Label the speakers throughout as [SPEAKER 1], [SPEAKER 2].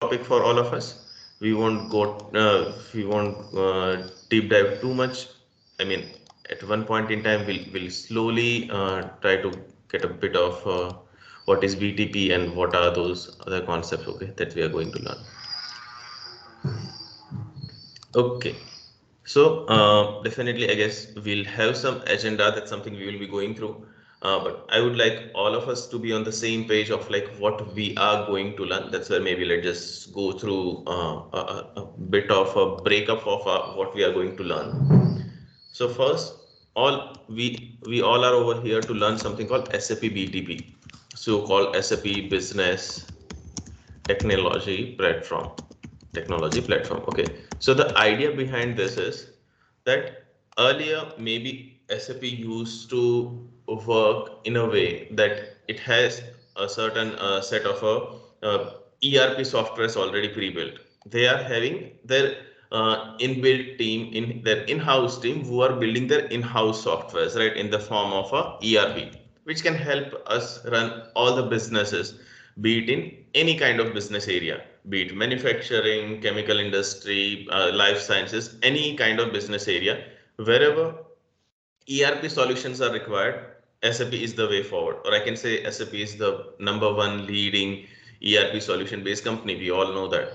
[SPEAKER 1] topic for all of us. We won't deep dive too much. I mean, at one point in time, we'll slowly try to get a bit of what is BTP and what are those other concepts, okay, that we are going to learn. Okay. So definitely, I guess we'll have some agenda. That's something we will be going through. But I would like all of us to be on the same page of like what we are going to learn. That's where maybe let's just go through a bit of a breakup of what we are going to learn. So first, we all are over here to learn something called SAP BTP, so-called SAP Business technology platform Okay, so the idea behind this is that earlier maybe SAP used to work in a way that it has a certain set of ERP softwares already pre-built. They are having their inbuilt team in their in-house team who are building their in-house softwares, right, in the form of a ERP, which can help us run all the businesses, be it in any kind of business area, be it manufacturing, chemical industry, life sciences, any kind of business area, wherever ERP solutions are required, SAP is the way forward. Or I can say SAP is the number one leading ERP solution based company. We all know that.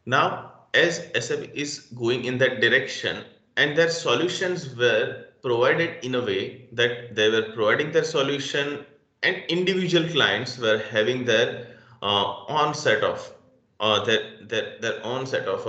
[SPEAKER 1] Now, as SAP is going in that direction, and their solutions were provided in a way that they were providing their solution, and individual clients were having their own set of their own set of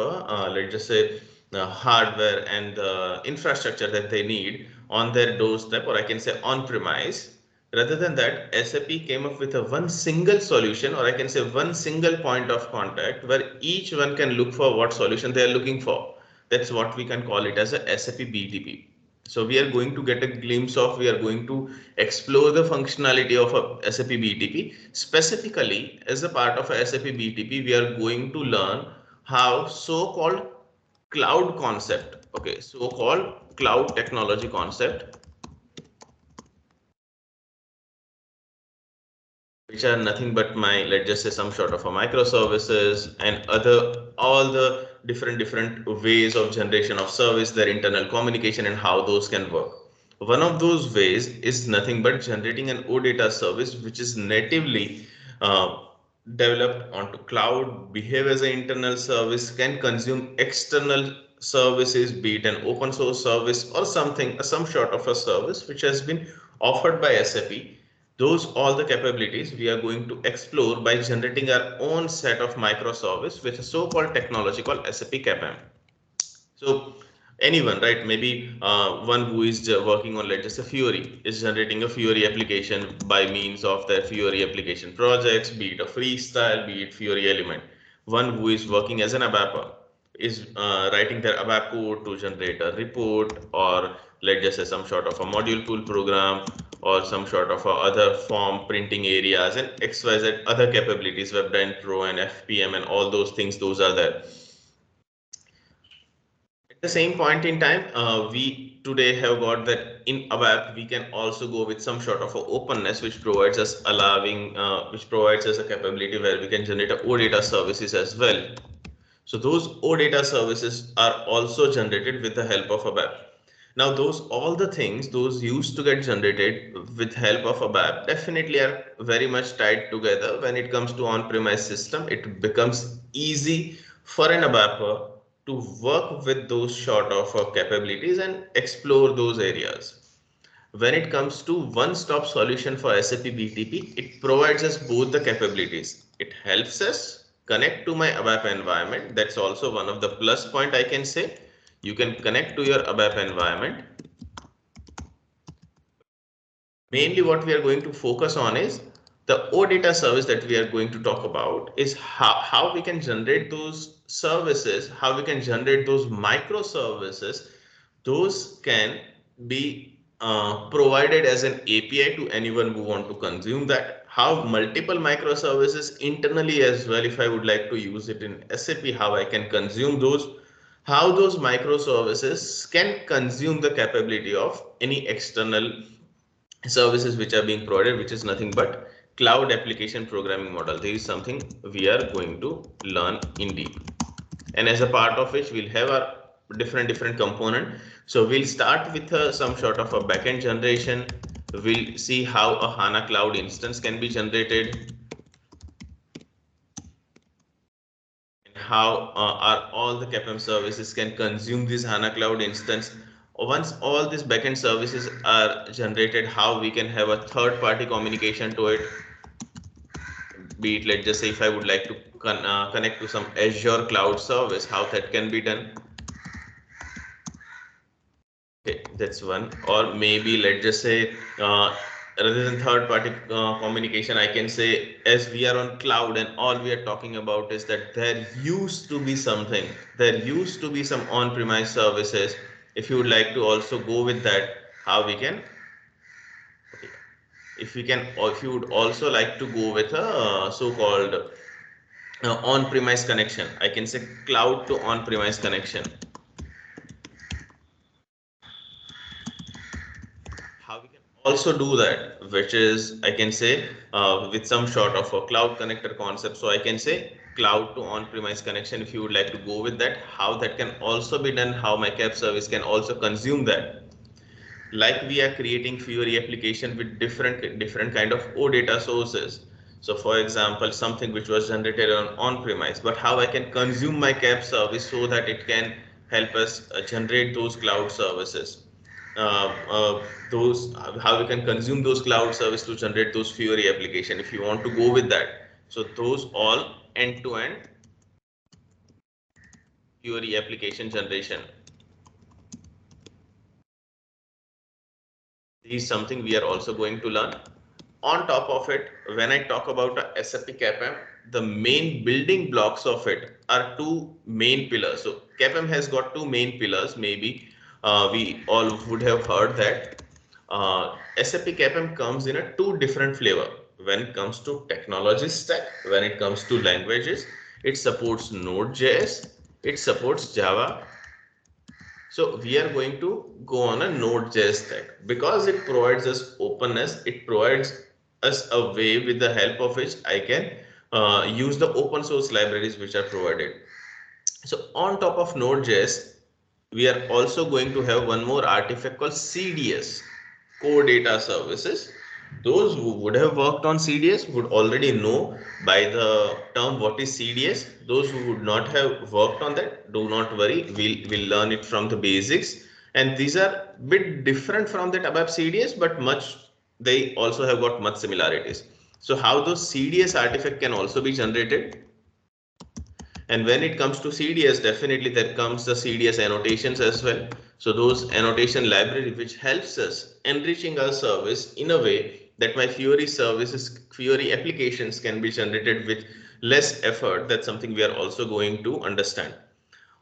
[SPEAKER 1] let's just say hardware and infrastructure that they need on their doorstep, or I can say on premise. Rather than that, SAP came up with a one single solution, or I can say one single point of contact where each one can look for what solution they are looking for. That's what we can call it as a SAP BTP. So we are going to get a glimpse of, we are going to explore the functionality of a SAP BTP. Specifically, as a part of a SAP BTP, we are going to learn how so-called cloud concept, okay, so-called cloud technology concept, which are nothing but my, let's just say, some sort of a microservices and other all the different ways of generation of service, their internal communication and how those can work. One of those ways is nothing but generating an OData service which is natively developed onto cloud, behave as an internal service, can consume external services, be it an open source service or something, some sort of a service which has been offered by SAP. Those all the capabilities we are going to explore by generating our own set of microservice with a so-called technology called SAP CAP. So anyone, right? Maybe one who is working on, let's just say, Fiori is generating a Fiori application by means of their Fiori application projects, be it a freestyle, be it Fiori element. One who is working as an ABAPer is writing their ABAP code to generate a report, or let's just say some sort of a module pool program, or some sort of other form printing areas and XYZ other capabilities, WebDyn Pro and FPM and all those things, those are there. At the same point in time, we today have got that in ABAP, we can also go with some sort of a openness, which provides us which provides us a capability where we can generate OData services as well. So those OData services are also generated with the help of ABAP. Now all the things, those used to get generated with help of ABAP definitely are very much tied together. When it comes to on-premise system, it becomes easy for an ABAPer to work with those sort of capabilities and explore those areas. When it comes to one-stop solution for SAP BTP, it provides us both the capabilities. It helps us connect to my ABAP environment. That's also one of the plus point I can say. You can connect to your ABAP environment. Mainly what we are going to focus on is the OData service that we are going to talk about is how we can generate those services, how we can generate those microservices. Those can be provided as an API to anyone who want to consume that. How multiple microservices internally as well, if I would like to use it in SAP, how I can consume those, how those microservices can consume the capability of any external services which are being provided, which is nothing but cloud application programming model. This is something we are going to learn in deep. And as a part of which we'll have our different component. So we'll start with some sort of a backend generation. We'll see how a HANA cloud instance can be generated, and how are all the CAPM services can consume this HANA cloud instance. Once all these backend services are generated, how we can have a third party communication to it, be it, let's just say, if I would like to connect to some Azure cloud service, how that can be done. Okay, that's one. Or maybe let's just say, rather than third party communication, I can say, as we are on cloud and all we are talking about is that there used to be something, there used to be some on-premise services. If you would like to also go with that, how we can, okay, if we can, or if you would also like to go with a so-called on-premise connection, I can say cloud to on-premise connection. How we can also do that, which is, I can say, with some sort of a cloud connector concept. So I can say cloud to on-premise connection. If you would like to go with that, how that can also be done, how my CAP service can also consume that. Like we are creating Fiori application with different kind of OData sources. So for example, something which was generated on-premise, but how I can consume my CAP service so that it can help us generate those cloud services. Those how we can consume those cloud service to generate those Fiori application. If you want to go with that, so those all end-to-end Fiori application generation. This is something we are also going to learn. On top of it, when I talk about a SAP CAPM, the main building blocks of it are two main pillars. So CAPM has got two main pillars. Maybe we all would have heard that SAP CAPM comes in a two different flavor. When it comes to technology stack, when it comes to languages, it supports Node.js, it supports Java. So we are going to go on a Node.js stack because it provides us openness. It provides us a way with the help of which I can use the open source libraries which are provided. So on top of Node.js, we are also going to have one more artifact called CDS, Core Data Services. Those who would have worked on CDS would already know by the term what is CDS. Those who would not have worked on that, do not worry, we'll learn it from the basics. And these are a bit different from that above CDS, but much they also have got much similarities. So how those CDS artifact can also be generated. And when it comes to CDS, definitely there comes the CDS annotations as well. So those annotation library which helps us enriching our service in a way that my Fiori services, Fiori applications can be generated with less effort. That's something we are also going to understand.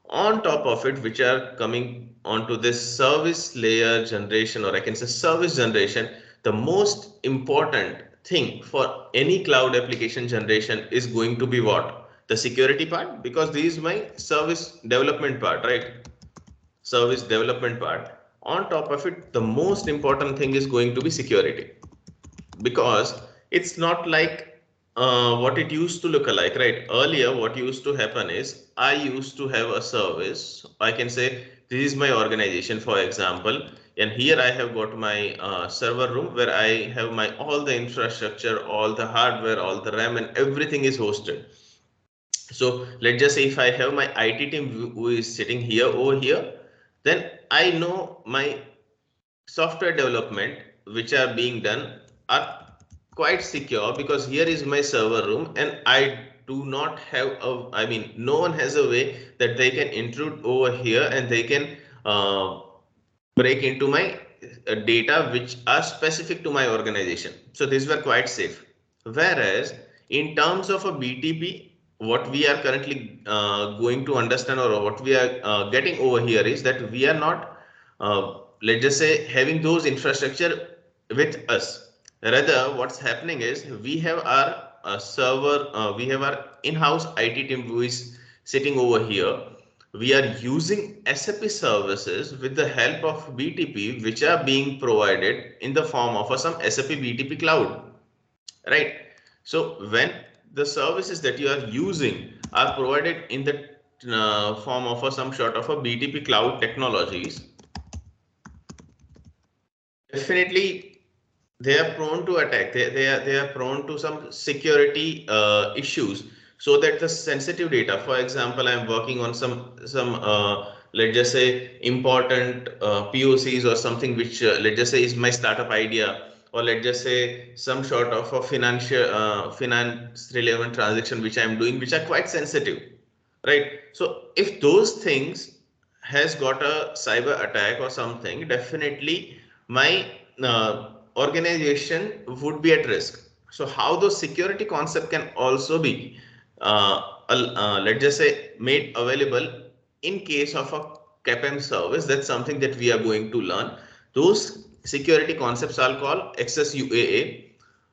[SPEAKER 1] On top of it, which are coming onto this service layer generation, or I can say service generation, the most important thing for any cloud application generation is going to be what? The security part, because this is my service development part, right? Service development part. On top of it, the most important thing is going to be security, because it's not like what it used to look like, right? Earlier, what used to happen is I used to have a service. I can say this is my organization, for example, and here I have got my server room where I have my all the infrastructure, all the hardware, all the RAM, and everything is hosted. So let's just say if I have my IT team who is sitting here over here, then I know my software development which are being done are quite secure, because here is my server room and I do not have a, I mean, no one has a way that they can intrude over here and they can break into my data which are specific to my organization. So these were quite safe. Whereas in terms of a BTP, what we are currently going to understand, or what we are getting over here, is that we are not, let's just say, having those infrastructure with us. Rather, what's happening is we have our server, we have our in-house IT team who is sitting over here. We are using SAP services with the help of BTP, which are being provided in the form of some SAP BTP cloud. right? So when the services that you are using are provided in the form of some sort of a BTP cloud technologies, definitely they are prone to attack. They are prone to some security issues, so that the sensitive data, for example, I'm working on some let's just say important POCs or something which let's just say is my startup idea, or let's just say some sort of a finance relevant transaction which I'm doing, which are quite sensitive, right? So if those things has got a cyber attack or something, definitely my organization would be at risk. So how those security concept can also be let's just say made available in case of a CAPM service, that's something that we are going to learn. Those security concepts are called access UAA.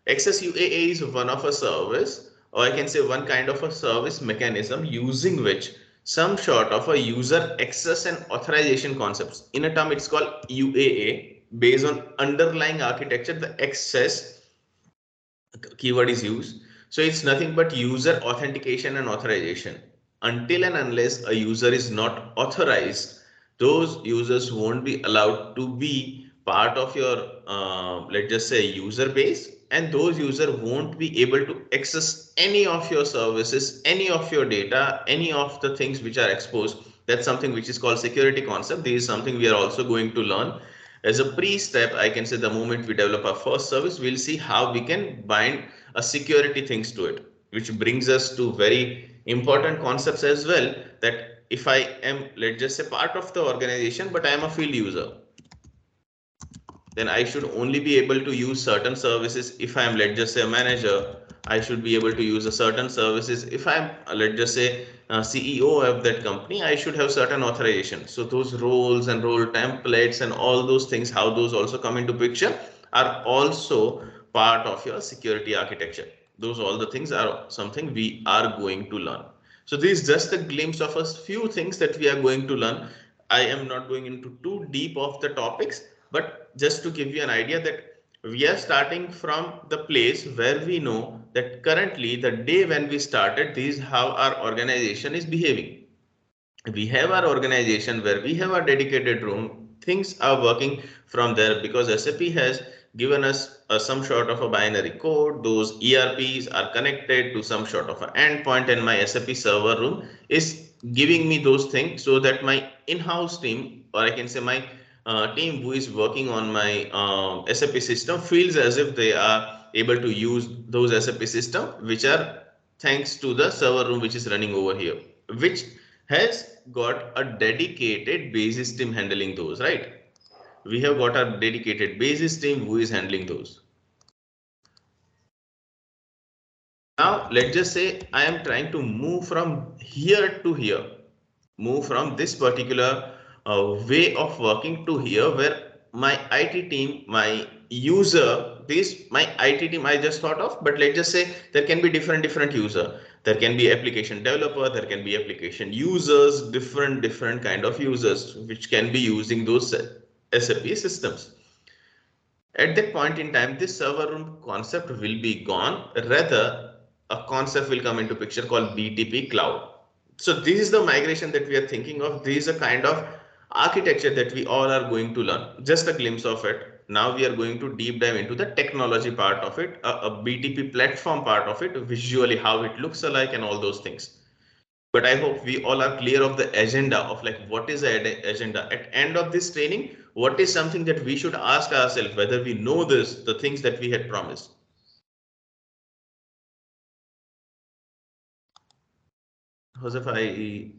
[SPEAKER 1] Access UAA is one of a service, or I can say one kind of a service mechanism using which some sort of a user access and authorization concepts. In a term, it's called UAA. Based on underlying architecture, the access keyword is used. So it's nothing but user authentication and authorization. Until and unless a user is not authorized, those users won't be allowed to be part of your, let's just say, user base, and those users won't be able to access any of your services, any of your data, any of the things which are exposed. That's something which is called security concept. This is something we are also going to learn as a pre-step. I can say the moment we develop our first service, we'll see how we can bind a security things to it, which brings us to very important concepts as well. That if I am, let's just say, part of the organization, but I am a field user, then I should only be able to use certain services. If I am, let's just say, a manager, I should be able to use a certain services. If I'm, let's just say, CEO of that company, I should have certain authorization. So those roles and role templates and all those things, how those also come into picture, are also part of your security architecture. Those all the things are something we are going to learn. So this is just a glimpse of a few things that we are going to learn. I am not going into too deep of the topics, but just to give you an idea that we are starting from the place where we know that currently the day when we started, this is how our organization is behaving. We have our organization where we have a dedicated room. Things are working from there because SAP has given us some sort of a binary code. Those ERPs are connected to some sort of an endpoint, and my SAP server room is giving me those things so that my in-house team, or I can say my team who is working on my SAP system, feels as if they are able to use those SAP system, which are thanks to the server room which is running over here, which has got a dedicated basis team handling those, right? We have got a dedicated basis team who is handling those. Now, let's just say I am trying to move from here to here, move from this particular way of working to here, where my IT team, my user, this my IT team I just thought of, but let's just say there can be different user. There can be application developer, there can be application users, different kind of users which can be using those SAP systems. At that point in time, this server room concept will be gone. Rather, a concept will come into picture called BTP cloud. So this is the migration that we are thinking of. This is a kind of architecture that we all are going to learn. Just a glimpse of it. Now we are going to deep dive into the technology part of it, a BTP platform part of it, visually how it looks alike and all those things. But I hope we all are clear of the agenda of like what is the agenda at end of this training. What is something that we should ask ourselves whether we know this, the things that we had promised. Joseph, I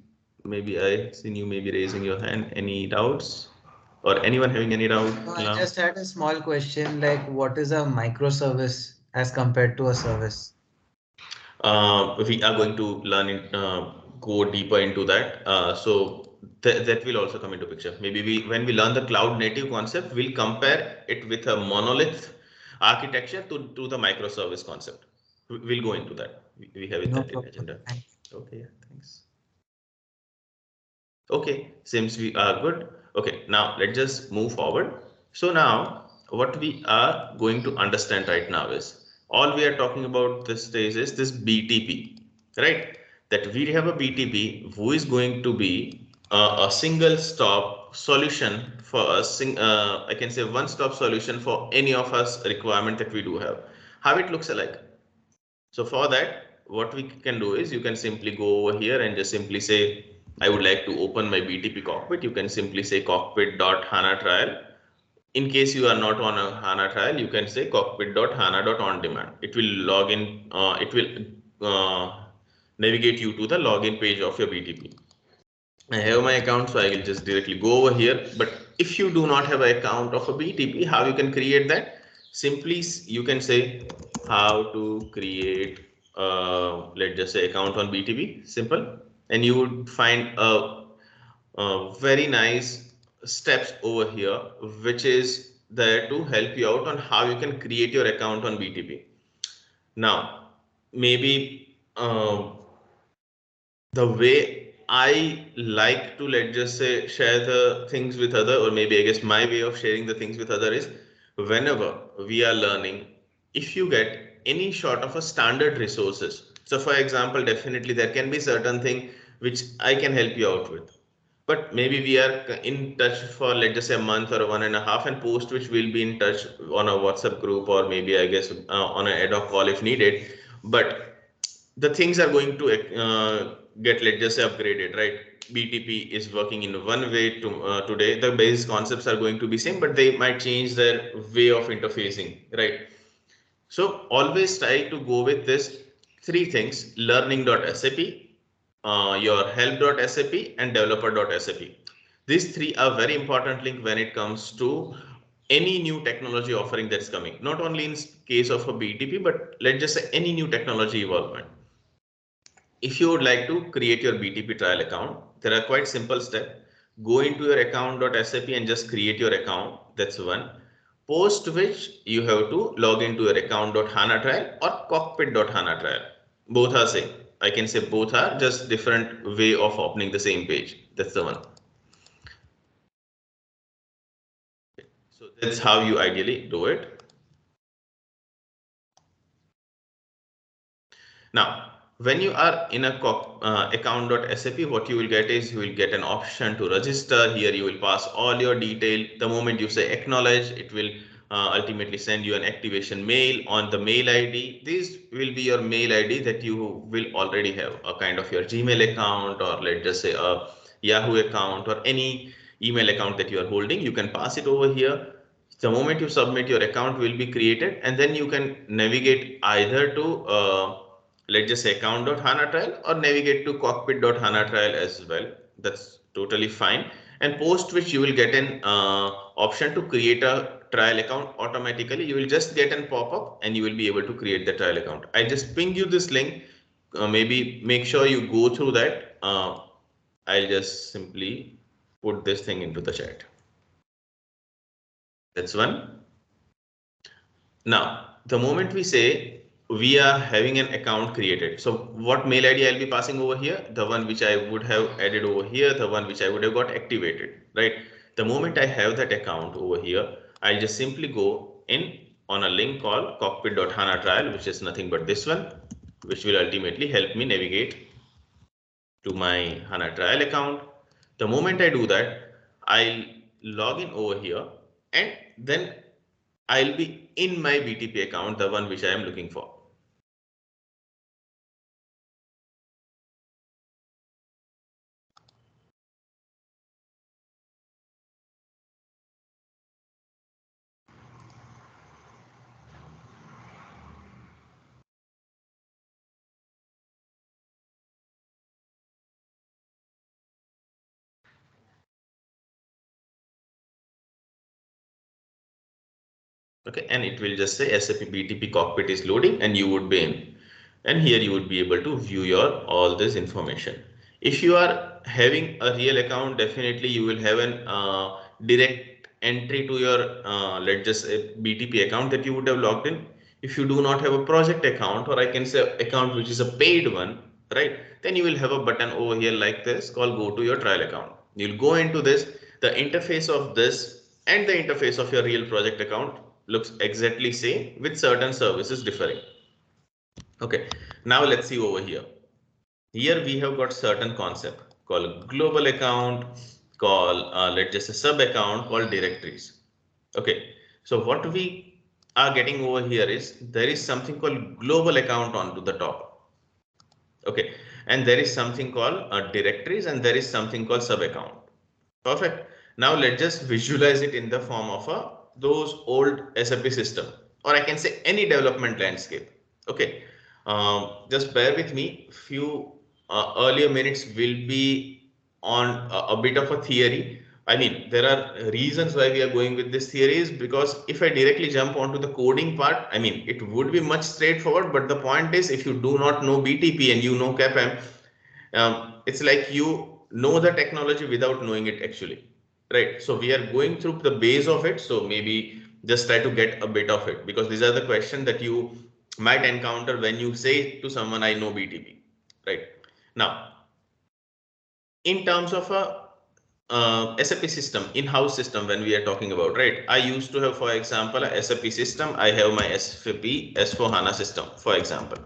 [SPEAKER 1] seen you maybe raising your hand. Any doubts, or anyone having any
[SPEAKER 2] No,
[SPEAKER 1] doubt
[SPEAKER 2] I
[SPEAKER 1] now?
[SPEAKER 2] just had a small question like what is a microservice as compared to a service?
[SPEAKER 1] We are going to learn it, go deeper into that. So that will also come into picture. Maybe when we learn the cloud native concept, we'll compare it with a monolith architecture to the microservice concept. We'll go into that. We have it
[SPEAKER 2] No
[SPEAKER 1] that in
[SPEAKER 2] problem.
[SPEAKER 1] agenda.
[SPEAKER 2] Thank
[SPEAKER 1] Okay, yeah, thanks. Okay, seems we are good. Okay, now let's just move forward. So now what we are going to understand right now is all we are talking about this stage is this BTP, right? That we have a BTP who is going to be a single stop solution for us. I can say one stop solution for any of us requirement that we do have. How it looks like. So for that, what we can do is you can simply go over here and just simply say, I would like to open my BTP cockpit. You can simply say cockpit.hana trial. In case you are not on a HANA trial, you can say cockpit.hana.ondemand. It will log in, it will navigate you to the login page of your BTP. I have my account, so I will just directly go over here. But if you do not have an account of a BTP, how you can create that? Simply, you can say how to create, let's just say account on BTP, simple. And you would find very nice steps over here, which is there to help you out on how you can create your account on BTP. Now, maybe the way I like to, let's just say, share the things with other, or maybe I guess my way of sharing the things with other is whenever we are learning, if you get any sort of a standard resources. So for example, definitely there can be certain thing which I can help you out with. But maybe we are in touch for, let's just say, a month or 1.5, and post which we'll be in touch on a WhatsApp group, or maybe I guess on an ad hoc call if needed. But the things are going to get, let's just say, upgraded, right? BTP is working in one way today. The base concepts are going to be same, but they might change their way of interfacing, right? So always try to go with this three things: learning.sap, your help.sap, and developer.sap. These three are very important link when it comes to any new technology offering that's coming. Not only in case of a BTP, but let's just say any new technology evolvement. If you would like to create your BTP trial account, there are quite simple steps. Go into your account.sap and just create your account. That's one. Post which you have to log into your account.hana trial or cockpit.hana trial. Both are same. I can say both are just different way of opening the same page. That's the one. So that's how you ideally do it. Now, when you are in a account.sap, what you will get is you will get an option to register. Here you will pass all your detail. The moment you say acknowledge, it will ultimately send you an activation mail on the mail ID. This will be your mail ID that you will already have, a kind of your Gmail account, or let's just say a Yahoo account, or any email account that you are holding. You can pass it over here. The moment you submit, your account will be created, and then you can navigate either to let's just say account.hana trial, or navigate to cockpit.hana trial as well. That's totally fine. And post which you will get an option to create a trial account automatically. You will just get an pop-up and you will be able to create the trial account. I just ping you this link. Maybe make sure you go through that. I'll just simply put this thing into the chat. That's one. Now, the moment we say we are having an account created, so what mail ID I'll be passing over here? The one which I would have added over here, the one which I would have got activated, right? The moment I have that account over here, I'll just simply go in on a link called cockpit.hana trial, which is nothing but this one, which will ultimately help me navigate to my HANA trial account. The moment I do that, I'll log in over here, and then I'll be in my BTP account, the one which I am looking for. Okay, and it will just say SAP BTP cockpit is loading, and you would be in. And here you would be able to view your all this information. If you are having a real account, definitely you will have an direct entry to your let's just say BTP account that you would have logged in. If you do not have a project account, or I can say account which is a paid one, right? Then you will have a button over here like this called go to your trial account. You'll go into this, the interface of this and the interface of your real project account looks exactly same with certain services differing. Okay, now let's see over here. Here we have got certain concept called global account, called let's just say sub account called directories. Okay, so what we are getting over here is there is something called global account onto the top. Okay, and there is something called directories, and there is something called sub account. Perfect. Now let's just visualize it in the form of a those old SAP system, or I can say any development landscape. Okay. Just bear with me. Few earlier minutes will be on a bit of a theory. I mean, there are reasons why we are going with this theory is because if I directly jump onto the coding part, I mean, it would be much straightforward. But the point is, if you do not know BTP and you know CAPM, it's like you know the technology without knowing it actually, right? So we are going through the base of it, so maybe just try to get a bit of it, because these are the questions that you might encounter when you say to someone, I know BTP, right? Now, in terms of a SAP system, in-house system, when we are talking about, right? I used to have, for example, a SAP system. I have my SAP S4 HANA system, for example,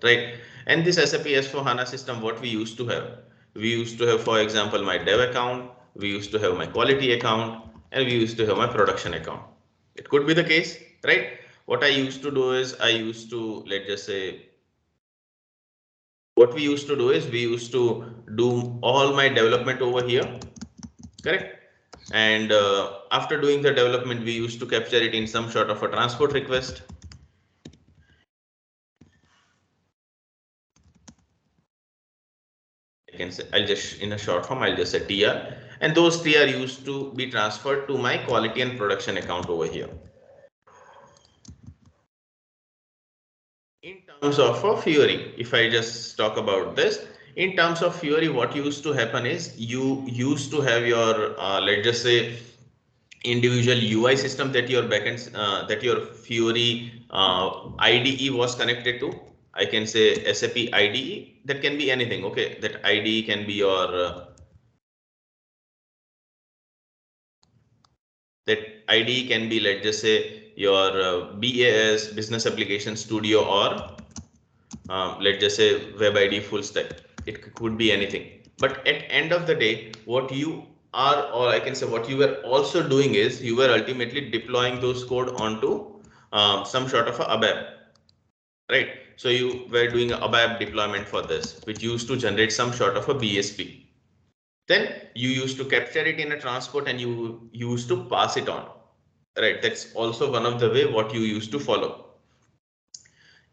[SPEAKER 1] right? And this SAP S4 HANA system, what we used to have, for example, my dev account, we used to have my quality account, and we used to have my production account. It could be the case, right? What I used to do is I used to, let's just say, what we used to do is we used to do all my development over here, correct? And after doing the development, we used to capture it in some sort of a transport request. I can say, I'll just in a short form, I'll just say TR, and those TR used to be transferred to my quality and production account over here. In terms of a Fury, if I just talk about this, in terms of Fury, what used to happen is you used to have your, let's just say, individual UI system that your backend, that your Fury IDE was connected to. I can say SAP IDE, that can be anything. Okay, that IDE can be your that IDE can be, let's just say, your BAS, Business Application Studio, or let's just say Web IDE full stack. It could be anything. But at end of the day, what you are, or I can say what you were also doing is you were ultimately deploying those code onto some sort of a ABAP, right? So you were doing a ABAP deployment for this, which used to generate some sort of a BSP. Then you used to capture it in a transport and you used to pass it on, right? That's also one of the way what you used to follow.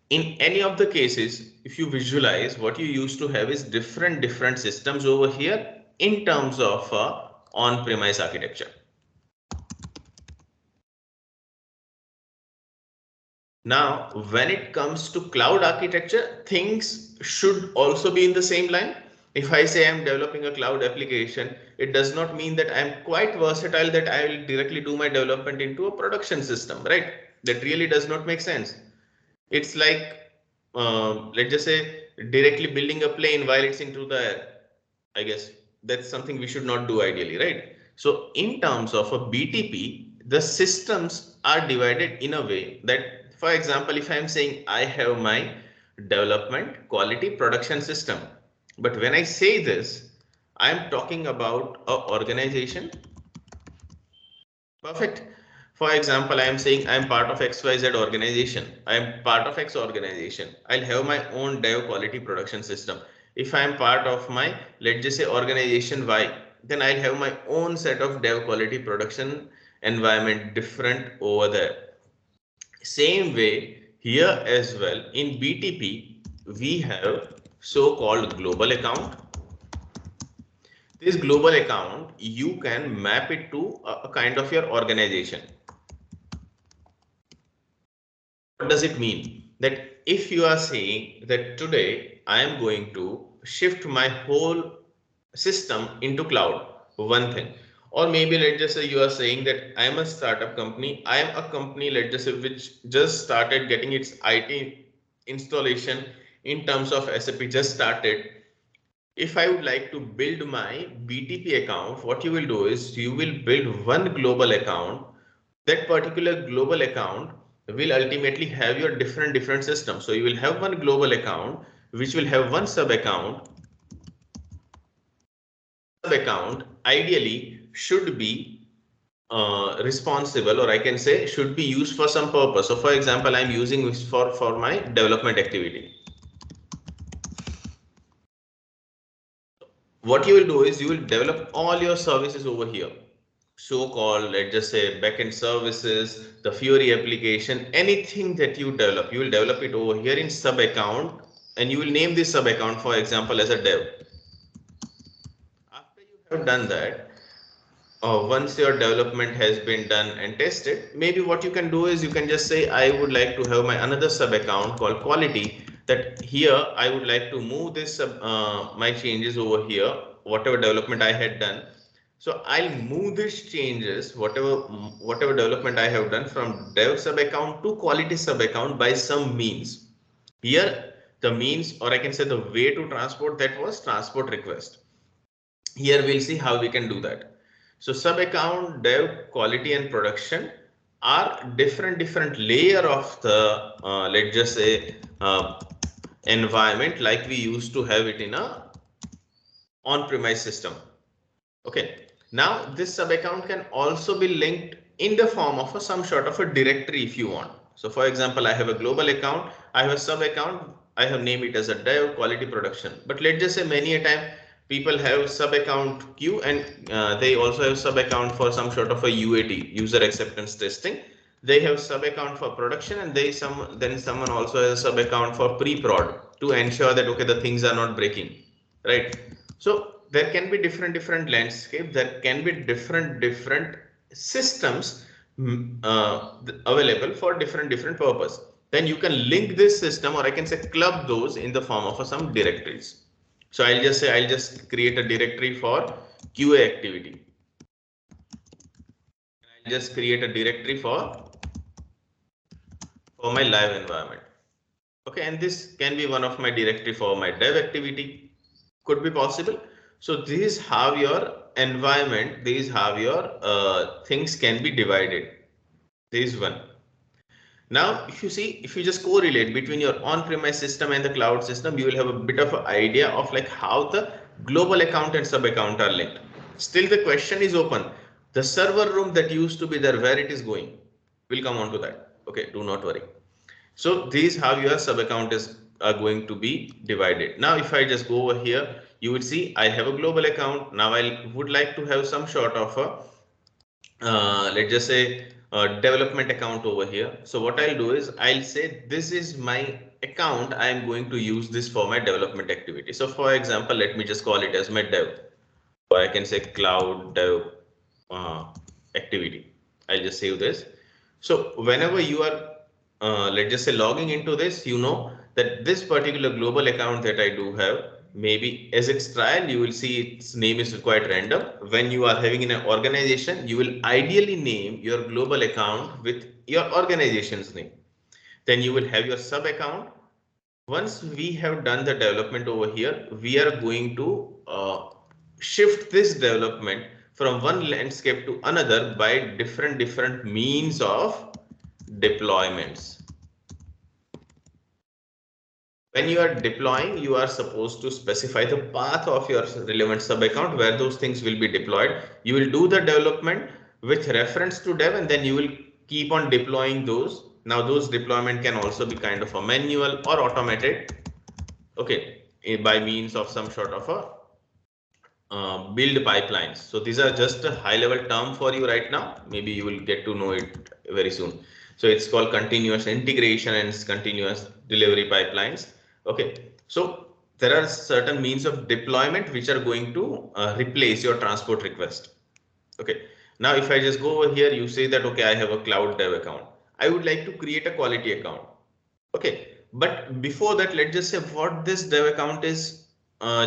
[SPEAKER 1] In any of the cases, if you visualize, what you used to have is different systems over here in terms of on-premise architecture. Now, when it comes to cloud architecture, things should also be in the same line. If I say I'm developing a cloud application, it does not mean that I'm quite versatile that I will directly do my development into a production system, right? That really does not make sense. It's like, let's just say, directly building a plane while it's into the air. I guess that's something we should not do ideally, right? So in terms of a BTP, the systems are divided in a way that, for example, if I'm saying I have my development quality production system, but when I say this, I'm talking about a organization. Perfect. For example, I am saying I am part of XYZ organization. I am part of X organization. I'll have my own dev quality production system. If I am part of my, let's just say, organization Y, then I'll have my own set of dev quality production environment different over there. Same way here as well in BTP, we have so-called global account. This global account, you can map it to a kind of your organization. What does it mean? That if you are saying that today I am going to shift my whole system into cloud, one thing, or maybe let's just say you are saying that I am a startup company, I am a company, let's just say, which just started getting its IT installation in terms of SAP just started. If I would like to build my BTP account, what you will do is you will build one global account that particular global account will ultimately have your different systems. So you will have one global account which will have one sub account. Sub account ideally should be responsible, or I can say should be used for some purpose. So for example, I'm using this for my development activity. What you will do is you will develop all your services over here. So-called, let's just say, backend services, the Fiori application, anything that you will develop it over here in sub account, and you will name this sub account, for example, as a dev. After you have done that, once your development has been done and tested, maybe what you can do is you can just say, I would like to have my another sub account called quality, that here I would like to move this my changes over here, whatever development I had done. So I'll move these changes, whatever development I have done, from dev sub account to quality sub account by some means. Here the means, or I can say the way to transport that was transport request. Here we'll see how we can do that. So sub account, dev, quality and production are different layer of the let's just say environment, like we used to have it in a on-premise system. Okay, now this sub account can also be linked in the form of some sort of a directory if you want. So for example, I have a global account, I have a sub account, I have named it as a dev quality production. But let's just say many a time people have sub account queue, and they also have sub account for some sort of a UAT, user acceptance testing. They have sub account for production, and then someone also has a sub account for pre-prod to ensure that okay, the things are not breaking, right? So there can be different landscape, there can be different systems available for different purpose. Then you can link this system, or I can say club those in the form of some directories. So I'll just say I'll just create a directory for QA activity. I'll just create a directory for my live environment. Okay, and this can be one of my directory for my dev activity, could be possible. So this is how your environment, this is how your things can be divided. This is one. Now, if you see, if you just correlate between your on-premise system and the cloud system, you will have a bit of an idea of like how the global account and sub account are linked. Still, the question is open. The server room that used to be there, where it is going? We'll come on to that. Okay, do not worry. So these how your sub account is are going to be divided. Now, if I just go over here, you would see I have a global account. Now I would like to have some sort of a let's just say development account over here. So what I'll do is I'll say this is my account. I am going to use this for my development activity. So for example, let me just call it as my dev, or I can say cloud dev uh, activity. I'll just save this. So whenever you are let's just say logging into this, you know that this particular global account that I do have, maybe as its trial, you will see its name is quite random. When you are having in an organization, you will ideally name your global account with your organization's name. Then you will have your sub account. Once we have done the development over here, we are going to shift this development from one landscape to another by different means of deployments. When you are deploying, you are supposed to specify the path of your relevant sub account where those things will be deployed. You will do the development with reference to dev, and then you will keep on deploying those. Now those deployment can also be kind of a manual or automated, okay, by means of some sort of a build pipelines. So these are just a high level term for you right now. Maybe you will get to know it very soon. So it's called continuous integration and continuous delivery pipelines. Okay. So there are certain means of deployment which are going to replace your transport request. Okay. Now, if I just go over here, you say that, okay, I have a cloud dev account. I would like to create a quality account. Okay, but before that, let's just say what this dev account is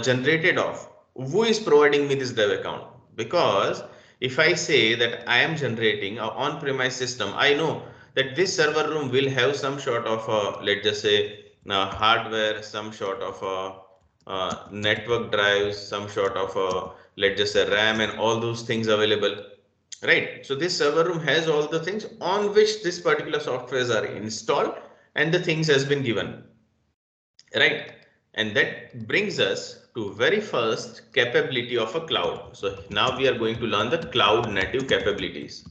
[SPEAKER 1] generated of. Who is providing me this dev account? Because if I say that I am generating an on-premise system, I know that this server room will have some sort of let's just say hardware, some sort of network drives, some sort of let's just say RAM and all those things available. right? So this server room has all the things on which this particular softwares are installed and the things has been given, right? And that brings us to very first capability of a cloud. So now we are going to learn the cloud native capabilities.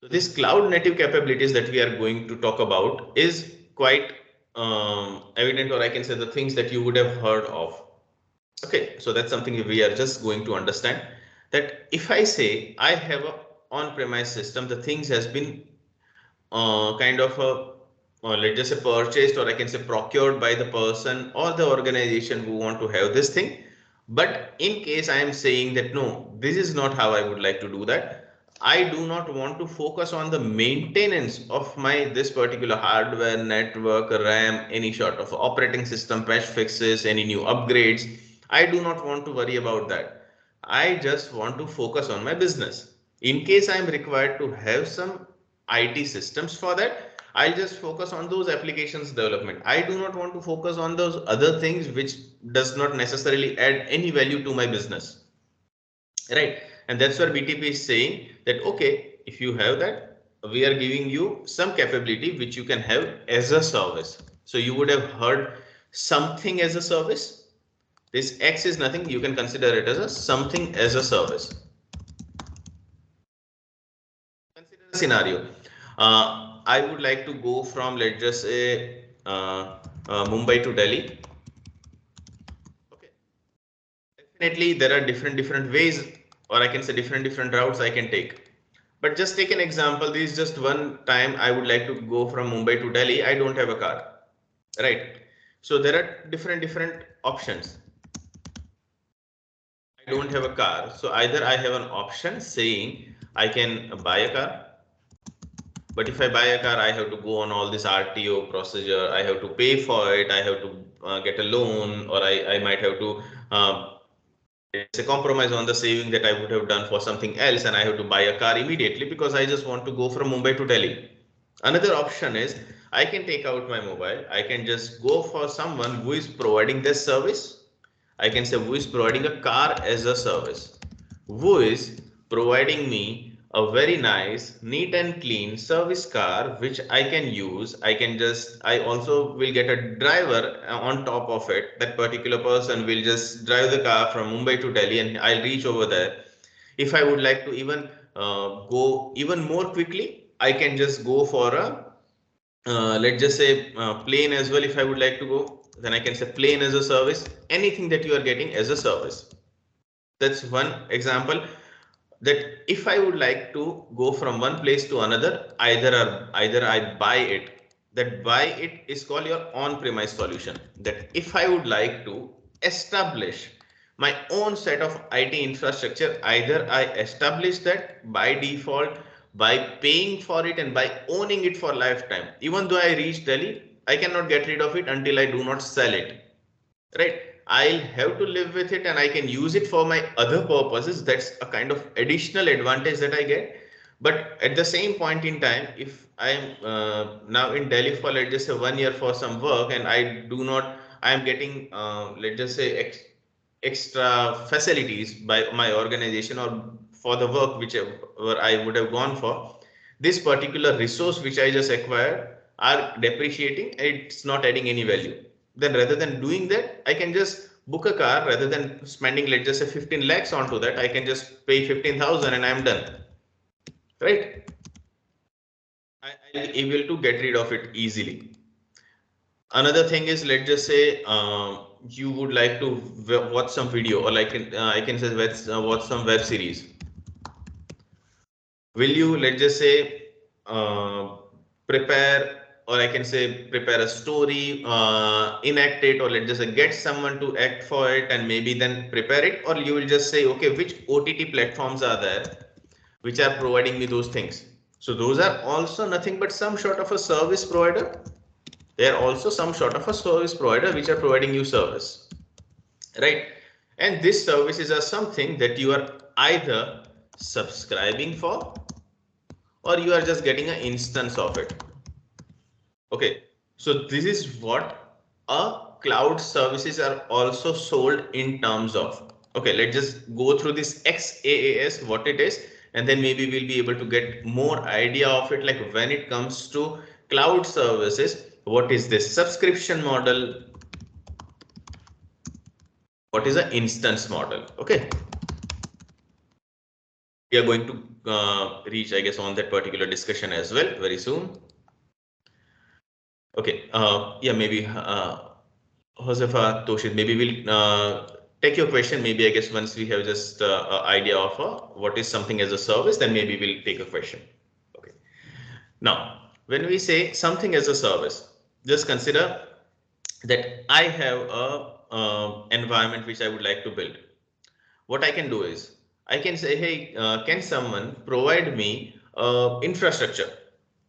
[SPEAKER 1] So this cloud native capabilities that we are going to talk about is quite evident, or I can say the things that you would have heard of. Okay, so that's something we are just going to understand, that if I say I have a on-premise system, the things has been kind of a let's just say purchased, or I can say procured by the person or the organization who want to have this thing. But in case I am saying that no, this is not how I would like to do that. I do not want to focus on the maintenance of my this particular hardware, network, RAM, any sort of operating system patch fixes, any new upgrades. I do not want to worry about that. I just want to focus on my business. In case I am required to have some IT systems for that, I'll just focus on those applications development. I do not want to focus on those other things which does not necessarily add any value to my business, right? And that's where BTP is saying that okay, if you have that, we are giving you some capability which you can have as a service. So you would have heard something as a service. This X is nothing. You can consider it as a something as a service. Consider a scenario. I would like to go from, let's just say, Mumbai to Delhi. Okay. Definitely, there are different ways, or I can say different routes I can take. But just take an example. This is just one time I would like to go from Mumbai to Delhi. I don't have a car, right? So there are different options. I don't have a car, so either I have an option saying I can buy a car. But if I buy a car, I have to go on all this RTO procedure. I have to pay for it. I have to get a loan, or I might have to it's a compromise on the saving that I would have done for something else, and I have to buy a car immediately because I just want to go from Mumbai to Delhi. Another option is I can take out my mobile. I can just go for someone who is providing this service. I can say who is providing a car as a service, who is providing me a very nice, neat and clean service car which I can use. I also will get a driver on top of it. That particular person will just drive the car from Mumbai to Delhi and I'll reach over there. If I would like to even go even more quickly, I can just go for a let's just say plane as well. If I would like to go, then I can say plane as a service. Anything that you are getting as a service. That's one example, that if I would like to go from one place to another, either I buy it. That buy it is called your on-premise solution. That if I would like to establish my own set of IT infrastructure, either I establish that by default by paying for it and by owning it for lifetime. Even though I reach Delhi, I cannot get rid of it until I do not sell it, right? I'll have to live with it and I can use it for my other purposes. That's a kind of additional advantage that I get. But at the same point in time, if I'm now in Delhi for, let's just say, 1 year for some work, and I do not I am getting let's just say extra facilities by my organization or for the work whichever I would have gone for, this particular resource which I just acquired are depreciating, it's not adding any value. Then rather than doing that, I can just book a car. Rather than spending, let's just say, 15 lakhs onto that, I can just pay 15,000 and I'm done, right? I'll be able to get rid of it easily. Another thing is, let's just say you would like to watch some video, or like I can say watch some web series. Will you, let's just say, uh, prepare, or I can say prepare a story, enact it, or let's just say get someone to act for it and maybe then prepare it, or you will just say, okay, which OTT platforms are there which are providing me those things? So those are also nothing but some sort of a service provider. They are also some sort of a service provider which are providing you service, right? And these services are something that you are either subscribing for, or you are just getting an instance of it. Okay, so this is what cloud services are also sold in terms of, okay, let's just go through this XaaS, what it is, and then maybe we'll be able to get more idea of it. Like when it comes to cloud services, what is this subscription model? What is an instance model? Okay, we are going to reach, I guess, on that particular discussion as well very soon. Okay, yeah, maybe Josefa, Toshit, maybe we'll take your question. Maybe I guess once we have just idea of what is something as a service, then maybe we'll take a question. Okay. Now, when we say something as a service, just consider that I have a environment which I would like to build. What I can do is I can say, hey, can someone provide me infrastructure?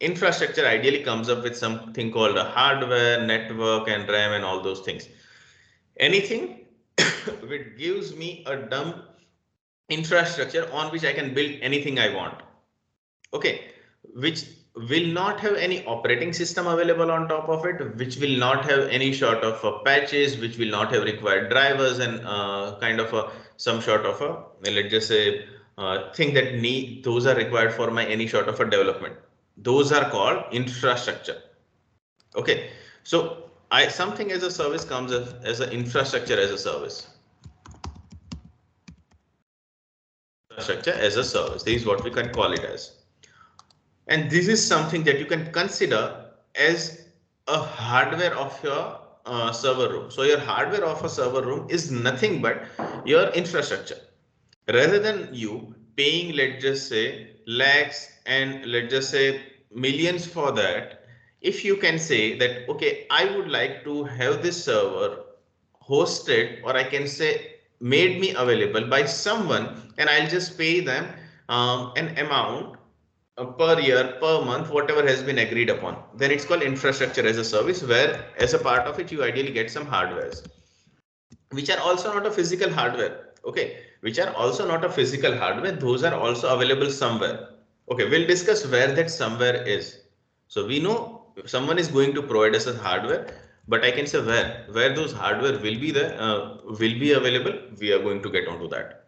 [SPEAKER 1] Infrastructure ideally comes up with something called a hardware, network, and RAM, and all those things. Anything which gives me a dumb infrastructure on which I can build anything I want. Okay, which will not have any operating system available on top of it, which will not have any sort of patches, which will not have required drivers and kind of some sort of let's just say thing that need those are required for my any sort of a development. Those are called infrastructure. Okay, so I something as a service comes as an infrastructure as a service. Infrastructure as a service. This is what we can call it as. And this is something that you can consider as a hardware of your server room. So your hardware of a server room is nothing but your infrastructure. Rather than you paying, let's just say, lakhs and let's just say millions for that, if you can say that, okay, I would like to have this server hosted, or I can say made me available by someone, and I'll just pay them an amount per year, per month, whatever has been agreed upon. Then it's called infrastructure as a service, where as a part of it, you ideally get some hardwares, which are also not a physical hardware. Okay, which are also not a physical hardware. Those are also available somewhere. Okay, we'll discuss where that somewhere is. So we know someone is going to provide us a hardware, but I can say where those hardware will be there, will be available. We are going to get onto that.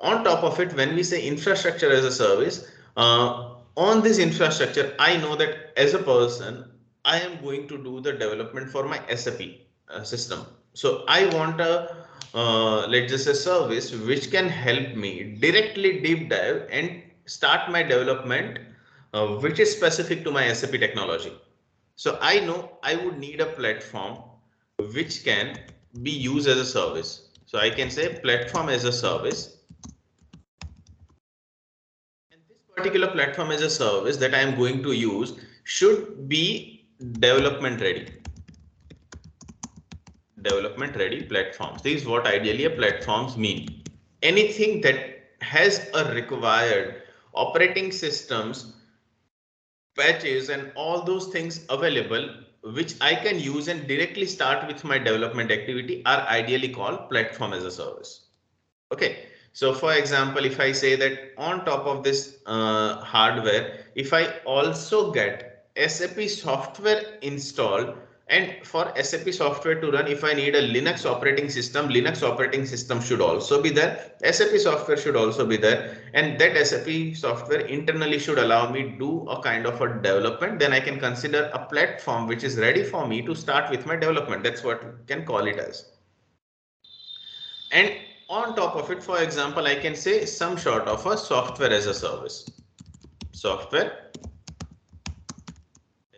[SPEAKER 1] On top of it, when we say infrastructure as a service, on this infrastructure, I know that as a person, I am going to do the development for my SAP system. So I want a let's just say service which can help me directly deep dive and start my development, which is specific to my SAP technology. So I know I would need a platform which can be used as a service. So I can say platform as a service. Particular platform as a service that I am going to use should be development ready. Development ready platforms. This is what ideally a platforms mean. Anything that has a required operating systems, patches, and all those things available, which I can use and directly start with my development activity, are ideally called platform as a service. Okay, so for example, if I say that on top of this hardware, if I also get SAP software installed, and for SAP software to run, if I need a Linux operating system, Linux operating system should also be there. SAP software should also be there, and that SAP software internally should allow me do a kind of a development. Then I can consider a platform which is ready for me to start with my development. That's what we can call it as. And on top of it, for example, I can say some sort of a software as a service. Software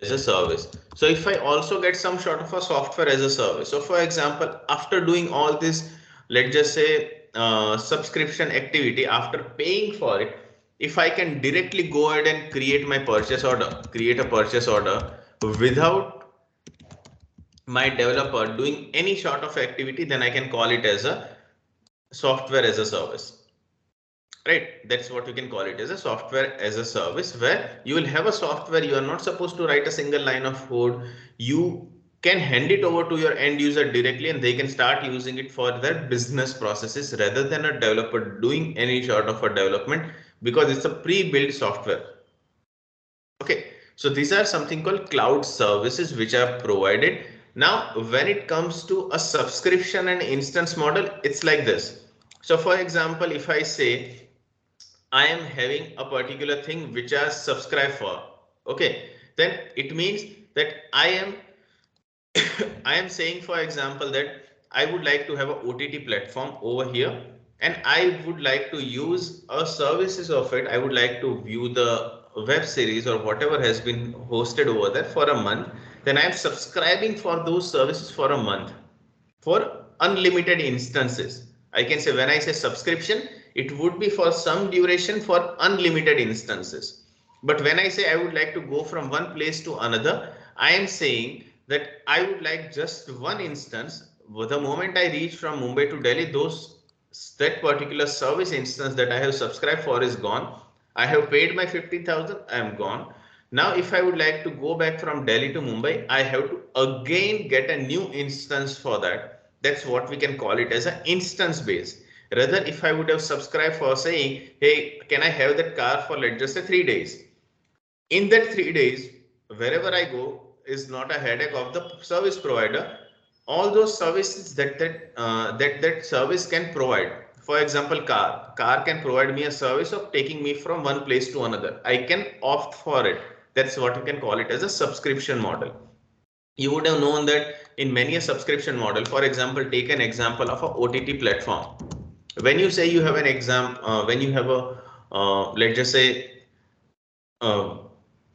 [SPEAKER 1] as a service. So if I also get some sort of a software as a service. So for example, after doing all this, let's just say subscription activity, after paying for it, if I can directly go ahead and create my purchase order, create a purchase order without my developer doing any sort of activity, then I can call it as a software as a service. Right, that's what you can call it as a software as a service, where you will have a software. You are not supposed to write a single line of code. You can hand it over to your end user directly, and they can start using it for their business processes rather than a developer doing any sort of a development, because it's a pre-built software. Okay, so these are something called cloud services which are provided Now, when it comes to a subscription and instance model, it's like this. So for example, if I say I am having a particular thing which I subscribe for, okay, then it means that I am saying, for example, that I would like to have a OTT platform over here, and I would like to use a services of it. I would like to view the web series or whatever has been hosted over there for a month. Then I am subscribing for those services for a month for unlimited instances. I can say when I say subscription, it would be for some duration for unlimited instances. But when I say I would like to go from one place to another, I am saying that I would like just one instance. The moment I reach from Mumbai to Delhi, that particular service instance that I have subscribed for is gone. I have paid my 50,000, I am gone. Now, if I would like to go back from Delhi to Mumbai, I have to again get a new instance for that. That's what we can call it as an instance base. Rather, if I would have subscribed for saying, hey, can I have that car for let's just say 3 days? In that 3 days, wherever I go is not a headache of the service provider. All those services that service can provide. For example, car can provide me a service of taking me from one place to another. I can opt for it. That's what you can call it as a subscription model. You would have known that in many a subscription model. For example, take an example of a OTT platform. When you say you have an exam, when you have a let's just say uh,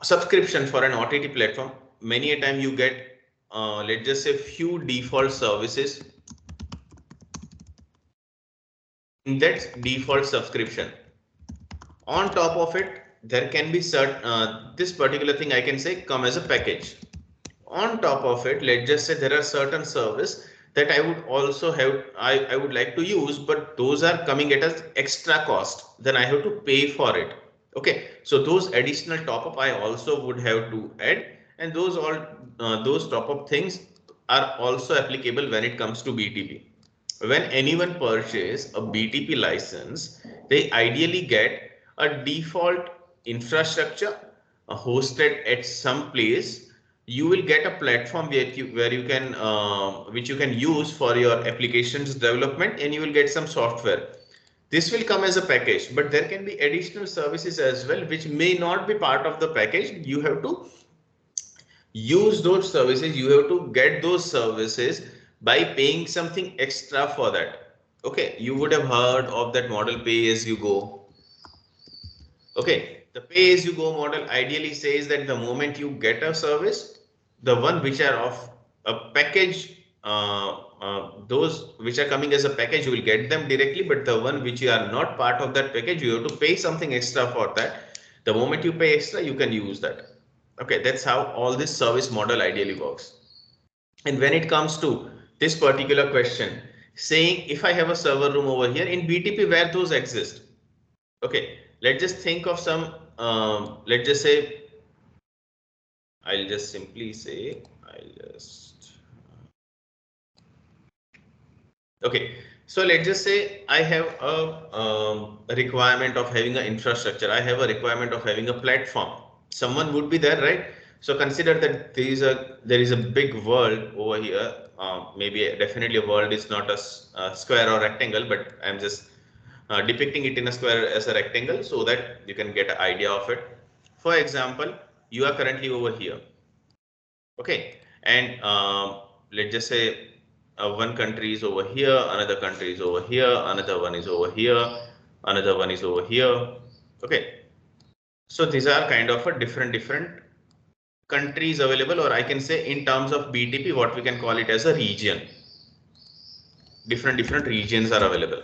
[SPEAKER 1] subscription for an OTT platform, many a time you get let's just say few default services in that default subscription. On top of it, there can be certain this particular thing I can say come as a package. On top of it, let's just say there are certain service that I would also have I would like to use, but those are coming at an extra cost. Then I have to pay for it. Okay, so those additional top up I also would have to add, and those top up things are also applicable when it comes to BTP. When anyone purchase a BTP license, they ideally get a default infrastructure hosted at some place. You will get a platform where you can which you can use for your applications development, and you will get some software. This will come as a package, but there can be additional services as well which may not be part of the package. You have to use those services, you have to get those services by paying something extra for that. Okay, you would have heard of that model pay as you go. Okay, the pay as you go model ideally says that the moment you get a service, the one which are of a package, those which are coming as a package, you will get them directly, but the one which you are not part of that package, you have to pay something extra for that. The moment you pay extra, you can use that. Okay, that's how all this service model ideally works. And when it comes to this particular question, saying if I have a server room over here in BTP where those exist, okay, let's just think of some, let's just say, I'll just simply say, okay, so let's just say I have a requirement of having an infrastructure. I have a requirement of having a platform. Someone would be there, right? So consider that there is a big world over here. Maybe definitely a world is not a square or rectangle, but I'm just depicting it in a square as a rectangle so that you can get an idea of it. For example, you are currently over here. Okay, and let's just say one country is over here, another country is over here, another one is over here, another one is over here. Okay, so these are kind of a different countries available, or I can say in terms of BTP, what we can call it as a region. Different regions are available.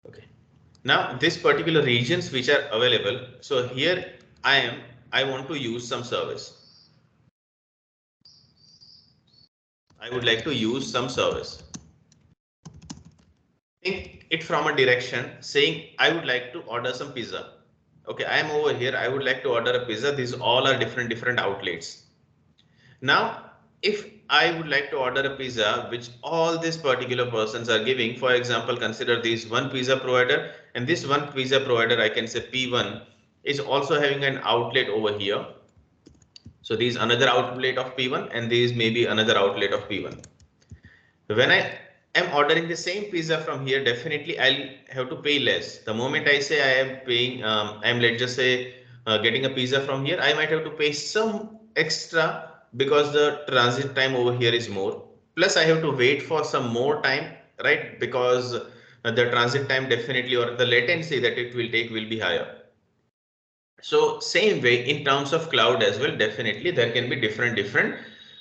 [SPEAKER 1] Okay. Now this particular regions which are available. So here I want to use some service. I would like to use some service. Think it from a direction saying I would like to order some pizza. Okay, I am over here. I would like to order a pizza. These all are different outlets. Now if I would like to order a pizza, which all these particular persons are giving, for example, consider this one pizza provider, and this one pizza provider, I can say P1, is also having an outlet over here. So there is another outlet of P1, and there is maybe another outlet of P1. When I am ordering the same pizza from here, definitely I'll have to pay less. The moment I say I am paying, I'm let's just say getting a pizza from here, I might have to pay some extra because the transit time over here is more. Plus, I have to wait for some more time, right? Because the transit time definitely, or the latency that it will take will be higher. So same way in terms of cloud as well, definitely there can be different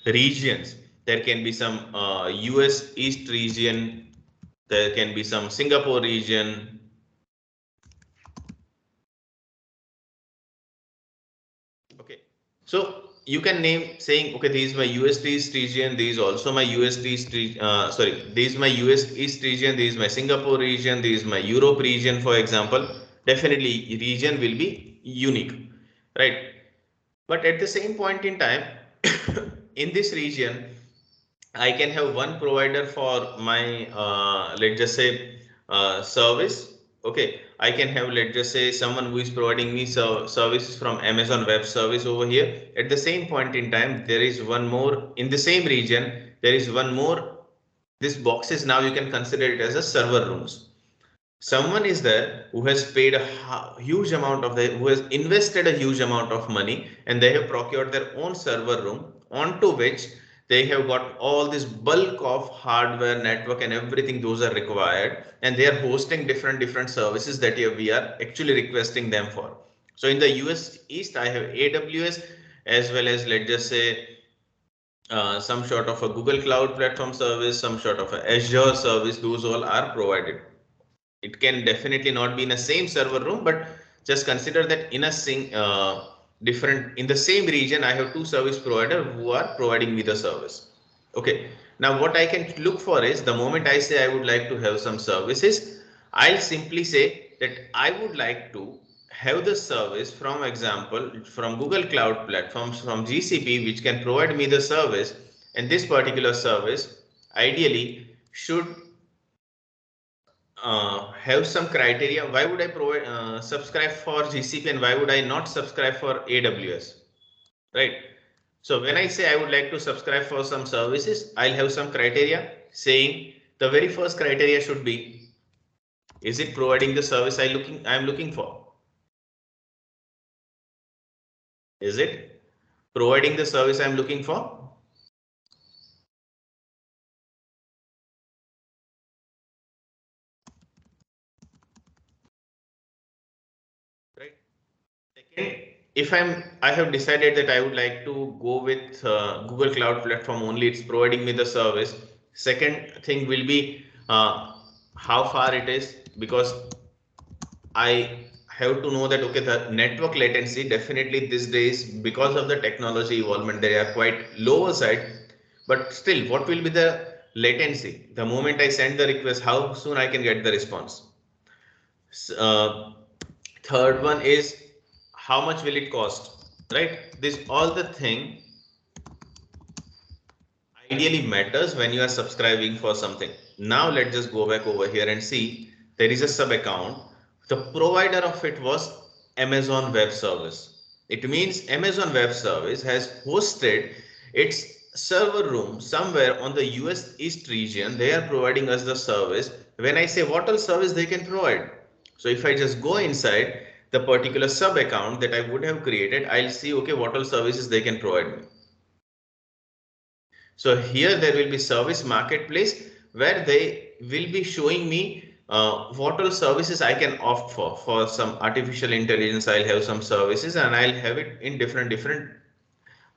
[SPEAKER 1] regions. There can be some US East region, there can be some Singapore region. Okay, so you can name saying, okay, this is my US East region, this is also my US East, sorry, this is my US East region, this is my Singapore region, this is my Europe region, for example. Definitely region will be unique, right? But at the same point in time, in this region, I can have one provider for my, let's just say, service. Okay, I can have, let's just say, someone who is providing me services from Amazon Web Service over here. At the same point in time, there is one more in the same region. There is one more. This boxes now you can consider it as a server rooms. Someone is there who has paid a huge amount of the, who has invested a huge amount of money, and they have procured their own server room onto which they have got all this bulk of hardware, network, and everything those are required, and they are hosting different services that we are actually requesting them for. So in the US East, I have AWS, as well as, let's just say, some sort of a Google Cloud Platform service, some sort of a Azure service. Those all are provided. It can definitely not be in a same server room, but just consider that in a different, in the same region, I have two service provider who are providing me the service. Okay, now what I can look for is, the moment I say I would like to have some services, I'll simply say that I would like to have the service from example from Google Cloud platforms, from GCP, which can provide me the service, and this particular service ideally should have some criteria. Why would I provide subscribe for GCP, and why would I not subscribe for AWS? Right. So when I say I would like to subscribe for some services, I'll have some criteria saying the very first criteria should be, is it providing the service I'm looking for? Is it providing the service I'm looking for? Right. Second, if I have decided that I would like to go with Google Cloud Platform only, it's providing me the service. Second thing will be how far it is, because I have to know that, okay, the network latency definitely these days, because of the technology involvement, they are quite lower side. But still, what will be the latency? The moment I send the request, how soon I can get the response? Uh, Third one is, how much will it cost, right? This all the thing ideally matters when you are subscribing for something. Now let's just go back over here and see, there is a sub account. The provider of it was Amazon Web Service. It means Amazon Web Service has hosted its server room somewhere on the US East region. They are providing us the service. When I say what all service they can provide, so if I just go inside the particular sub account that I would have created, I'll see, okay, what all services they can provide me. So here there will be service marketplace where they will be showing me what all services I can opt for. For some artificial intelligence, I'll have some services, and I'll have it in different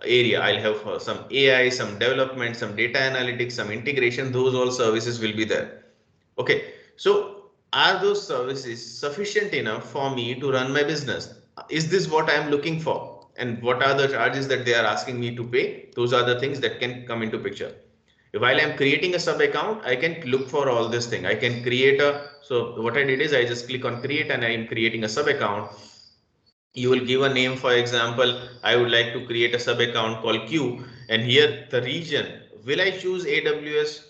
[SPEAKER 1] area. I'll have some AI, some development, some data analytics, some integration. Those all services will be there. Okay, so are those services sufficient enough for me to run my business? Is this what I am looking for? And what are the charges that they are asking me to pay? Those are the things that can come into picture. While I'm creating a sub account, I can look for all this thing. I can create a, so what I did is I just click on create, and I am creating a sub account. You will give a name. For example, I would like to create a sub account called Q, And here the region, will I choose AWS?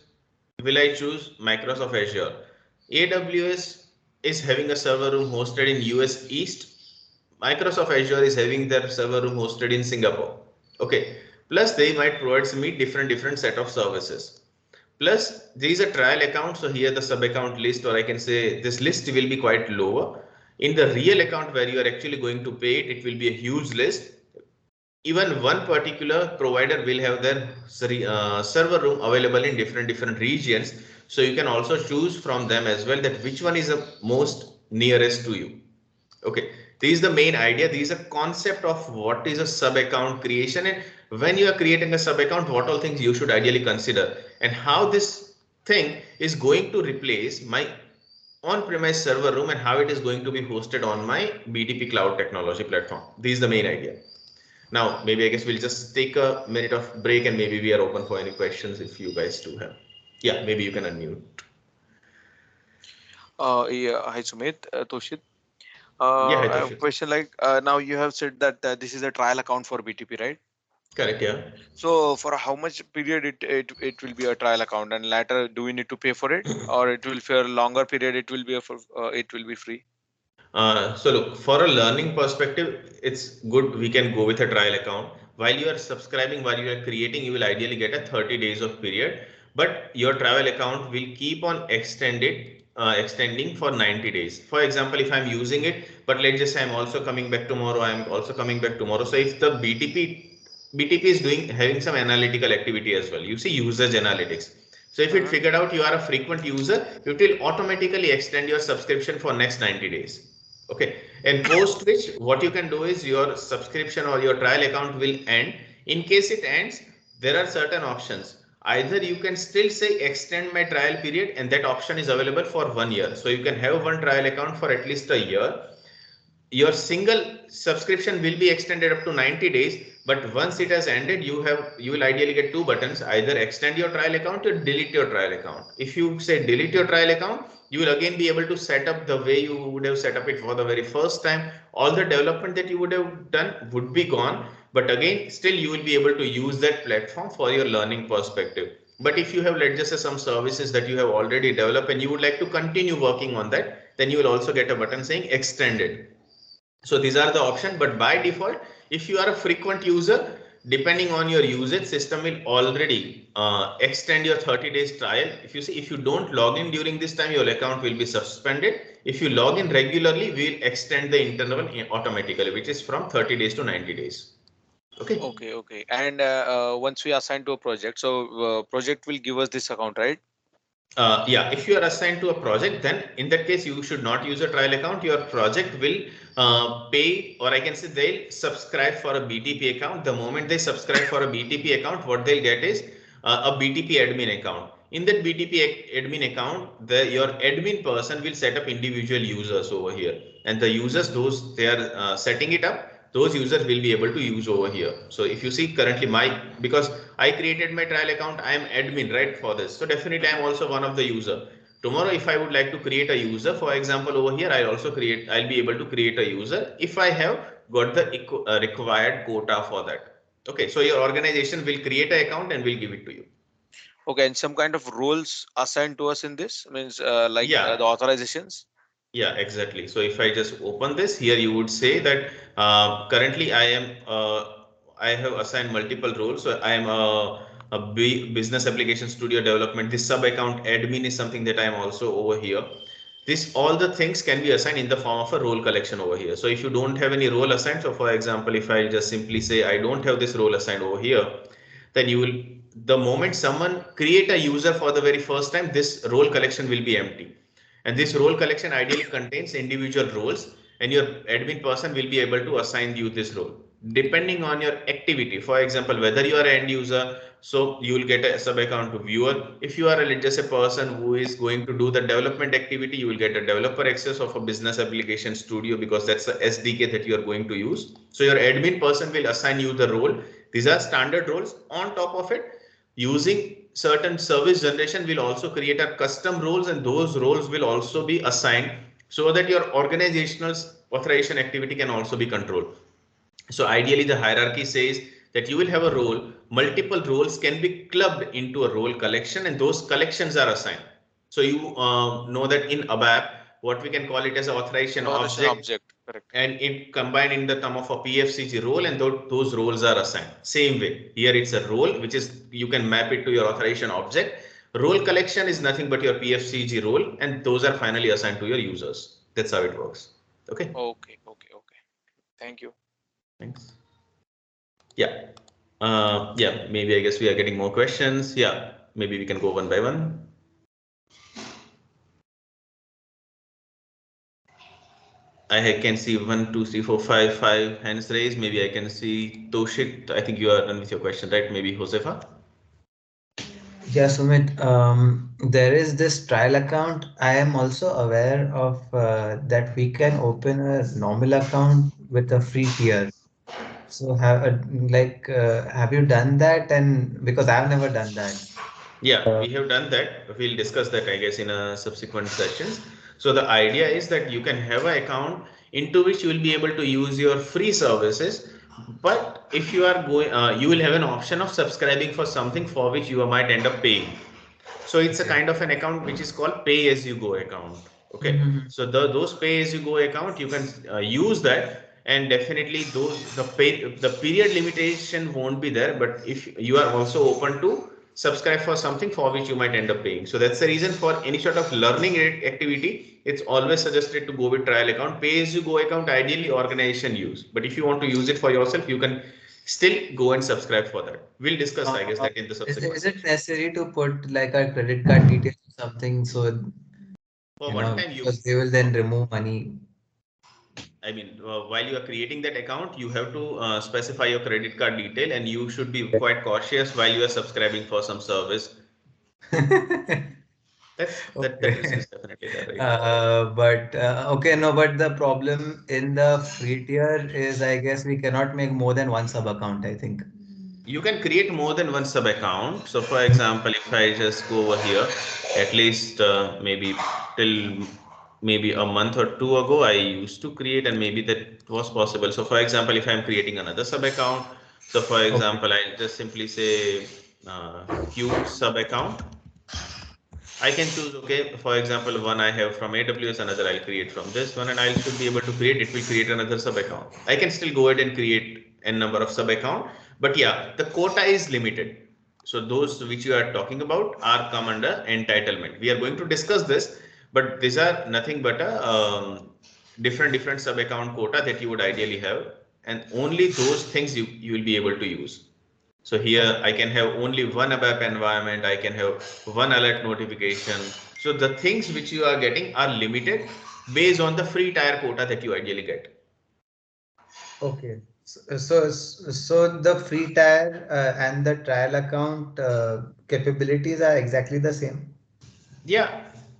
[SPEAKER 1] Will I choose Microsoft Azure? AWS is having a server room hosted in US East. Microsoft Azure is having their server room hosted in Singapore. Okay. Plus they might provide me different set of services. Plus there is a trial account. So here the sub account list, or I can say this list will be quite lower. In the real account where you are actually going to pay it, it will be a huge list. Even one particular provider will have their server room available in different regions. So you can also choose from them as well that which one is the most nearest to you. Okay, this is the main idea. This is a concept of what is a sub account creation, and when you are creating a sub account, what all things you should ideally consider, and how this thing is going to replace my on-premise server room and how it is going to be hosted on my BTP cloud technology platform. This is the main idea. Now, maybe I guess we'll just take a minute of break and maybe we are open for any questions if you guys do have. Yeah, maybe you can unmute.
[SPEAKER 3] Yeah, hi Sumit, Toshit.
[SPEAKER 1] Yeah, hi
[SPEAKER 3] I have a
[SPEAKER 1] Toshit.
[SPEAKER 3] question like now you have said that this is a trial account for BTP, right?
[SPEAKER 1] Correct, yeah.
[SPEAKER 3] So for how much period it will be a trial account, and later do we need to pay for it, or it will for a longer period it will be it will be free?
[SPEAKER 1] So look, for a learning perspective, it's good we can go with a trial account. While you are subscribing, while you are creating, you will ideally get a 30 days of period, but your travel account will keep on extending for 90 days. For example, if I'm using it, but let's just say I'm also coming back tomorrow, I'm also coming back tomorrow. So if the BTP is doing having some analytical activity as well, you see usage analytics. So if it
[SPEAKER 3] Mhm.
[SPEAKER 1] figured out you are a frequent user, it will automatically extend your subscription for next 90 days. Okay, and post which what you can do is your subscription or your trial account will end. In case it ends, there are certain options. Either you can still say extend my trial period, and that option is available for 1 year. So you can have one trial account for at least a year. Your single subscription will be extended up to 90 days, but once it has ended, you will ideally get two buttons: either extend your trial account or delete your trial account. If you say delete your trial account, you will again be able to set up the way you would have set up it for the very first time. All the development that you would have done would be gone, but again still you will be able to use that platform for your learning perspective. But if you have, let's just say, some services that you have already developed and you would like to continue working on that, then you will also get a button saying extended. So these are the options, but by default, if you are a frequent user, depending on your usage, system will already extend your 30 days trial. If you see, if you don't log in during this time, your account will be suspended. If you log in regularly, we'll extend the interval automatically, which is from 30 days to 90 days. Okay.
[SPEAKER 3] Okay, okay. And once we assign to a project, so project will give us this account, right?
[SPEAKER 1] Yeah, if you are assigned to a project, then in that case, you should not use a trial account. Your project will pay, or I can say they'll subscribe for a BTP account. The moment they subscribe for a BTP account, what they'll get is a BTP admin account. In that BTP admin account, your admin person will set up individual users over here, and the users, those they are setting it up, those users will be able to use over here. So if you see currently because I created my trial account, I am admin, right, for this. So definitely I am
[SPEAKER 3] Hmm.
[SPEAKER 1] also one of the user. Tomorrow, if I would like to create a user, for example, over here, I'll be able to create a user if I have got the required quota for that. Okay, so your organization will create an account and will give it to you.
[SPEAKER 3] Okay, and some kind of roles assigned to us in this means like the
[SPEAKER 1] Yeah,
[SPEAKER 3] authorizations.
[SPEAKER 1] yeah, exactly. So if I just open this here, you would say that currently I have assigned multiple roles. So I am business application studio development. This sub account admin is something that I am also over here. This all the things can be assigned in the form of a role collection over here. So if you don't have any role assigned, so for example, if I just simply say I don't have this role assigned over here, then you will, the moment someone create a user for the very first time, this role collection will be empty, and this role collection ideally contains individual roles, and your admin person will be able to assign you this role depending on your activity. For example, whether you are an end user, so you will get a sub account to viewer. If you are just a person who is going to do the development activity, you will get a developer access of a business application studio, because that's the SDK that you are going to use. So your admin person will assign you the role. These are standard roles. On top of it, using certain service generation will also create a custom roles, and those roles will also be assigned so that your organizational authorization activity can also be controlled. So ideally the hierarchy says that you will have a role, multiple roles can be clubbed into a role collection, and those collections are assigned. So you know that in ABAP, what we can call it as an authorization
[SPEAKER 3] Authorization
[SPEAKER 1] object,
[SPEAKER 3] object, correct.
[SPEAKER 1] and it combined in the term of a PFCG role, and those roles are assigned. Same way, here it's a role, which is, you can map it to your authorization object. Role collection is nothing but your PFCG role, and those are finally assigned to your users. That's how it works. Okay.
[SPEAKER 3] Okay, okay, okay. Thank you.
[SPEAKER 1] Thanks. Yeah. Yeah, maybe I guess we are getting more questions. Yeah, maybe we can go one by one. I can see 1, 2, 3, 4, 5 hands raised. Maybe I can see Toshik. I think you are done with your question, right? Maybe Josefa.
[SPEAKER 2] Yeah, Sumit, there is this trial account. I am also aware of that we can open a normal account with a free tier. So have you done that? And because I've never done that.
[SPEAKER 1] Yeah,
[SPEAKER 2] Uh,
[SPEAKER 1] we have done that. We'll discuss that, I guess, in a subsequent sessions. So the idea is that you can have an account into which you will be able to use your free services. But if you are going, you will have an option of subscribing for something for which you might end up paying. So it's a
[SPEAKER 2] okay.
[SPEAKER 1] kind of an account which is called pay as you go account. Okay.
[SPEAKER 2] Mm-hmm.
[SPEAKER 1] So those pay as you go account, you can use that, and definitely the period limitation won't be there. But if you are also open to subscribe for something for which you might end up paying. So that's the reason for any sort of learning activity, it's always suggested to go with trial account. Pay as you go account, ideally organization use. But if you want to use it for yourself, you can still go and subscribe for that. We'll discuss, I guess,
[SPEAKER 2] Uh,
[SPEAKER 1] that in the
[SPEAKER 2] is
[SPEAKER 1] subsequent
[SPEAKER 2] it
[SPEAKER 1] section.
[SPEAKER 2] necessary to put like our credit card details or something so
[SPEAKER 1] For one time
[SPEAKER 2] because they will then remove money?
[SPEAKER 1] I mean, while you are creating that account, you have to specify your credit card detail, and you should be quite cautious while you are subscribing for some service. That risk
[SPEAKER 2] Okay.
[SPEAKER 1] is definitely there, right?
[SPEAKER 2] But okay, no, but the problem in the free tier is I guess we cannot make more than one sub account, I think.
[SPEAKER 1] You can create more than one sub account. So, for example, if I just go over here, at least maybe till maybe a month or two ago, I used to create, and maybe that was possible. So, for example, if I'm creating another sub account, so for
[SPEAKER 2] Okay.
[SPEAKER 1] example, I just simply say Q sub account. I can choose, okay, for example, one I have from AWS, another I'll create from this one, and I should be able to create, it will create another sub account. I can still go ahead and create n number of sub account, but yeah, the quota is limited. So those which you are talking about are come under entitlement. We are going to discuss this, but these are nothing but a different sub account quota that you would ideally have, and only those things you will be able to use. So here I can have only one ABAP environment, I can have one alert notification. So the things which you are getting are limited based on the free tier quota that you ideally get.
[SPEAKER 2] Okay. So the free tier and the trial account capabilities are exactly the same.
[SPEAKER 1] Yeah,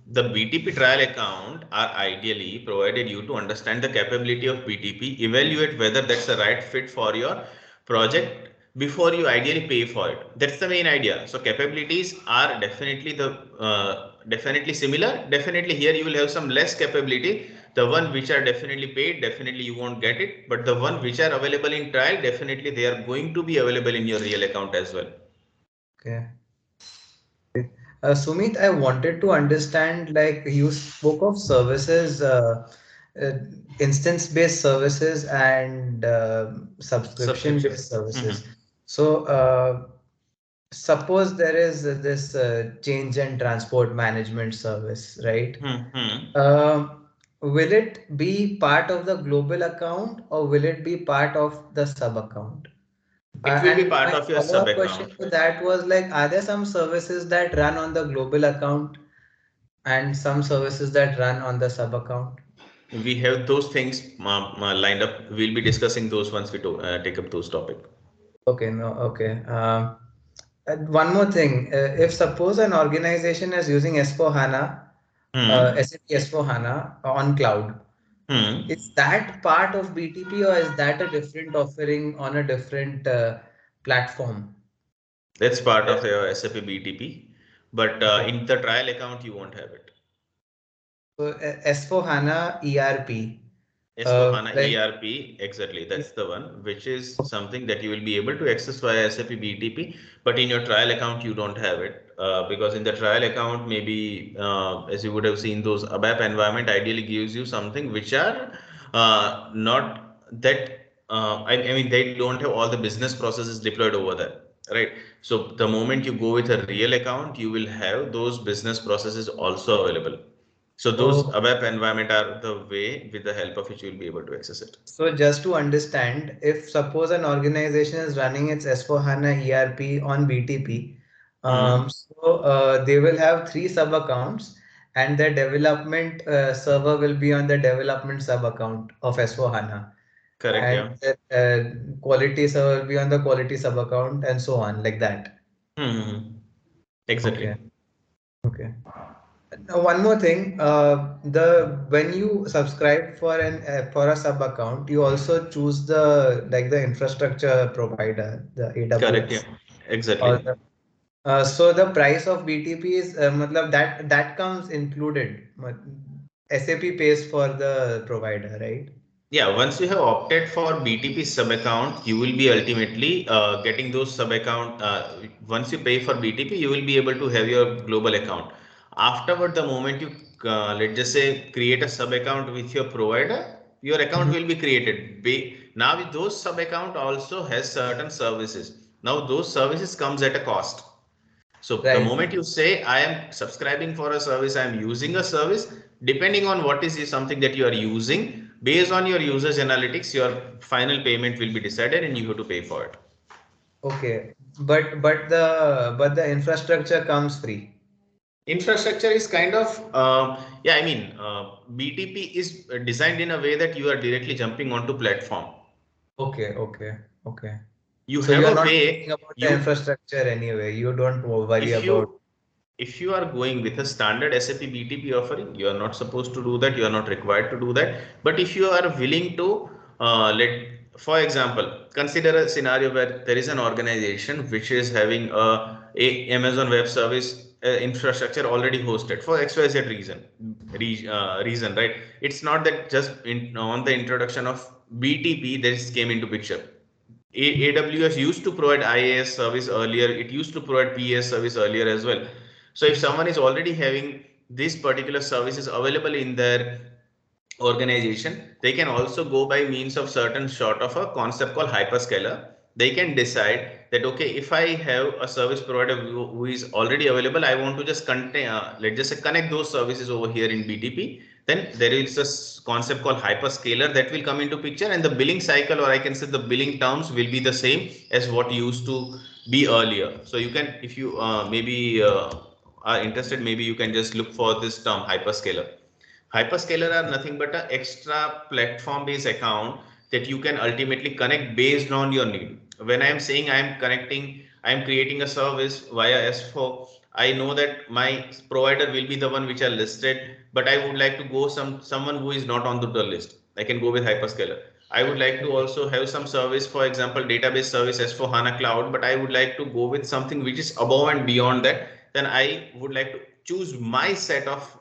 [SPEAKER 1] the BTP trial account are ideally provided you to understand the capability of BTP, evaluate whether that's the right fit for your project before you ideally pay for it. That's the main idea. So capabilities are definitely similar. Definitely here you will have some less capability. The one which are definitely paid, definitely you won't get it. But the one which are available in trial, definitely they are going to be available in your real account as well.
[SPEAKER 2] Okay. Sumit, I wanted to understand, like you spoke of services, uh, instance-based services and
[SPEAKER 1] Subscription.
[SPEAKER 2] subscription-based services.
[SPEAKER 1] Mhm.
[SPEAKER 2] So, suppose there is this change and transport management service, right?
[SPEAKER 1] Hmm. Hmm.
[SPEAKER 2] Will it be part of the global account or will it be part of the sub account?
[SPEAKER 1] It will be
[SPEAKER 2] And
[SPEAKER 1] part
[SPEAKER 2] my
[SPEAKER 1] of your sub
[SPEAKER 2] follow-up question
[SPEAKER 1] account.
[SPEAKER 2] to that was like, are there some services that run on the global account and some services that run on the sub account?
[SPEAKER 1] We have those things lined up. We'll be discussing those once we take up those topic.
[SPEAKER 2] Okay, no, okay. And one more thing, if suppose an organization is using S4HANA,
[SPEAKER 1] Hmm.
[SPEAKER 2] SAP S4HANA on cloud,
[SPEAKER 1] Hmm.
[SPEAKER 2] is that part of BTP or is that a different offering on a different platform?
[SPEAKER 1] That's part of your SAP BTP, but
[SPEAKER 2] Okay.
[SPEAKER 1] in the trial account you won't have it.
[SPEAKER 2] So S4HANA ERP.
[SPEAKER 1] S/4HANA
[SPEAKER 2] Like,
[SPEAKER 1] ERP, exactly. That's the one, which is something that you will be able to access via SAP BTP, but in your trial account, you don't have it. Because in the trial account, maybe as you would have seen, those ABAP environment ideally gives you something which are not that, I mean, they don't have all the business processes deployed over there, right? So the moment you go with a real account, you will have those business processes also available. So those
[SPEAKER 2] oh,
[SPEAKER 1] ABAP environment are the way with the help of which you will be able to access it.
[SPEAKER 2] so just to understand, if suppose an organization is running its S/4HANA ERP on BTP,
[SPEAKER 1] Hmm.
[SPEAKER 2] they will have three sub accounts, and the development server will be on the development sub account of S/4HANA,
[SPEAKER 1] Correct,
[SPEAKER 2] and
[SPEAKER 1] yeah.
[SPEAKER 2] the quality server will be on the quality sub account, and so on, like that.
[SPEAKER 1] Hmm.
[SPEAKER 2] Okay,
[SPEAKER 1] Exactly.
[SPEAKER 2] okay. Now, one more thing, the when you subscribe for an for a sub account, you also choose the like the infrastructure provider, the
[SPEAKER 1] Correct, yeah.
[SPEAKER 2] AWS, or
[SPEAKER 1] Exactly.
[SPEAKER 2] the so the price of BTP is matlab that comes included. SAP pays for the provider, right?
[SPEAKER 1] Yeah, once you have opted for BTP sub account, you will be ultimately getting those sub account. Once you pay for BTP, you will be able to have your global account. Afterward, the moment you let's just say create a sub account with your provider, your account
[SPEAKER 2] Mhm.
[SPEAKER 1] will be created. Now, with those sub account also has certain services. Now, those services comes at a cost. So the
[SPEAKER 2] Right.
[SPEAKER 1] moment you say I am subscribing for a service, I am using a service, depending on what is something that you are using, based on your users analytics, your final payment will be decided and you have to pay for it.
[SPEAKER 2] Okay. But the infrastructure comes free.
[SPEAKER 1] Infrastructure is kind of, yeah, I mean, BTP is designed in a way that you are directly jumping onto platform.
[SPEAKER 2] Okay. Okay. Okay.
[SPEAKER 1] You
[SPEAKER 2] So
[SPEAKER 1] have
[SPEAKER 2] you're
[SPEAKER 1] a
[SPEAKER 2] not
[SPEAKER 1] way,
[SPEAKER 2] worrying about the
[SPEAKER 1] you,
[SPEAKER 2] infrastructure anyway. You don't worry
[SPEAKER 1] if
[SPEAKER 2] about.
[SPEAKER 1] if you are going with a standard SAP BTP offering, you are not supposed to do that. You are not required to do that. But if you are willing to, for example, consider a scenario where there is an organization which is having a Amazon Web Service infrastructure already hosted for XYZ reason, right? It's not that just on the introduction of BTP this came into picture. AWS used to provide IaaS service earlier. It used to provide PaaS service earlier as well. So if someone is already having these particular services available in their organization, they can also go by means of certain sort of a concept called hyperscaler. They can decide that okay, if I have a service provider who is already available, I want to just let's just say connect those services over here in BTP. Then there is a concept called hyperscaler that will come into picture, and the billing cycle, or I can say the billing terms, will be the same as what used to be earlier. So you can, if you maybe are interested, maybe you can just look for this term hyperscaler. Hyperscaler are nothing but an extra platform based account that you can ultimately connect based on your need. When I am saying I am connecting, I am creating a service via S4, I know that my provider will be the one which are listed, but I would like to go someone who is not on the list. I can go with hyperscaler. I would like to
[SPEAKER 2] Okay.
[SPEAKER 1] also have some service, for example, database service S4 HANA Cloud, but I would like to go with something which is above and beyond that. Then I would like to choose my set of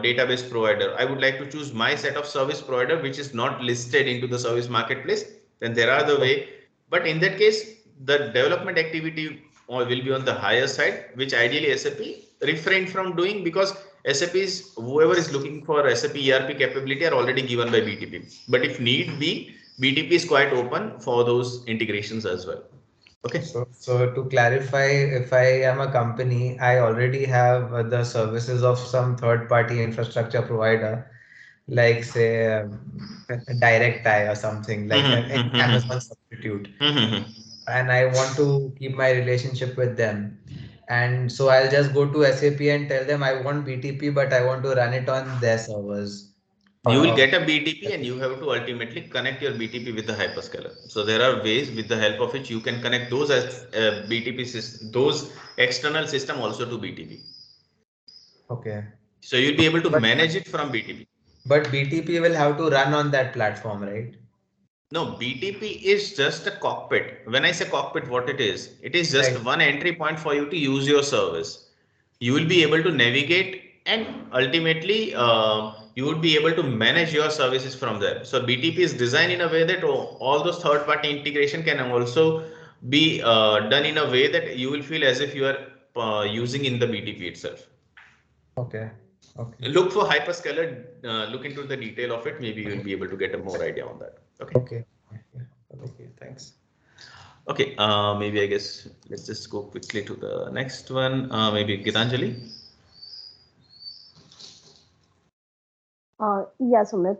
[SPEAKER 1] database provider. I would like to choose my set of service provider which is not listed into the service marketplace. Then there are the way. But in that case, the development activity will be on the higher side, which ideally SAP refrain from doing because SAP is whoever is looking for SAP ERP capability are already given by BTP. But if need be, BTP is quite open for those integrations as well. Okay.
[SPEAKER 2] So to clarify, if I am a company, I already have the services of some third-party infrastructure provider, like say a Direct Eye or something, like an Amazon substitute, and I want to keep my relationship with them. And so I'll just go to SAP and tell them I want BTP, but I want to run it on their servers.
[SPEAKER 1] You will
[SPEAKER 2] Of
[SPEAKER 1] get a BTP and you have to ultimately connect your BTP with the hyperscaler. So there are ways with the help of which you can connect those as BTP those external system also to BTP.
[SPEAKER 2] Okay.
[SPEAKER 1] So you'll be able to
[SPEAKER 2] But
[SPEAKER 1] manage it from BTP.
[SPEAKER 2] but BTP will have to run on that platform, right?
[SPEAKER 1] No, BTP is just a cockpit. When I say cockpit, what it is just
[SPEAKER 2] Right.
[SPEAKER 1] one entry point for you to use your service. You will be able to navigate and ultimately you would be able to manage your services from there. So BTP is designed in a way that all those third party integration can also be done in a way that you will feel as if you are using in the BTP itself.
[SPEAKER 2] Okay. Okay.
[SPEAKER 1] Look for hyperscaler, look into the detail of it, maybe you will be able to get a more idea on that. Okay.
[SPEAKER 2] Okay. Yeah. Okay. Thanks.
[SPEAKER 1] Okay, maybe I guess let's just go quickly to the next one. Maybe Gitanjali.
[SPEAKER 4] Yeah, Sumit.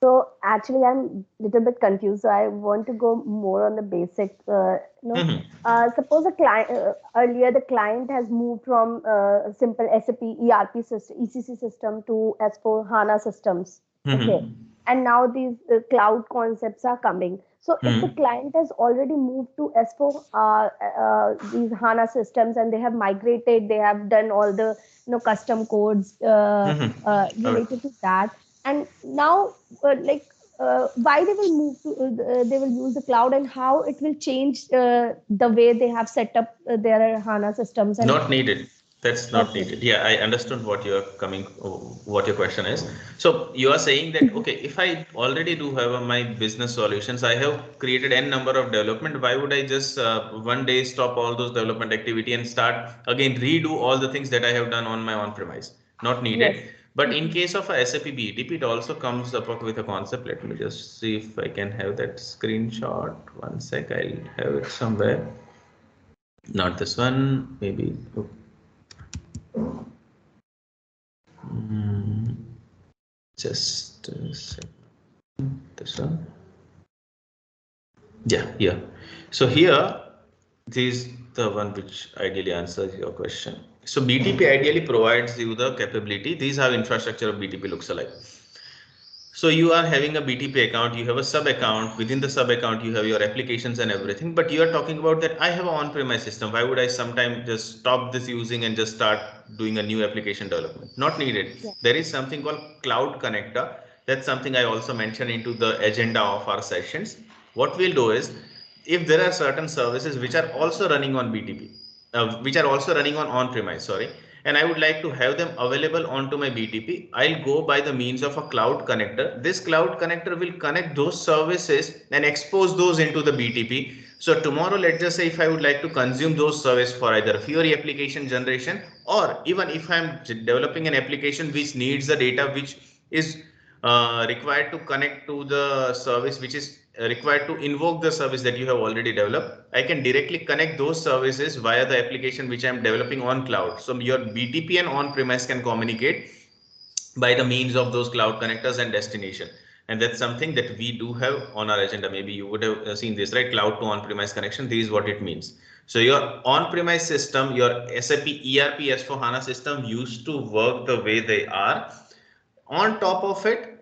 [SPEAKER 4] So actually, I'm a little bit confused. So I want to go more on the basic.
[SPEAKER 1] Mm-hmm.
[SPEAKER 4] Suppose a client earlier the client has moved from a simple SAP ERP system, ECC system to S4 HANA systems. Okay,
[SPEAKER 1] Mm-hmm.
[SPEAKER 4] and now these cloud concepts are coming. So if the
[SPEAKER 1] Mm-hmm.
[SPEAKER 4] client has already moved to S4 these HANA systems and they have migrated, they have done all the custom codes
[SPEAKER 1] Mm-hmm. Okay.
[SPEAKER 4] related to that, and now why they will move to they will use the cloud and how it will change the way they have set up their HANA systems and
[SPEAKER 1] Not needed. That's not
[SPEAKER 4] okay.
[SPEAKER 1] needed. Yeah, I understood what you're coming, what your question is. So you are saying that, okay, if I already do have my business solutions, I have created n number of development. Why would I just one day stop all those development activity and start again redo all the things that I have done on my on-premise? Not
[SPEAKER 4] Yes.
[SPEAKER 1] needed. But in
[SPEAKER 4] Mhm.
[SPEAKER 1] case of a SAP BTP, it also comes up with a concept. Let me just see if I can have that screenshot. One sec, I'll have it somewhere. Not this one, maybe. Mm, just a second. This one. Yeah, yeah. So here, this is the one which ideally answers your question. So BTP ideally provides you the capability. These are infrastructure of BTP looks alike. So you are having a BTP account, you have a sub account. Within the sub account, you have your applications and everything. But you are talking about that I have an on-premise system. Why would I sometime just stop this using and just start doing a new application development? Not needed.
[SPEAKER 4] Yeah.
[SPEAKER 1] There is something called Cloud Connector. That's something I also mentioned into the agenda of our sessions. What we'll do is, if there are certain services which are also running on BTP, which are also running on on-premise, sorry, and I would like to have them available onto my BTP, I'll go by the means of a cloud connector. This cloud connector will connect those services and expose those into the BTP. So tomorrow, let's just say if I would like to consume those services for either Fiori application generation, or even if I'm developing an application which needs the data which is required to connect to the service which is required to invoke the service that you have already developed, I can directly connect those services via the application which I'm developing on cloud. So your BTP and on-premise can communicate by the means of those cloud connectors and destination. And that's something that we do have on our agenda. Maybe you would have seen this, right? Cloud to on-premise connection. This is what it means. So your on-premise system, your SAP ERP S4 HANA system used to work the way they are. On top of it,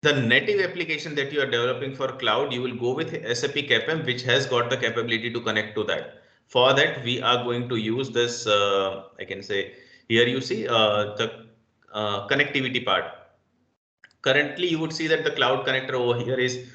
[SPEAKER 1] the native application that you are developing for cloud, you will go with SAP CAPM, which has got the capability to connect to that. For that, we are going to use this, I can say, here you see the connectivity part. Currently, you would see that the cloud connector over here is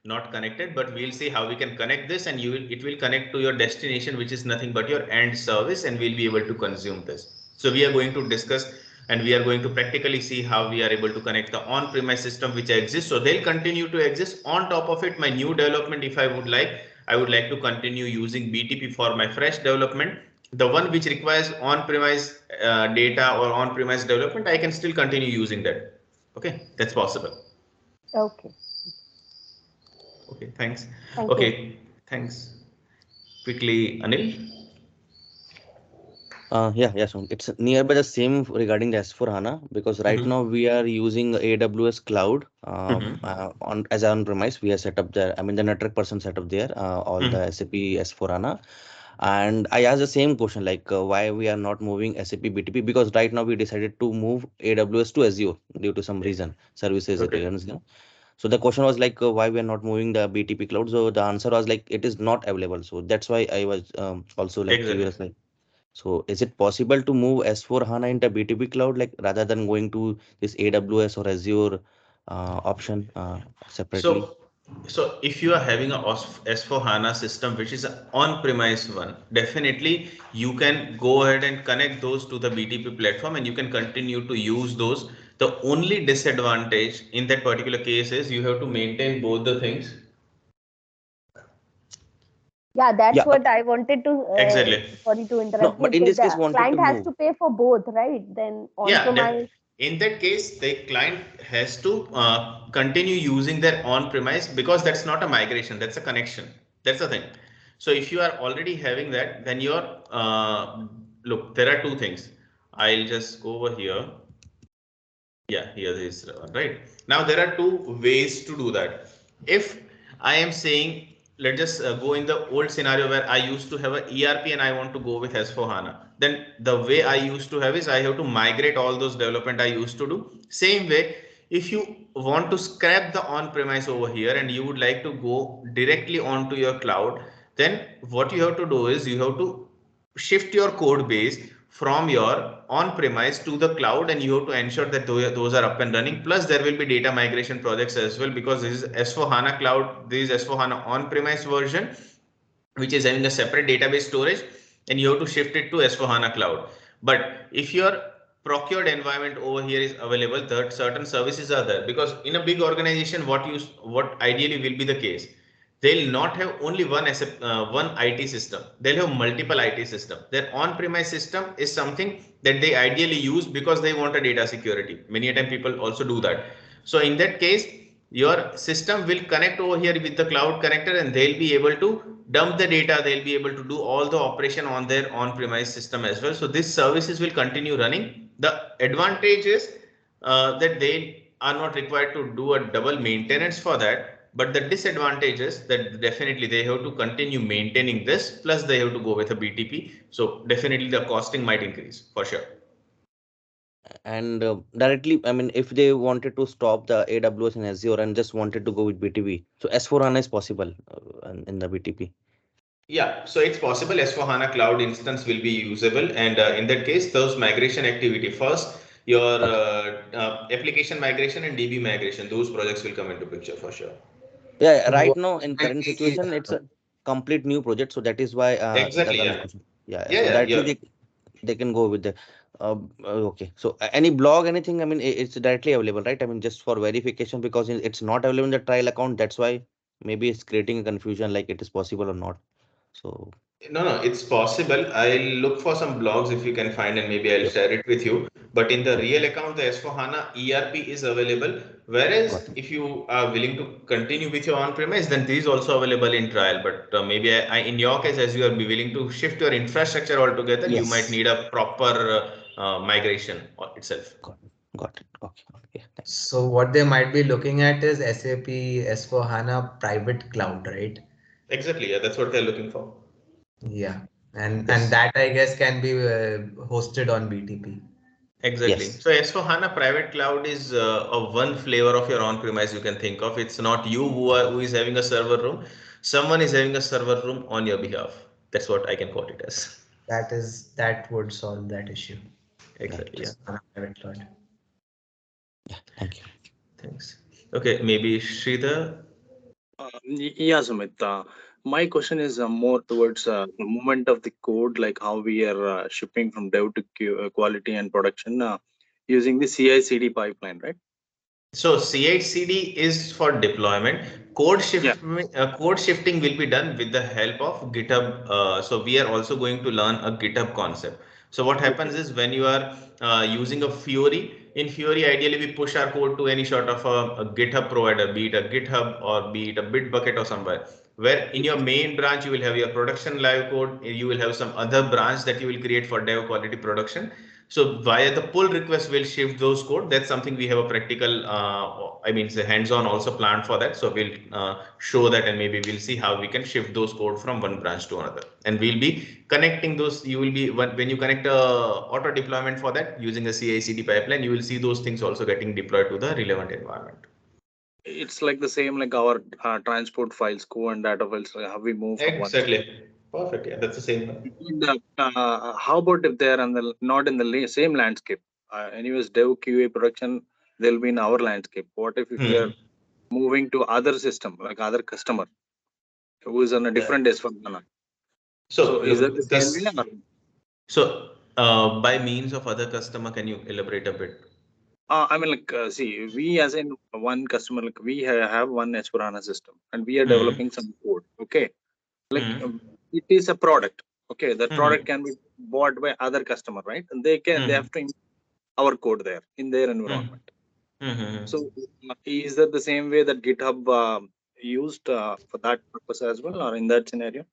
[SPEAKER 1] not connected, but we'll see how we can connect this, and it will connect to your destination, which is nothing but your end service, and we'll be able to consume this. So we are going to discuss, and we are going to practically see how we are able to connect the on-premise system which exists. So they'll continue to exist. On top of it, my new development, if I would like to continue using BTP for my fresh development. The one which requires on-premise data or on-premise development, I can still continue using that. Okay, that's possible.
[SPEAKER 4] Okay.
[SPEAKER 1] Okay, thanks.
[SPEAKER 4] Thank you.
[SPEAKER 1] Okay, thanks. Quickly, Anil.
[SPEAKER 5] Yeah. So it's nearby the same regarding the S4 HANA because right
[SPEAKER 1] Mm-hmm.
[SPEAKER 5] now we are using AWS Cloud
[SPEAKER 1] Mm-hmm.
[SPEAKER 5] on as on premise. We have set up there. I mean the network person set up there all the SAP S4 HANA. And I asked the same question like why we are not moving SAP BTP because right now we decided to move AWS to Azure due to some reason services
[SPEAKER 1] Okay.
[SPEAKER 5] reasons. So the question was like why we are not moving the BTP cloud. So the answer was like it is not available. So that's why I was also like
[SPEAKER 1] Exactly.
[SPEAKER 5] curious like so is it possible to move S4 HANA into BTP cloud like rather than going to this AWS or Azure option
[SPEAKER 1] So
[SPEAKER 5] separately?
[SPEAKER 1] So if you are having a S4 HANA system, which is an on-premise one, definitely you can go ahead and connect those to the BTP platform and you can continue to use those. The only disadvantage in that particular case is you have to maintain both the things.
[SPEAKER 4] Yeah, that's
[SPEAKER 5] Yeah,
[SPEAKER 4] what I wanted to,
[SPEAKER 1] Exactly.
[SPEAKER 4] sorry to
[SPEAKER 5] no,
[SPEAKER 4] interrupt you.
[SPEAKER 5] but in this
[SPEAKER 4] The
[SPEAKER 5] case, wanted to
[SPEAKER 4] client has
[SPEAKER 5] move.
[SPEAKER 4] to pay for both, right? Then
[SPEAKER 1] Yeah,
[SPEAKER 4] on-premise.
[SPEAKER 1] in that case, the client has to continue using their on-premise because that's not a migration, that's a connection. That's the thing. So if you are already having that, then you're look, there are two things. I'll just go over here. Yeah, here is right. Now there are two ways to do that. If I am saying, let's just go in the old scenario where I used to have a ERP and I want to go with S4 HANA, then the way I used to have is I have to migrate all those development I used to do. Same way, if you want to scrap the on-premise over here and you would like to go directly onto your cloud, then what you have to do is you have to shift your code base from your on-premise to the cloud, and you have to ensure that those are up and running. Plus there will be data migration projects as well, because this is S4 HANA cloud, this is S4 HANA on-premise version, which is having a separate database storage, and you have to shift it to S4 HANA cloud. But if your procured environment over here is available, that certain services are there, because in a big organization, what ideally will be the case, they'll not have only one IT system. They'll have multiple IT system. Their on-premise system is something that they ideally use because they want a data security. Many a time people also do that. So in that case, your system will connect over here with the cloud connector, and they'll be able to dump the data. They'll be able to do all the operation on their on-premise system as well. So these services will continue running. The advantage is that they are not required to do a double maintenance for that. But the disadvantage is that definitely they have to continue maintaining this, plus they have to go with a BTP. So definitely the costing might increase for sure.
[SPEAKER 5] And directly, I mean, if they wanted to stop the AWS and Azure and just wanted to go with BTP, so S4 HANA is possible in the BTP.
[SPEAKER 1] Yeah, so it's possible S4 HANA cloud instance will be usable, and in that case, those migration activity first, your
[SPEAKER 5] Okay.
[SPEAKER 1] application migration and DB migration, those projects will come into picture for sure.
[SPEAKER 5] Yeah,
[SPEAKER 2] So
[SPEAKER 5] right
[SPEAKER 2] what
[SPEAKER 5] now in
[SPEAKER 2] might
[SPEAKER 5] current
[SPEAKER 2] be,
[SPEAKER 5] situation, it's a complete new project, so that is why that
[SPEAKER 1] Exactly.
[SPEAKER 5] I'm
[SPEAKER 1] Yeah.
[SPEAKER 5] question. Yeah, yeah.
[SPEAKER 1] Yeah.
[SPEAKER 5] So
[SPEAKER 1] Yeah.
[SPEAKER 5] directly
[SPEAKER 1] Yeah.
[SPEAKER 5] they can go with the okay. So any blog, anything, I mean, it's directly available, right? I mean, just for verification, because it's not available in the trial account. That's why maybe it's creating a confusion, like it is possible or not. So
[SPEAKER 1] No, no, it's possible. I'll look for some blogs if you can find, and maybe I'll
[SPEAKER 5] sure,
[SPEAKER 1] share it with you. But in the
[SPEAKER 5] sure,
[SPEAKER 1] real account, the S4HANA ERP is available. Whereas
[SPEAKER 5] got it.
[SPEAKER 1] if you are willing to continue with your on-premise, then this is also available in trial. But maybe in your case, as you are be willing to shift your infrastructure altogether, you might
[SPEAKER 5] Yes,
[SPEAKER 1] need a proper migration itself.
[SPEAKER 5] got it. Okay, okay. Thanks.
[SPEAKER 2] so what they might be looking at is SAP S4 HANA private cloud, right?
[SPEAKER 1] Exactly. Yeah, that's what they're looking for.
[SPEAKER 2] Yeah. And
[SPEAKER 1] Yes.
[SPEAKER 2] that I guess can be hosted on BTP.
[SPEAKER 1] Exactly.
[SPEAKER 5] Yes.
[SPEAKER 1] So S/4HANA private cloud is a one flavor of your on-premise you can think of. It's not you who is having a server room. Someone is having a server room on your behalf. That's what I can call it as.
[SPEAKER 2] That would solve that issue.
[SPEAKER 1] Exactly.
[SPEAKER 5] Right.
[SPEAKER 1] Yeah.
[SPEAKER 2] S4 HANA private cloud.
[SPEAKER 5] Yeah. Thank you.
[SPEAKER 1] Thanks. Okay. Maybe Sridhar.
[SPEAKER 6] Yeah, Sumit. My question is more towards the movement of the code, like how we are shipping from dev to quality and production using the CI/CD pipeline, right?
[SPEAKER 1] So CI/CD is for deployment.
[SPEAKER 6] Yeah.
[SPEAKER 1] Code shifting will be done with the help of GitHub. So we are also going to learn a GitHub concept. So what happens
[SPEAKER 6] Okay.
[SPEAKER 1] is when you are using a Fury, in Fury, ideally we push our code to any sort of a GitHub provider, be it a GitHub or be it a Bitbucket or somewhere. Where in your
[SPEAKER 6] Okay.
[SPEAKER 1] main branch you will have your production live code, you will have some other branch that you will create for dev quality production. So via the pull request, we'll shift those code. That's something we have a practical, I mean, say hands-on also planned for that. So we'll show that, and maybe we'll see how we can shift those code from one branch to another. And we'll be connecting those. You will be when you connect a auto deployment for that using a CI/CD pipeline, you will see those things also getting deployed to the relevant environment.
[SPEAKER 6] It's like the same like our transport files, core and data files. How we move from one.
[SPEAKER 1] Exactly. Perfect. Yeah, that's the same.
[SPEAKER 6] And, how about if they are on the not in the same landscape? Anyways, dev QA production, they'll be in our landscape. What if we are
[SPEAKER 1] Hmm.
[SPEAKER 6] moving to other system, like other customer who is on a different S/4HANA. So is that the same way?
[SPEAKER 1] So by means of other customer, can you elaborate a bit?
[SPEAKER 6] I mean, like, see, we as in one customer, like we have one S/4HANA system, and we are
[SPEAKER 1] Hmm.
[SPEAKER 6] developing some code. Okay, like
[SPEAKER 1] Hmm.
[SPEAKER 6] it is a product. Okay, that
[SPEAKER 1] Hmm.
[SPEAKER 6] product can be bought by other customer, right? And they
[SPEAKER 1] Hmm.
[SPEAKER 6] have to import our code there in their
[SPEAKER 1] Hmm.
[SPEAKER 6] environment.
[SPEAKER 1] Hmm.
[SPEAKER 6] So is that the same way that GitHub used for that purpose as well, or in that scenario?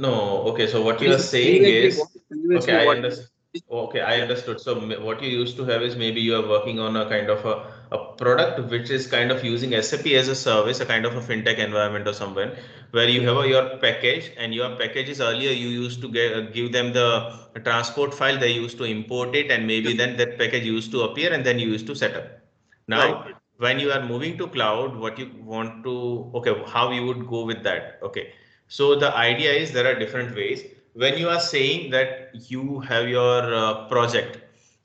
[SPEAKER 1] No, okay. So what you are
[SPEAKER 6] Pre-
[SPEAKER 1] saying
[SPEAKER 6] Previously, what
[SPEAKER 1] is, okay,
[SPEAKER 6] previously
[SPEAKER 1] I
[SPEAKER 6] what?
[SPEAKER 1] understand. Okay, I
[SPEAKER 6] Yeah,
[SPEAKER 1] understood. So what you used to have is maybe you are working on a kind of a product which is kind of using SAP as a service, a kind of a fintech environment or somewhere where you
[SPEAKER 6] yeah,
[SPEAKER 1] have your package and your packages earlier you used to give them the transport file, they used to import it and maybe
[SPEAKER 6] yeah.
[SPEAKER 1] then that package used to appear and then you used to set up.
[SPEAKER 6] Right,
[SPEAKER 1] Now, when you are moving to cloud, what you want to, okay, how you would go with that? Okay. So the idea is there are different ways. When you are saying that you have your project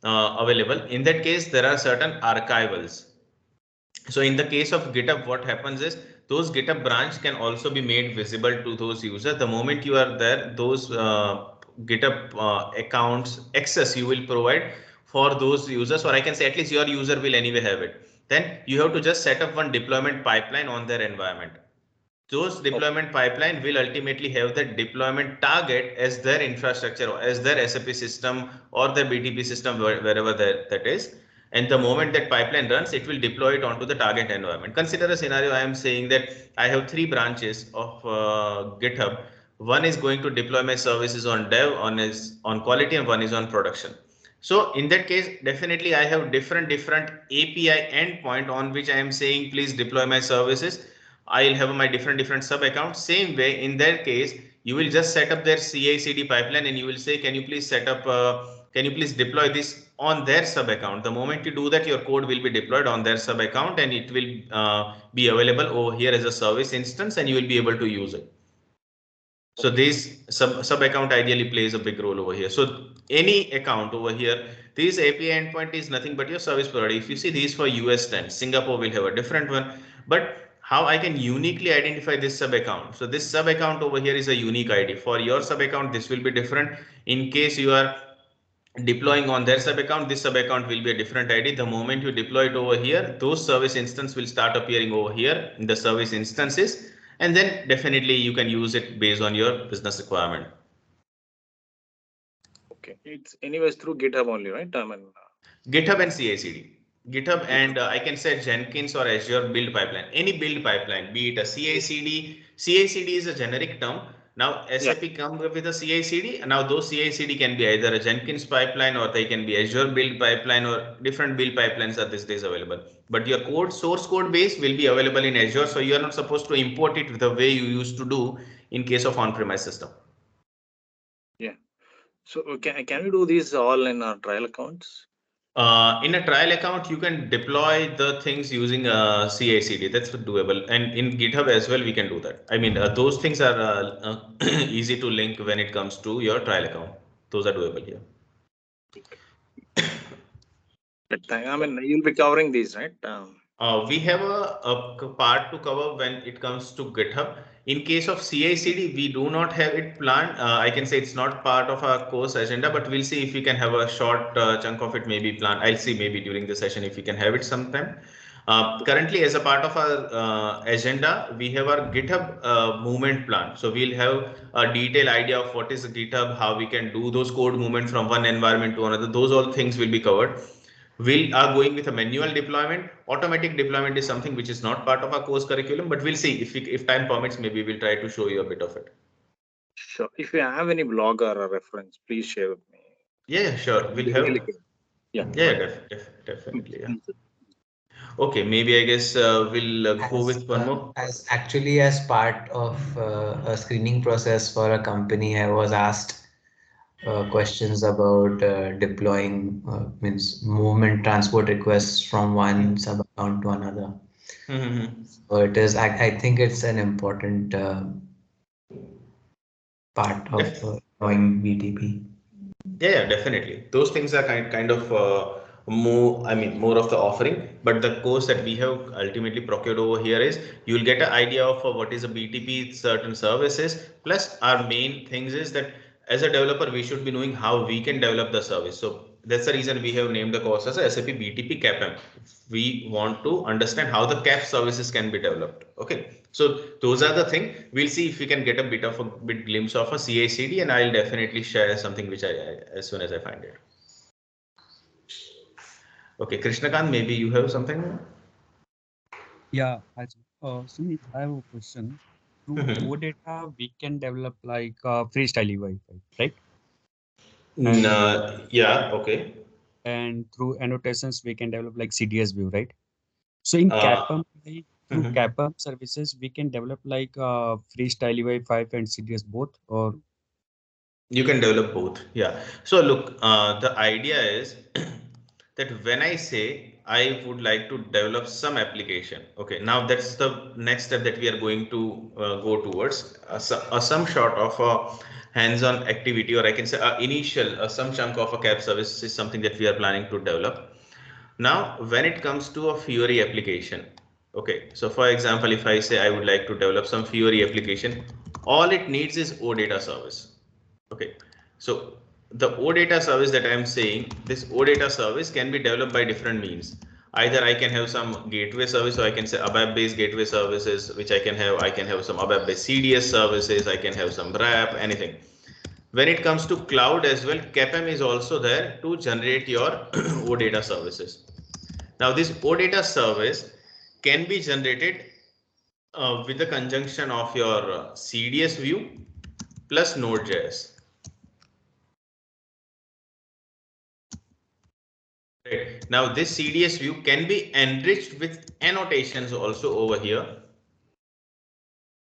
[SPEAKER 1] available, in that case, there are certain archivals. So in the case of GitHub, what happens is those GitHub branch can also be made visible to those users. The moment you are there, those GitHub accounts access you will provide for those users, or I can say at least your user will anyway have it. Then you have to just set up one deployment pipeline on their environment. Those
[SPEAKER 6] okay,
[SPEAKER 1] deployment pipeline will ultimately have the deployment target as their infrastructure or as their SAP system or their BTP system wherever that is. And the moment that pipeline runs, it will deploy it onto the target environment. Consider a scenario. I am saying that I have three branches of GitHub. One is going to deploy my services on dev, on is on quality, and one is on production. So in that case, definitely I have different API endpoint on which I am saying, please deploy my services. I'll have my different sub accounts. Same way, in that case, you will just set up their CI/CD pipeline, and you will say, can you please set up, can you please deploy this on their sub account? The moment you do that, your code will be deployed on their sub account, and it will be available over here as a service instance, and you will be able to use it. So
[SPEAKER 6] okay,
[SPEAKER 1] this sub account ideally plays a big role over here. So any account over here, this API endpoint is nothing but your service provider. If you see these for US 10, Singapore will have a different one. But how I can uniquely identify this sub account? So this sub account over here is a unique ID. For your sub account, this will be different. In case you are deploying on their sub account, this sub account will be a different ID. The moment you deploy it over here, those service instance will start appearing over here in the service instances, and then definitely you can use it based on your business requirement.
[SPEAKER 6] okay. It's anyways through GitHub only, right? I mean,
[SPEAKER 1] GitHub and CI/CD. GitHub
[SPEAKER 6] GitHub.
[SPEAKER 1] and I can say Jenkins or Azure build pipeline. Any build pipeline, be it a CI/CD. CI/CD is a generic term. Now
[SPEAKER 6] Yeah,
[SPEAKER 1] SAP come with a CI/CD, and now those CI/CD can be either a Jenkins pipeline or they can be Azure build pipeline or different build pipelines are these days available. But your code source code base will be available in Azure, so you are not supposed to import it the way you used to do in case of on-premise system.
[SPEAKER 6] yeah. So can we do these all in our trial accounts?
[SPEAKER 1] In a trial account, you can deploy the things using CI/CD. That's doable, and in GitHub as well, we can do that. I mean, those things are easy to link when it comes to your trial account. Those are doable here.
[SPEAKER 6] I mean, you'll be covering these, right?
[SPEAKER 1] We have a part to cover when it comes to GitHub. In case of CI/CD, we do not have it planned. I can say it's not part of our course agenda, but we'll see if we can have a short chunk of it maybe planned. I'll see maybe during the session if we can have it sometime. Currently, as a part of our agenda, we have our GitHub movement plan. So we'll have a detailed idea of what is GitHub, how we can do those code movement from one environment to another. Those all things will be covered. We are going with a manual deployment. Automatic deployment is something which is not part of our course curriculum, but we'll see if time permits, maybe we'll try to show you a bit of it.
[SPEAKER 6] Sure. If you have any blog or a reference, please share with me.
[SPEAKER 1] Yeah,
[SPEAKER 6] That
[SPEAKER 1] sure.
[SPEAKER 6] would
[SPEAKER 1] We'll
[SPEAKER 6] be
[SPEAKER 1] have.
[SPEAKER 6] really good. Yeah,
[SPEAKER 1] Yeah,
[SPEAKER 6] right.
[SPEAKER 1] definitely. Yeah.
[SPEAKER 6] Thank you.
[SPEAKER 1] Okay, maybe I guess we'll go with one more.
[SPEAKER 2] As actually as part of a screening process for a company, I was asked questions about deploying means movement transport requests from one sub account to another.
[SPEAKER 1] Mm-hmm.
[SPEAKER 2] So it is. I think it's an important part of
[SPEAKER 1] Def-
[SPEAKER 2] knowing BTP.
[SPEAKER 1] yeah, definitely. Those things are kind of more of the offering, but the course that we have ultimately procured over here is you'll get an idea of what is a BTP certain services. Plus our main things is that as a developer, we should be knowing how we can develop the service. So that's the reason we have named the course as SAP BTP CAP. We want to understand how the CAP services can be developed. Okay, so those are the thing. We'll see if we can get a bit glimpse of a CI/CD, and I'll definitely share something which I as soon as I find it. Okay, Krishnakant, maybe you have something?
[SPEAKER 7] Yeah, Sumit, I have a question. Through
[SPEAKER 1] Mhm.
[SPEAKER 7] OData, we can develop like freestyle Wi-Fi, right? And
[SPEAKER 1] Yeah, okay.
[SPEAKER 7] and through annotations, we can develop like CDS view, right? So in
[SPEAKER 1] Uh,
[SPEAKER 7] CAPM, like, through
[SPEAKER 1] mhm.
[SPEAKER 7] CAPM services, we can develop like freestyle Wi-Fi and CDS both, or
[SPEAKER 1] You can develop both. Yeah. So look, the idea is that when I say I would like to develop some application, okay, now that's the next step that we are going to go towards some sort of a hands-on activity, or I can say initial some chunk of a CAP service is something that we are planning to develop. Now, when it comes to a Fiori application, okay, so for example, if I say I would like to develop some Fiori application, all it needs is OData service. Okay, so the OData service that I am saying, this OData service can be developed by different means. Either I can have some gateway service, so I can say ABAP based gateway services, which I can have some ABAP based CDS services, I can have some RAP, anything. When it comes to cloud as well, CAPM is also there to generate your OData services. Now, this OData service can be generated with the conjunction of your CDS view plus Node.js. Right. Now, this CDS view can be enriched with annotations also over here.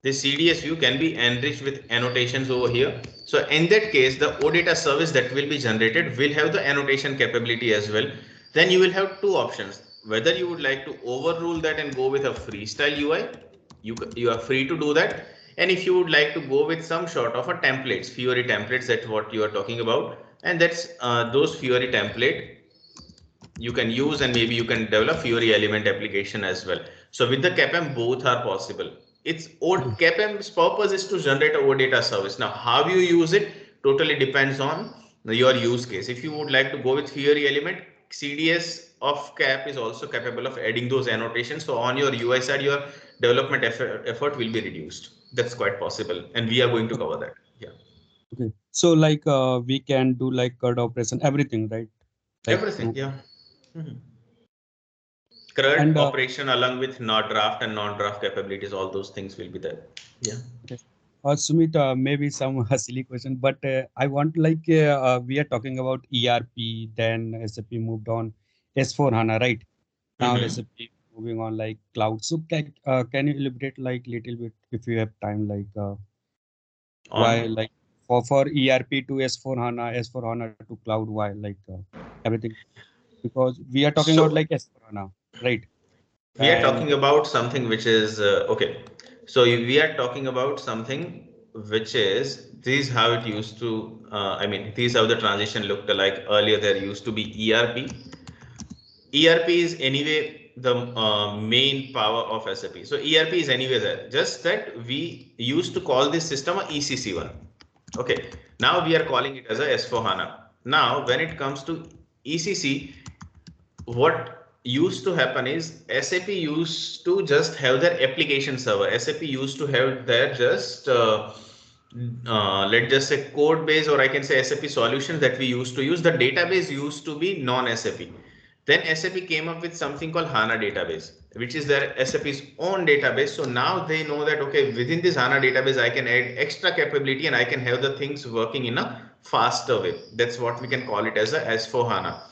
[SPEAKER 1] This CDS view can be enriched with annotations over here. So in that case, the OData service that will be generated will have the annotation capability as well. Then you will have two options. Whether you would like to overrule that and go with a freestyle UI, you are free to do that. And if you would like to go with some sort of a templates, Fiori templates, that's what you are talking about. And that's those Fiori template you can use, and maybe you can develop Fiori element application as well. So with the CAPM, both are possible. CAPM's purpose is to generate a OData service. Now, how you use it totally depends on your use case. If you would like to go with Fiori element, CDS of CAP is also capable of adding those annotations. So on your UI side, your development effort will be reduced. That's quite possible, and we are going to cover that. Yeah,
[SPEAKER 7] okay. So like we can do like CRUD operation, everything, right? Like
[SPEAKER 1] everything.
[SPEAKER 7] through
[SPEAKER 1] Yeah. Mhm. CRUD
[SPEAKER 7] and
[SPEAKER 1] operation along with not draft and non-draft capabilities, all those things will be there. Yeah.
[SPEAKER 7] okay. Sumit, maybe some silly question, but I want like we are talking about ERP, then SAP moved on S4 HANA, right? Now
[SPEAKER 1] Mm-hmm.
[SPEAKER 7] SAP moving on like cloud. So can you elaborate like little bit if you have time, like why
[SPEAKER 1] On
[SPEAKER 7] like for ERP to S4 HANA, S4 HANA to cloud, why like everything? Because we are talking about
[SPEAKER 1] so
[SPEAKER 7] like S4 HANA, right?
[SPEAKER 1] we are
[SPEAKER 7] And
[SPEAKER 1] talking about something which is okay. So we are talking about something which is this is how it used to. This is how the transition looked like earlier. There used to be ERP. ERP is anyway the main power of SAP. So ERP is anyway there. Just that we used to call this system a ECC one. Okay. Now we are calling it as a S4 HANA. Now when it comes to ECC, what used to happen is SAP used to just have their application server. SAP used to have their just let's just say code base, or I can say SAP solutions that we used to use. The database used to be non-SAP. Then SAP came up with something called HANA database, which is their SAP's own database. So now they know that okay, within this HANA database, I can add extra capability and I can have the things working in a faster way. That's what we can call it as a S4 HANA.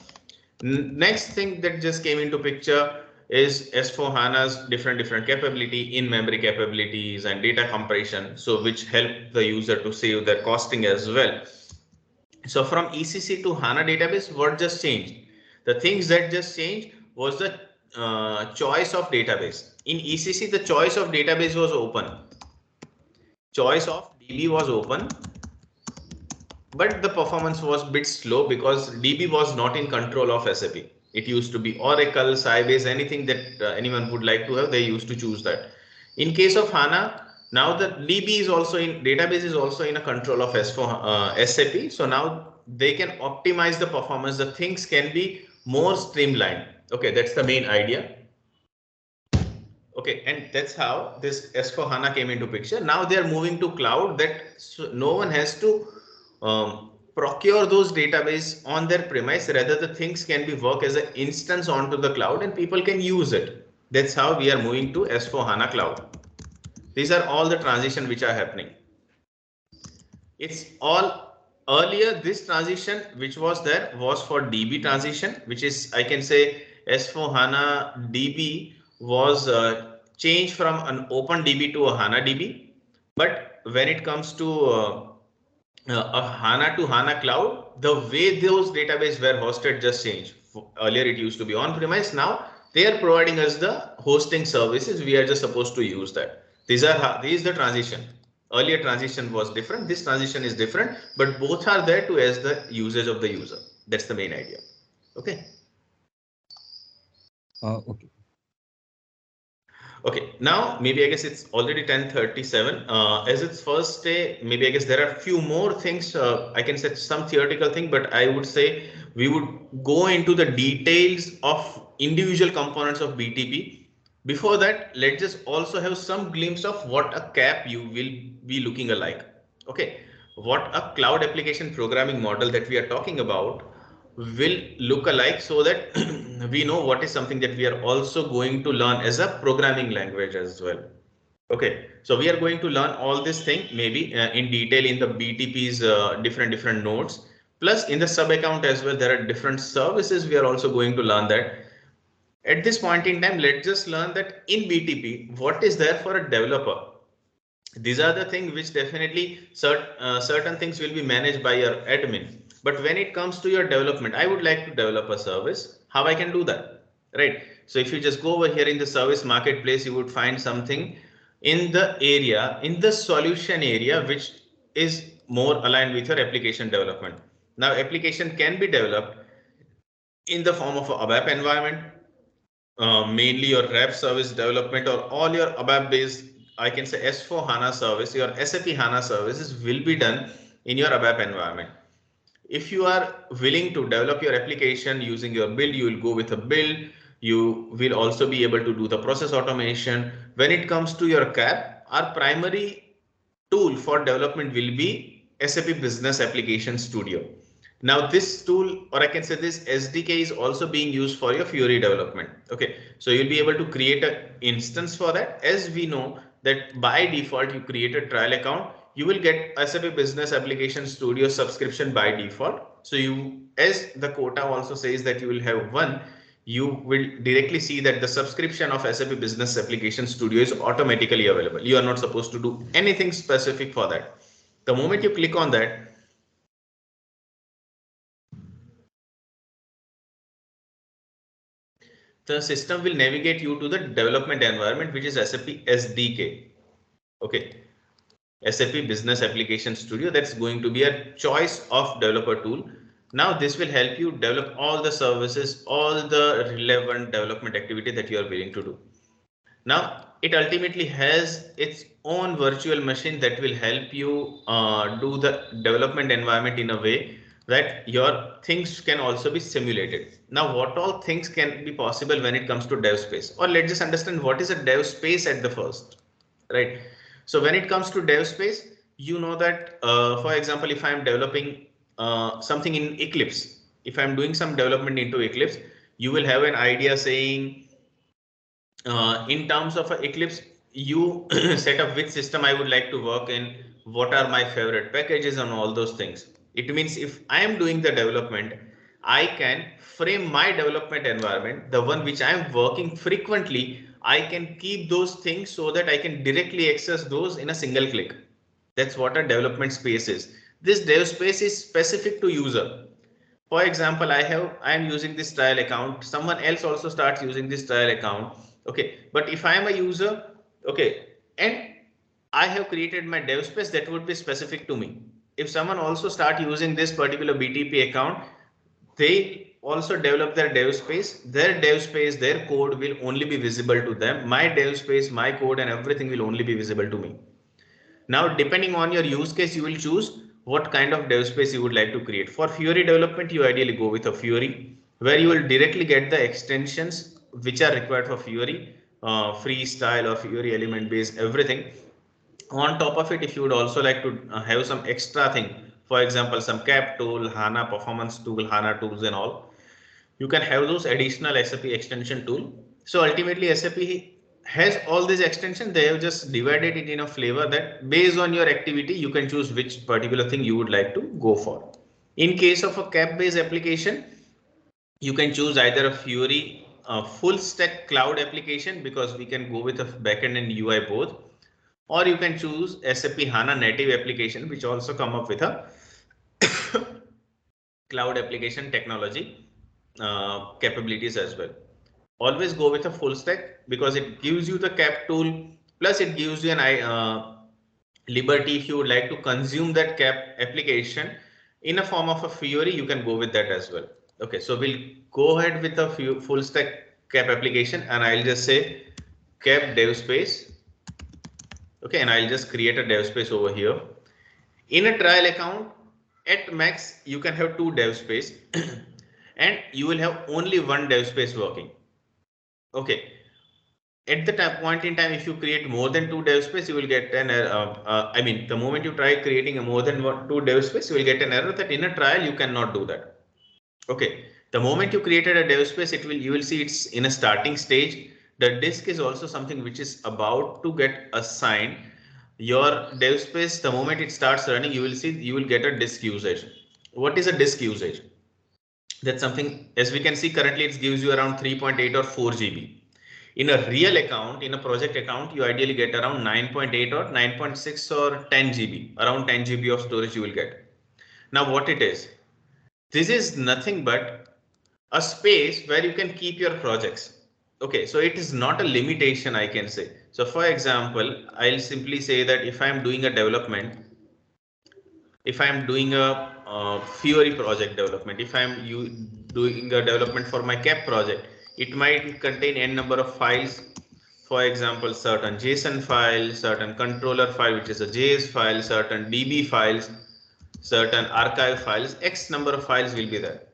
[SPEAKER 1] Next thing that just came into picture is S4 HANA's different capability, in memory capabilities and data compression, so which help the user to save their costing as well. So from ECC to HANA database, what just changed? The things that just changed was the choice of database. In ECC, the choice of database was open. Choice of DB was open, but the performance was a bit slow because DB was not in control of SAP. It used to be Oracle, Sybase, anything that anyone would like to have, they used to choose that. In case of HANA, now the DB is also in, database is also in a control of S4 SAP. So now they can optimize the performance. The things can be more streamlined. Okay, that's the main idea. Okay, and that's how this S4 HANA came into picture. Now they are moving to cloud, that no one has to procure those database on their premise. Rather, the things can be work as an instance onto the cloud and people can use it. That's how we are moving to S4 HANA cloud. These are all the transition which are happening. It's all earlier, this transition which was there was for DB transition, which is, I can say, S4 HANA DB was changed from an open DB to a HANA DB. But when it comes to a HANA to HANA cloud, the way those databases were hosted just changed. Earlier it used to be on premise. Now they are providing us the hosting services. We are just supposed to use that. These is the transition. Earlier transition was different. This transition is different, but both are there to as the usage of the user. That's the main idea. Okay.
[SPEAKER 7] Okay.
[SPEAKER 1] Okay, now maybe I guess it's already 10:37. As its first day, maybe I guess there are a few more things. I can say some theoretical thing, but I would say we would go into the details of individual components of BTP. Before that, let's just also have some glimpse of what a CAP you will be looking alike. Okay, what a cloud application programming model that we are talking about will look alike, so that we know what is something that we are also going to learn as a programming language as well. Okay, so we are going to learn all this thing maybe in detail in the BTP's different nodes, plus in the sub account as well. There are different services. We are also going to learn that. At this point in time, let's just learn that in BTP, what is there for a developer. These are the things which definitely certain things will be managed by your admin. But when it comes to your development, I would like to develop a service. How I can do that, right? So if you just go over here in the service marketplace, you would find something in the area, in the solution area, which is more aligned with your application development. Now, application can be developed in the form of a ABAP environment, mainly your rep service development, or all your ABAP based, I can say S4 HANA service, your SAP HANA services will be done in your ABAP environment. If you are willing to develop your application using your build, you will go with a build. You will also be able to do the process automation. When it comes to your CAP, our primary tool for development will be SAP Business Application Studio. Now this tool, or I can say this SDK, is also being used for your Fury development. Okay, so you'll be able to create an instance for that. As we know that by default you create a trial account, you will get SAP Business Application Studio subscription by default. So you, as the quota also says that you will have one, you will directly see that the subscription of SAP Business Application Studio is automatically available. You are not supposed to do anything specific for that. The moment you click on that, the system will navigate you to the development environment, which is SAP SDK. Okay, SAP Business Application Studio. That's going to be a choice of developer tool. Now this will help you develop all the services, all the relevant development activity that you are willing to do. Now it ultimately has its own virtual machine that will help you do the development environment in a way that your things can also be simulated. Now, what all things can be possible when it comes to dev space? Or let's just understand what is a dev space at the first, right? So when it comes to dev space, you know that, for example, if I'm developing something in Eclipse, if I'm doing some development into Eclipse, you will have an idea saying, in terms of Eclipse, you set up which system I would like to work in, what are my favorite packages and all those things. It means if I am doing the development, I can frame my development environment, the one which I am working frequently. I can keep those things so that I can directly access those in a single click. That's what a development space is. This dev space is specific to user. For example, I am using this trial account. Someone else also starts using this trial account. Okay, but if I am a user, okay, and I have created my dev space, that would be specific to me. If someone also start using this particular BTP account, they also develop their dev space. Their dev space, their code will only be visible to them. My dev space, my code and everything will only be visible to me. Now, depending on your use case, you will choose what kind of dev space you would like to create. For Fiori development, you ideally go with a Fiori, where you will directly get the extensions which are required for Fiori, freestyle or Fiori element based, everything. On top of it, if you would also like to have some extra thing, for example, some cap tool, HANA performance tool, HANA tools and all, you can have those additional SAP extension tool. So ultimately SAP has all these extensions. They have just divided it in a flavor that based on your activity, you can choose which particular thing you would like to go for. In case of a cap based application, you can choose either a Fiori full stack cloud application, because we can go with a backend and UI both, or you can choose SAP HANA native application, which also come up with a cloud application technology capabilities as well. Always go with a full stack because it gives you the cap tool, plus it gives you an liberty. If you would like to consume that cap application in a form of a Fiori, you can go with that as well. Okay, so we'll go ahead with a full stack cap application, and I'll just say cap dev space. Okay, and I'll just create a dev space over here. In a trial account, at max, you can have 2 dev space and you will have only 1 dev space working. Okay. At the point in time, if you create more than 2 dev space, you will get an error. I mean, the moment you try creating a more than 2 dev space, you will get an error that in a trial, you cannot do that. Okay. The moment you created a dev space, you will see it's in a starting stage. The disk is also something which is about to get assigned. Your dev space, the moment it starts running, you will see you will get a disk usage. What is a disk usage? That's something, as we can see currently, it gives you around 3.8 or 4 GB. In a real account, in a project account, you ideally get around 9.8 or 9.6 or 10 GB. Around 10 GB of storage you will get. Now what it is? This is nothing but a space where you can keep your projects. Okay, so it is not a limitation, I can say. So for example, I'll simply say that if I'm doing a development, if I'm doing a Fiori project development, if I'm doing a development for my CAP project, it might contain n number of files. For example, certain JSON file, certain controller file, which is a JS file, certain DB files, certain archive files, X number of files will be there.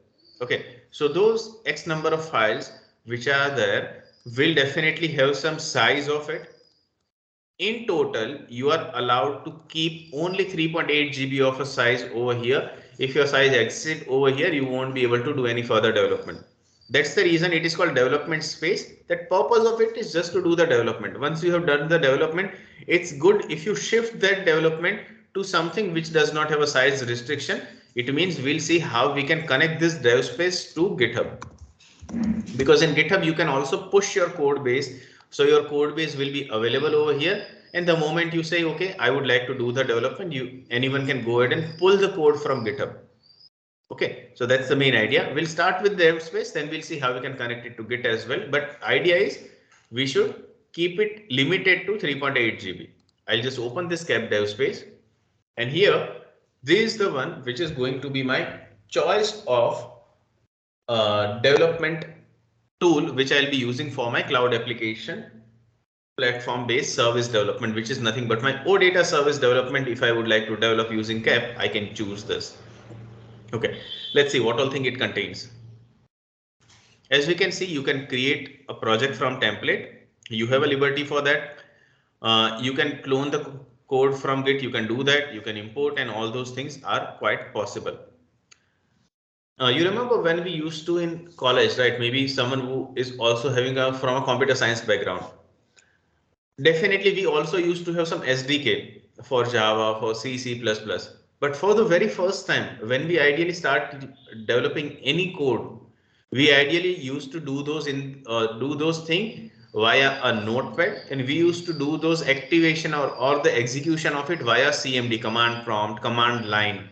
[SPEAKER 1] Okay, so those X number of files which are there will definitely have some size of it. In total, you are allowed to keep only 3.8 GB of a size over here. If your size exceeds over here, you won't be able to do any further development. That's the reason it is called development space. That purpose of it is just to do the development. Once you have done the development, it's good if you shift that development to something which does not have a size restriction. It means we'll see how we can connect this dev space to GitHub, because in GitHub you can also push your code base. So your code base will be available over here, and the moment you say okay, I would like to do the development, anyone can go ahead and pull the code from GitHub. Okay, so that's the main idea. We'll start with dev space, then we'll see how we can connect it to Git as well. But idea is we should keep it limited to 3.8 GB. I'll just open this cap dev space, and here this is the one which is going to be my choice of development tool which I'll be using for my cloud application platform based service development, which is nothing but my OData service development. If I would like to develop using CAP, I can choose this. Okay, let's see what all thing it contains. As we can see, you can create a project from template. You have a liberty for that. You can clone the code from Git. You can do that. You can import, and all those things are quite possible. You remember when we used to in college, right? Maybe someone who is also having from a computer science background. Definitely, we also used to have some SDK for Java, for C, C++. But for the very first time, when we ideally start developing any code, we ideally used to do those things via a notepad, and we used to do those activation or the execution of it via CMD, command prompt, command line,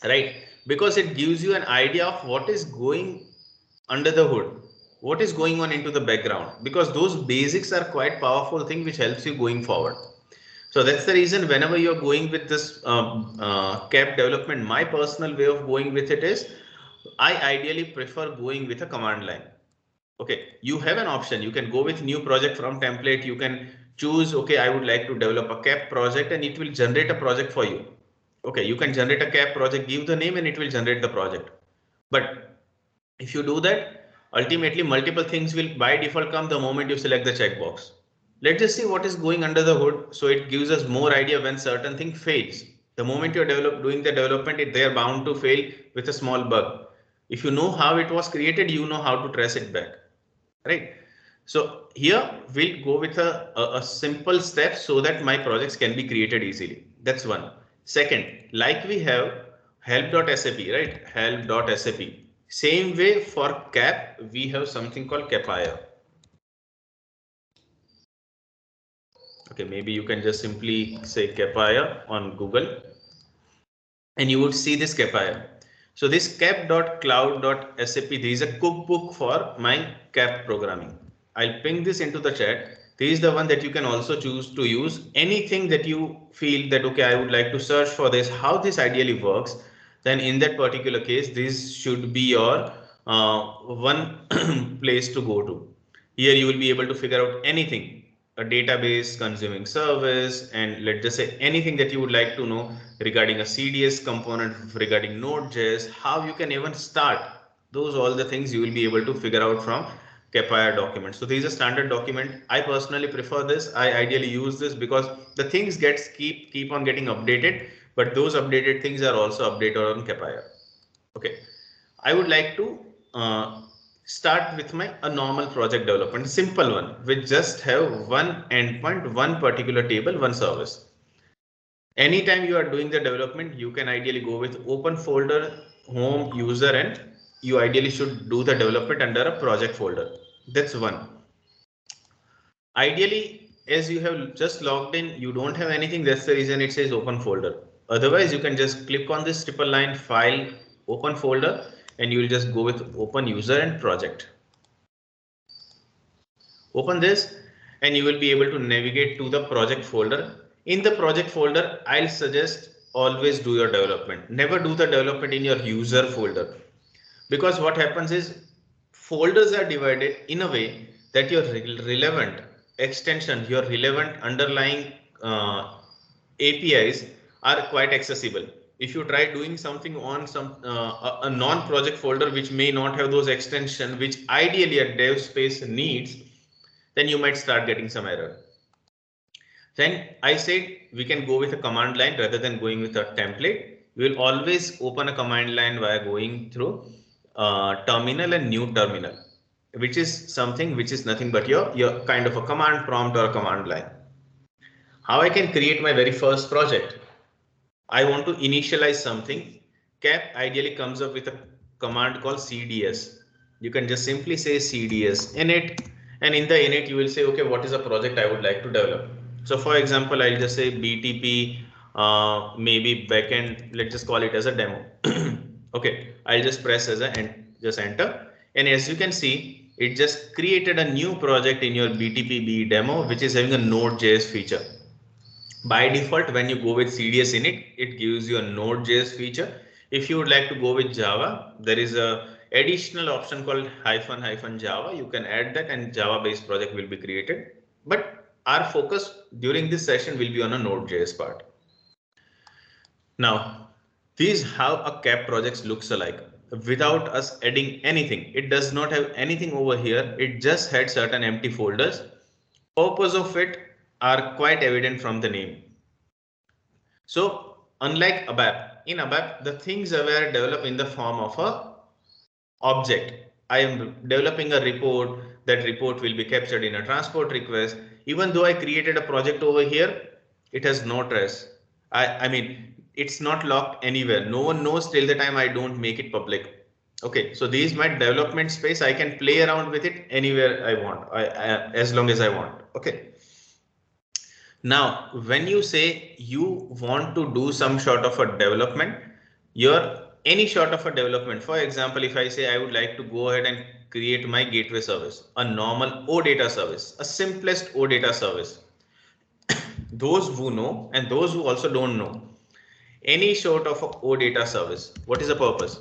[SPEAKER 1] right? Because it gives you an idea of what is going under the hood, what is going on into the background, because those basics are quite powerful thing which helps you going forward. So that's the reason whenever you're going with this CAP development, my personal way of going with it is I ideally prefer going with a command line. Okay, you have an option. You can go with new project from template. You can choose, okay, I would like to develop a CAP project, and it will generate a project for you. Okay, you can generate a CAP project, give the name, and it will generate the project. But if you do that, ultimately multiple things will by default come the moment you select the checkbox. Let's just see what is going under the hood. So it gives us more idea when certain thing fails. The moment you're doing the development, they are bound to fail with a small bug. If you know how it was created, you know how to trace it back, right? So here we'll go with a simple step so that my projects can be created easily. That's one. Second, like we have help.sap, right? Help.sap. Same way for CAP, we have something called Capire. Okay, maybe you can just simply say Capire on Google and you would see this Capire. So this cap.cloud.sap, there is a cookbook for my CAP programming. I'll ping this into the chat. This is the one that you can also choose to use anything that you feel that, okay, I would like to search for this, how this ideally works. Then in that particular case, this should be your one place to go to. Here you will be able to figure out anything, a database consuming service, and let's just say anything that you would like to know regarding a CDS component, regarding Node.js, how you can even start. Those all the things you will be able to figure out from Capire document. So this is a standard document. I personally prefer this. I ideally use this because the things keep on getting updated, but those updated things are also updated on Capire. Okay, I would like to start with my a normal project development, simple one, which just have one endpoint, one particular table, one service. Anytime you are doing the development, you can ideally go with open folder, home, user, and you ideally should do the development under a project folder. That's one. Ideally, as you have just logged in, you don't have anything. That's the reason it says open folder. Otherwise, you can just click on this triple line file, open folder, and you will just go with open user and project. Open this and you will be able to navigate to the project folder. In the project folder, I'll suggest always do your development. Never do the development in your user folder, because what happens is folders are divided in a way that your relevant extension, your relevant underlying APIs are quite accessible. If you try doing something on some a non-project folder which may not have those extensions which ideally a dev space needs, then you might start getting some error. Then I said we can go with a command line rather than going with a template. We will always open a command line via going through terminal and new terminal, which is something which is nothing but your kind of a command prompt or a command line. How I can create my very first project? I want to initialize something. CAP ideally comes up with a command called CDS. You can just simply say CDS init, and in the init you will say, okay, what is a project I would like to develop? So for example, I'll just say BTP, maybe backend, let's just call it as a demo. Okay, I'll just press as a and just enter. And as you can see, it just created a new project in your BTP demo, which is having a Node.js feature. By default, when you go with CDS init, it gives you a Node.js feature. If you would like to go with Java, there is a additional option called -- Java. You can add that and Java based project will be created. But our focus during this session will be on a Node.js part. Now, these how a CAP project looks alike without us adding anything. It does not have anything over here. It just had certain empty folders. Purpose of it are quite evident from the name. So unlike ABAP, in ABAP, the things were developed in the form of a object. I am developing a report. That report will be captured in a transport request. Even though I created a project over here, it has no trace. I mean, it's not locked anywhere. No one knows till the time I don't make it public. Okay, so these my development space. I can play around with it anywhere I want, as long as I want. Okay. Now, when you say you want to do some sort of a development, your any sort of a development, for example, if I say I would like to go ahead and create my gateway service, a normal OData service, a simplest OData service. Those who know and those who also don't know, any sort of a OData service, what is the purpose?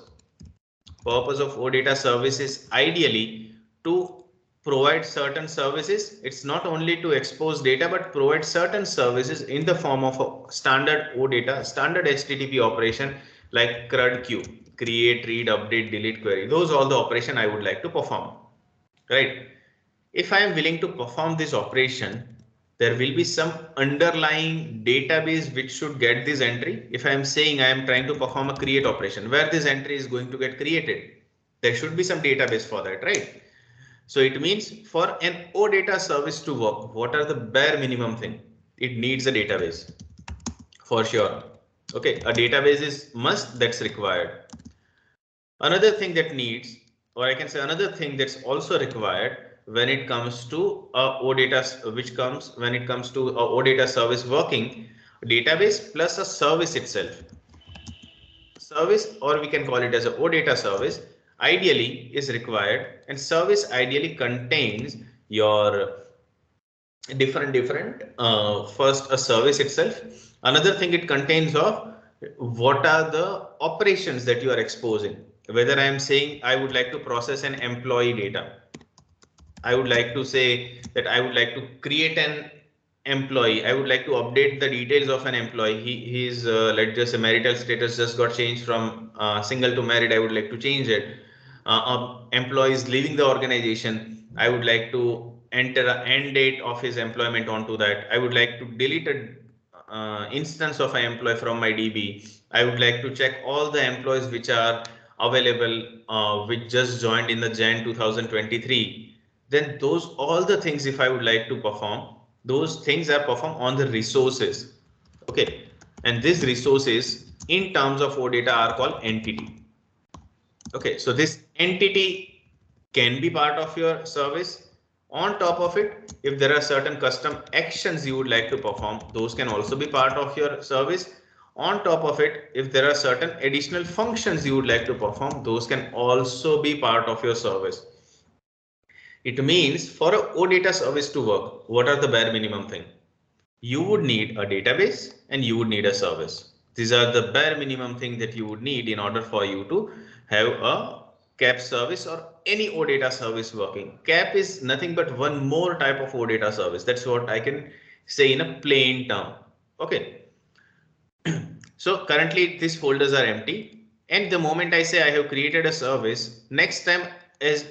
[SPEAKER 1] Purpose of OData service is ideally to provide certain services. It's not only to expose data, but provide certain services in the form of a standard OData, standard HTTP operation like CRUD queue, create, read, update, delete, query. Those are all the operation I would like to perform, right? If I am willing to perform this operation, there will be some underlying database which should get this entry. If I am saying I am trying to perform a create operation, where this entry is going to get created, there should be some database for that, right? So it means for an OData service to work, what are the bare minimum thing? It needs a database for sure. Okay, a database is must, that's required. Another thing that needs, or I can say another thing that's also required when it comes to OData, which comes when it comes to OData service working, database plus a service itself. Service, or we can call it as a OData service, ideally is required, and service ideally contains your different first a service itself. Another thing it contains of what are the operations that you are exposing. Whether I am saying I would like to process an employee data, I would like to say that I would like to create an employee. I would like to update the details of an employee. His let's just say marital status just got changed from single to married. I would like to change it. Employees leaving the organization. I would like to enter an end date of his employment onto that. I would like to delete a instance of an employee from my DB. I would like to check all the employees which are available, which just joined in the Jan 2023. Then those all the things, if I would like to perform, those things are performed on the resources. Okay, and these resources in terms of OData are called entity. Okay, so this entity can be part of your service. On top of it, if there are certain custom actions you would like to perform, those can also be part of your service. On top of it, if there are certain additional functions you would like to perform, those can also be part of your service. It means for a OData service to work, what are the bare minimum thing? You would need a database and you would need a service. These are the bare minimum thing that you would need in order for you to have a CAP service or any OData service working. CAP is nothing but one more type of OData service. That's what I can say in a plain term. Okay. So currently these folders are empty. And the moment I say I have created a service, next time, as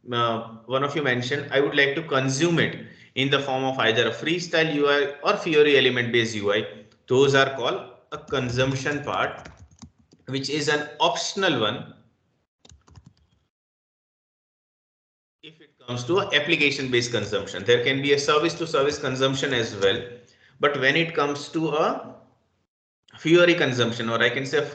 [SPEAKER 1] one of you mentioned, I would like to consume it in the form of either a freestyle UI or Fiori element based UI. Those are called a consumption part, which is an optional one if it comes to application based consumption. There can be a service to service consumption as well. But when it comes to a Fiori consumption, or I can say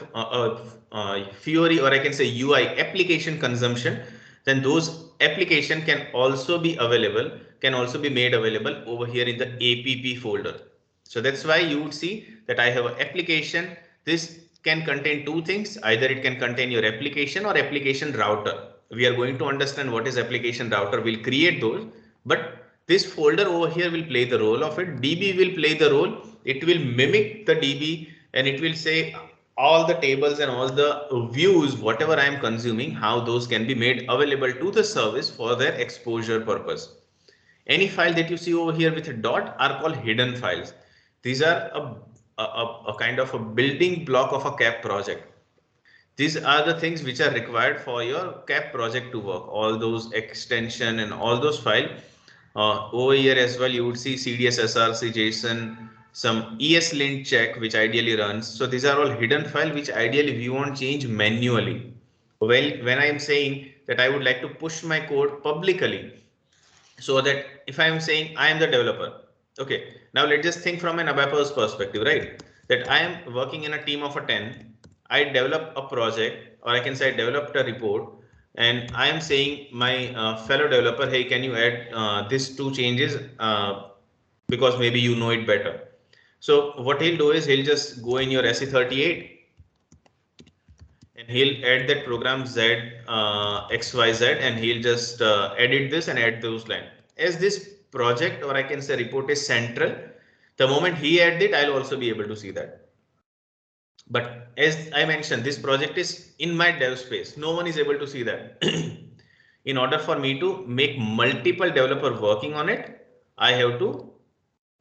[SPEAKER 1] Fiori, or I can say UI application consumption, then those application can also be available, can also be made available over here in the APP folder. So that's why you would see that I have an application. This can contain two things. Either it can contain your application or application router. We are going to understand what is application router. We'll create those, but this folder over here will play the role of it. DB will play the role. It will mimic the DB and it will say all the tables and all the views, whatever I am consuming, how those can be made available to the service for their exposure purpose. Any file that you see over here with a dot are called hidden files. These are a kind of a building block of a CAP project. These are the things which are required for your CAP project to work. All those extension and all those file. Over here as well, you would see CDS, SRC, JSON, some ESLint check, which ideally runs. So these are all hidden file, which ideally we won't change manually. Well, when I am saying that I would like to push my code publicly, so that if I am saying I am the developer, okay, now let's just think from an ABAPers perspective, right? That I am working in a team of a 10, I develop a project, or I can say I developed a report, and I am saying my fellow developer, hey, can you add these two changes because maybe you know it better. So what he'll do is he'll just go in your SE38 and he'll add that program Z XYZ, and he'll just edit this and add those lines. As this project, or I can say report, is central, the moment he adds it, I'll also be able to see that. But as I mentioned, this project is in my dev space. No one is able to see that. In order for me to make multiple developer working on it, I have to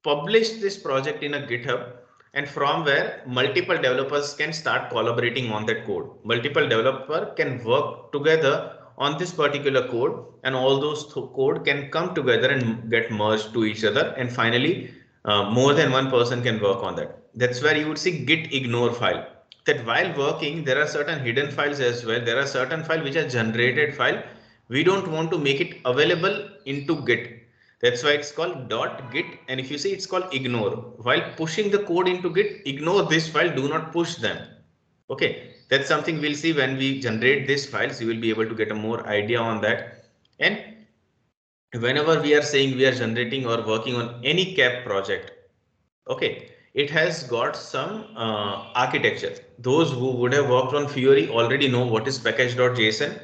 [SPEAKER 1] publish this project in a GitHub, and from where multiple developers can start collaborating on that code. Multiple developer can work together on this particular code, and all those code can come together and get merged to each other, and finally more than one person can work on that. That's where you would see git ignore file, that while working there are certain hidden files as well. There are certain files which are generated file. We don't want to make it available into git. That's why it's called .git, and if you see, it's called ignore. While pushing the code into git, ignore this file, do not push them. Okay, that's something we'll see when we generate these files. You will be able to get a more idea on that. And whenever we are saying we are generating or working on any CAP project, okay, it has got some architecture. Those who would have worked on Fiori already know what is package.json.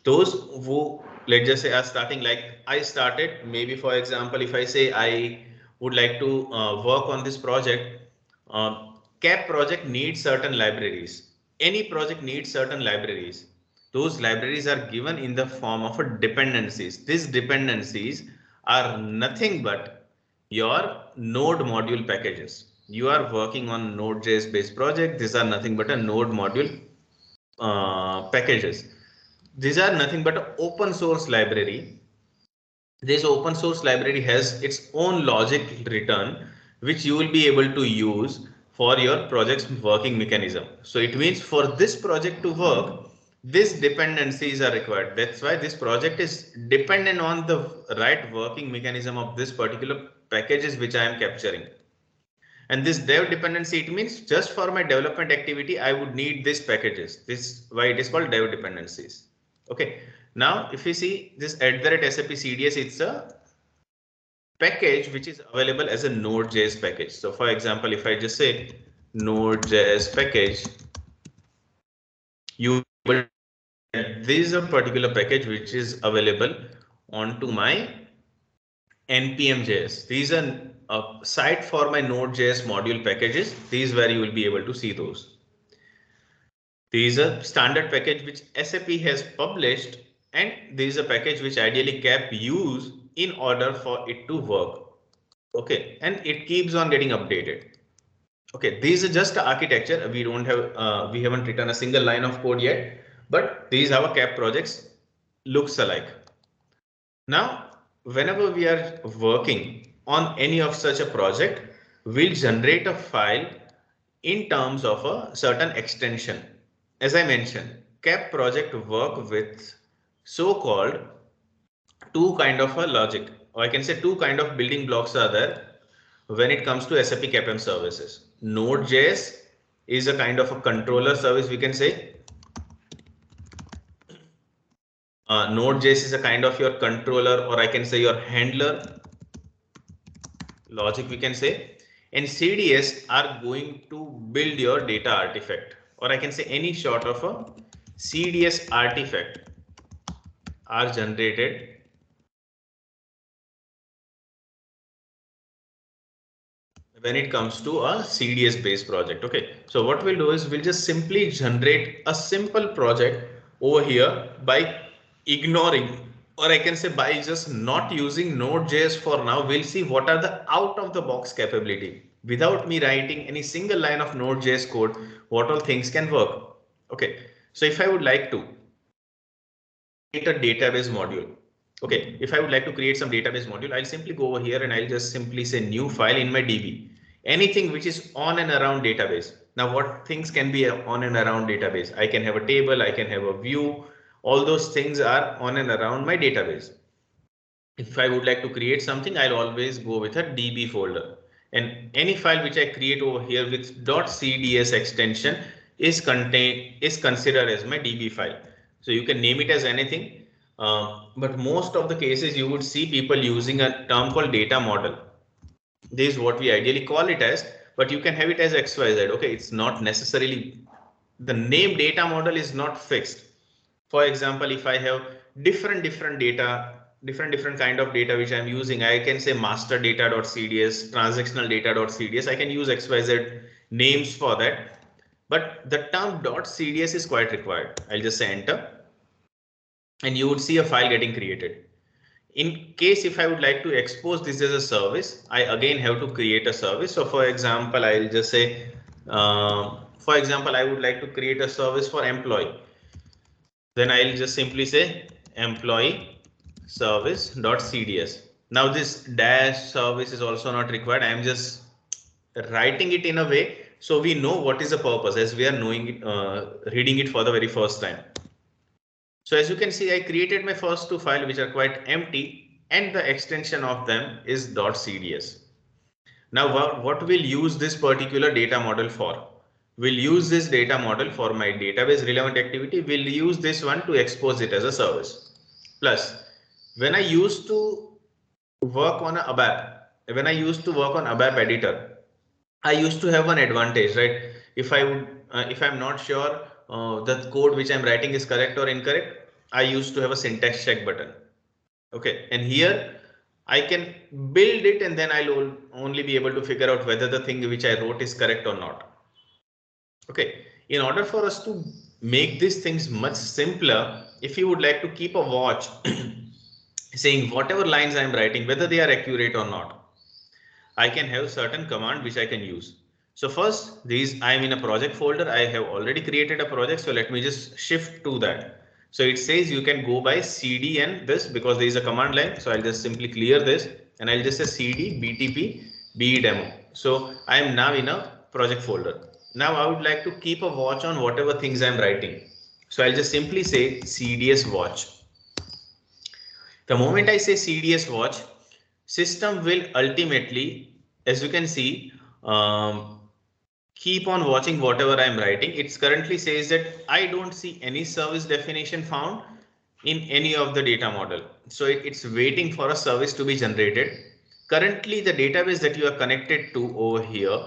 [SPEAKER 1] Those who, let's just say, are starting, like I started, maybe for example, if I say I would like to work on this project, CAP project needs certain libraries. Any project needs certain libraries. Those libraries are given in the form of a dependencies. These dependencies are nothing but your node module packages. You are working on Node.js based project. These are nothing but a node module packages. These are nothing but an open source library. This open source library has its own logic written, which you will be able to use for your project's working mechanism. So it means for this project to work, these dependencies are required. That's why this project is dependent on the right working mechanism of this particular packages which I am capturing. And this dev dependency, it means just for my development activity, I would need these packages. This why it is called dev dependencies. Okay. Now, if you see this @SAP CDS, it's a package which is available as a Node.js package. So for example, if I just say Node.js package, you will, this is a particular package which is available onto my npm.js. These are a site for my Node.js module packages. These where you will be able to see those. These are standard package which SAP has published, and there is a package which ideally CAP use in order for it to work. Okay, and it keeps on getting updated. Okay, these are just architecture. We don't have, we haven't written a single line of code yet, but these our CAP projects looks alike. Now, whenever we are working on any of such a project, we'll generate a file in terms of a certain extension. As I mentioned, CAP project work with so-called two kind of a logic, or I can say two kind of building blocks are there when it comes to SAP CAPM services. Node.js is a kind of a controller service, we can say. Node.js is a kind of your controller, or I can say your handler logic, we can say. And CDS are going to build your data artifact, or I can say any sort of a CDS artifact are generated when it comes to a CDS based project. Okay, so what we'll do is we'll just simply generate a simple project over here by ignoring, or I can say by just not using Node.js for now. We'll see what are the out of the box capability without me writing any single line of Node.js code, what all things can work. Okay, so if I would like to create a database module. Okay, if I would like to create some database module, I'll simply go over here and I'll just simply say new file in my DB. Anything which is on and around database. Now, what things can be on and around database? I can have a table, I can have a view. All those things are on and around my database. If I would like to create something, I'll always go with a DB folder. And any file which I create over here with .cds extension is considered as my DB file. So you can name it as anything, but most of the cases you would see people using a term called data model. This is what we ideally call it as, but you can have it as XYZ. Okay, it's not necessarily, the name data model is not fixed. For example, if I have different data, different kind of data which I'm using, I can say master data.cds, transactional data.cds. I can use XYZ names for that. but the term .cds is quite required. I'll just say enter, and you would see a file getting created. In case if I would like to expose this as a service, I again have to create a service. So for example, I'll just say, for example, I would like to create a service for employee. Then I'll just simply say employee service.cds. Now this dash service is also not required. I am just writing it in a way so we know what is the purpose as we are knowing it, reading it for the very first time. So as you can see, I created my first two files which are quite empty, and the extension of them is .cds. Now what we'll use this particular data model for? We'll use this data model for my database relevant activity. We'll use this one to expose it as a service. Plus, when I used to work on a ABAP, when I used to work on ABAP editor, I used to have one advantage, right? If I'm not sure the code which I'm writing is correct or incorrect, I used to have a syntax check button. Okay, and here I can build it, and then I'll only be able to figure out whether the thing which I wrote is correct or not. Okay, in order for us to make these things much simpler, if you would like to keep a watch saying whatever lines I am writing, whether they are accurate or not, I can have certain command which I can use. So first, I am in a project folder. I have already created a project. So let me just shift to that. So it says you can go by CD and this because there is a command line. So I'll just simply clear this and I'll just say CD BTP BE demo. So I am now in a project folder. Now I would like to keep a watch on whatever things I'm writing. So I'll just simply say CDS watch. The moment I say CDS watch, system will ultimately, as you can see, keep on watching whatever I'm writing. It currently says that I don't see any service definition found in any of the data model. So it's waiting for a service to be generated. Currently, the database that you are connected to over here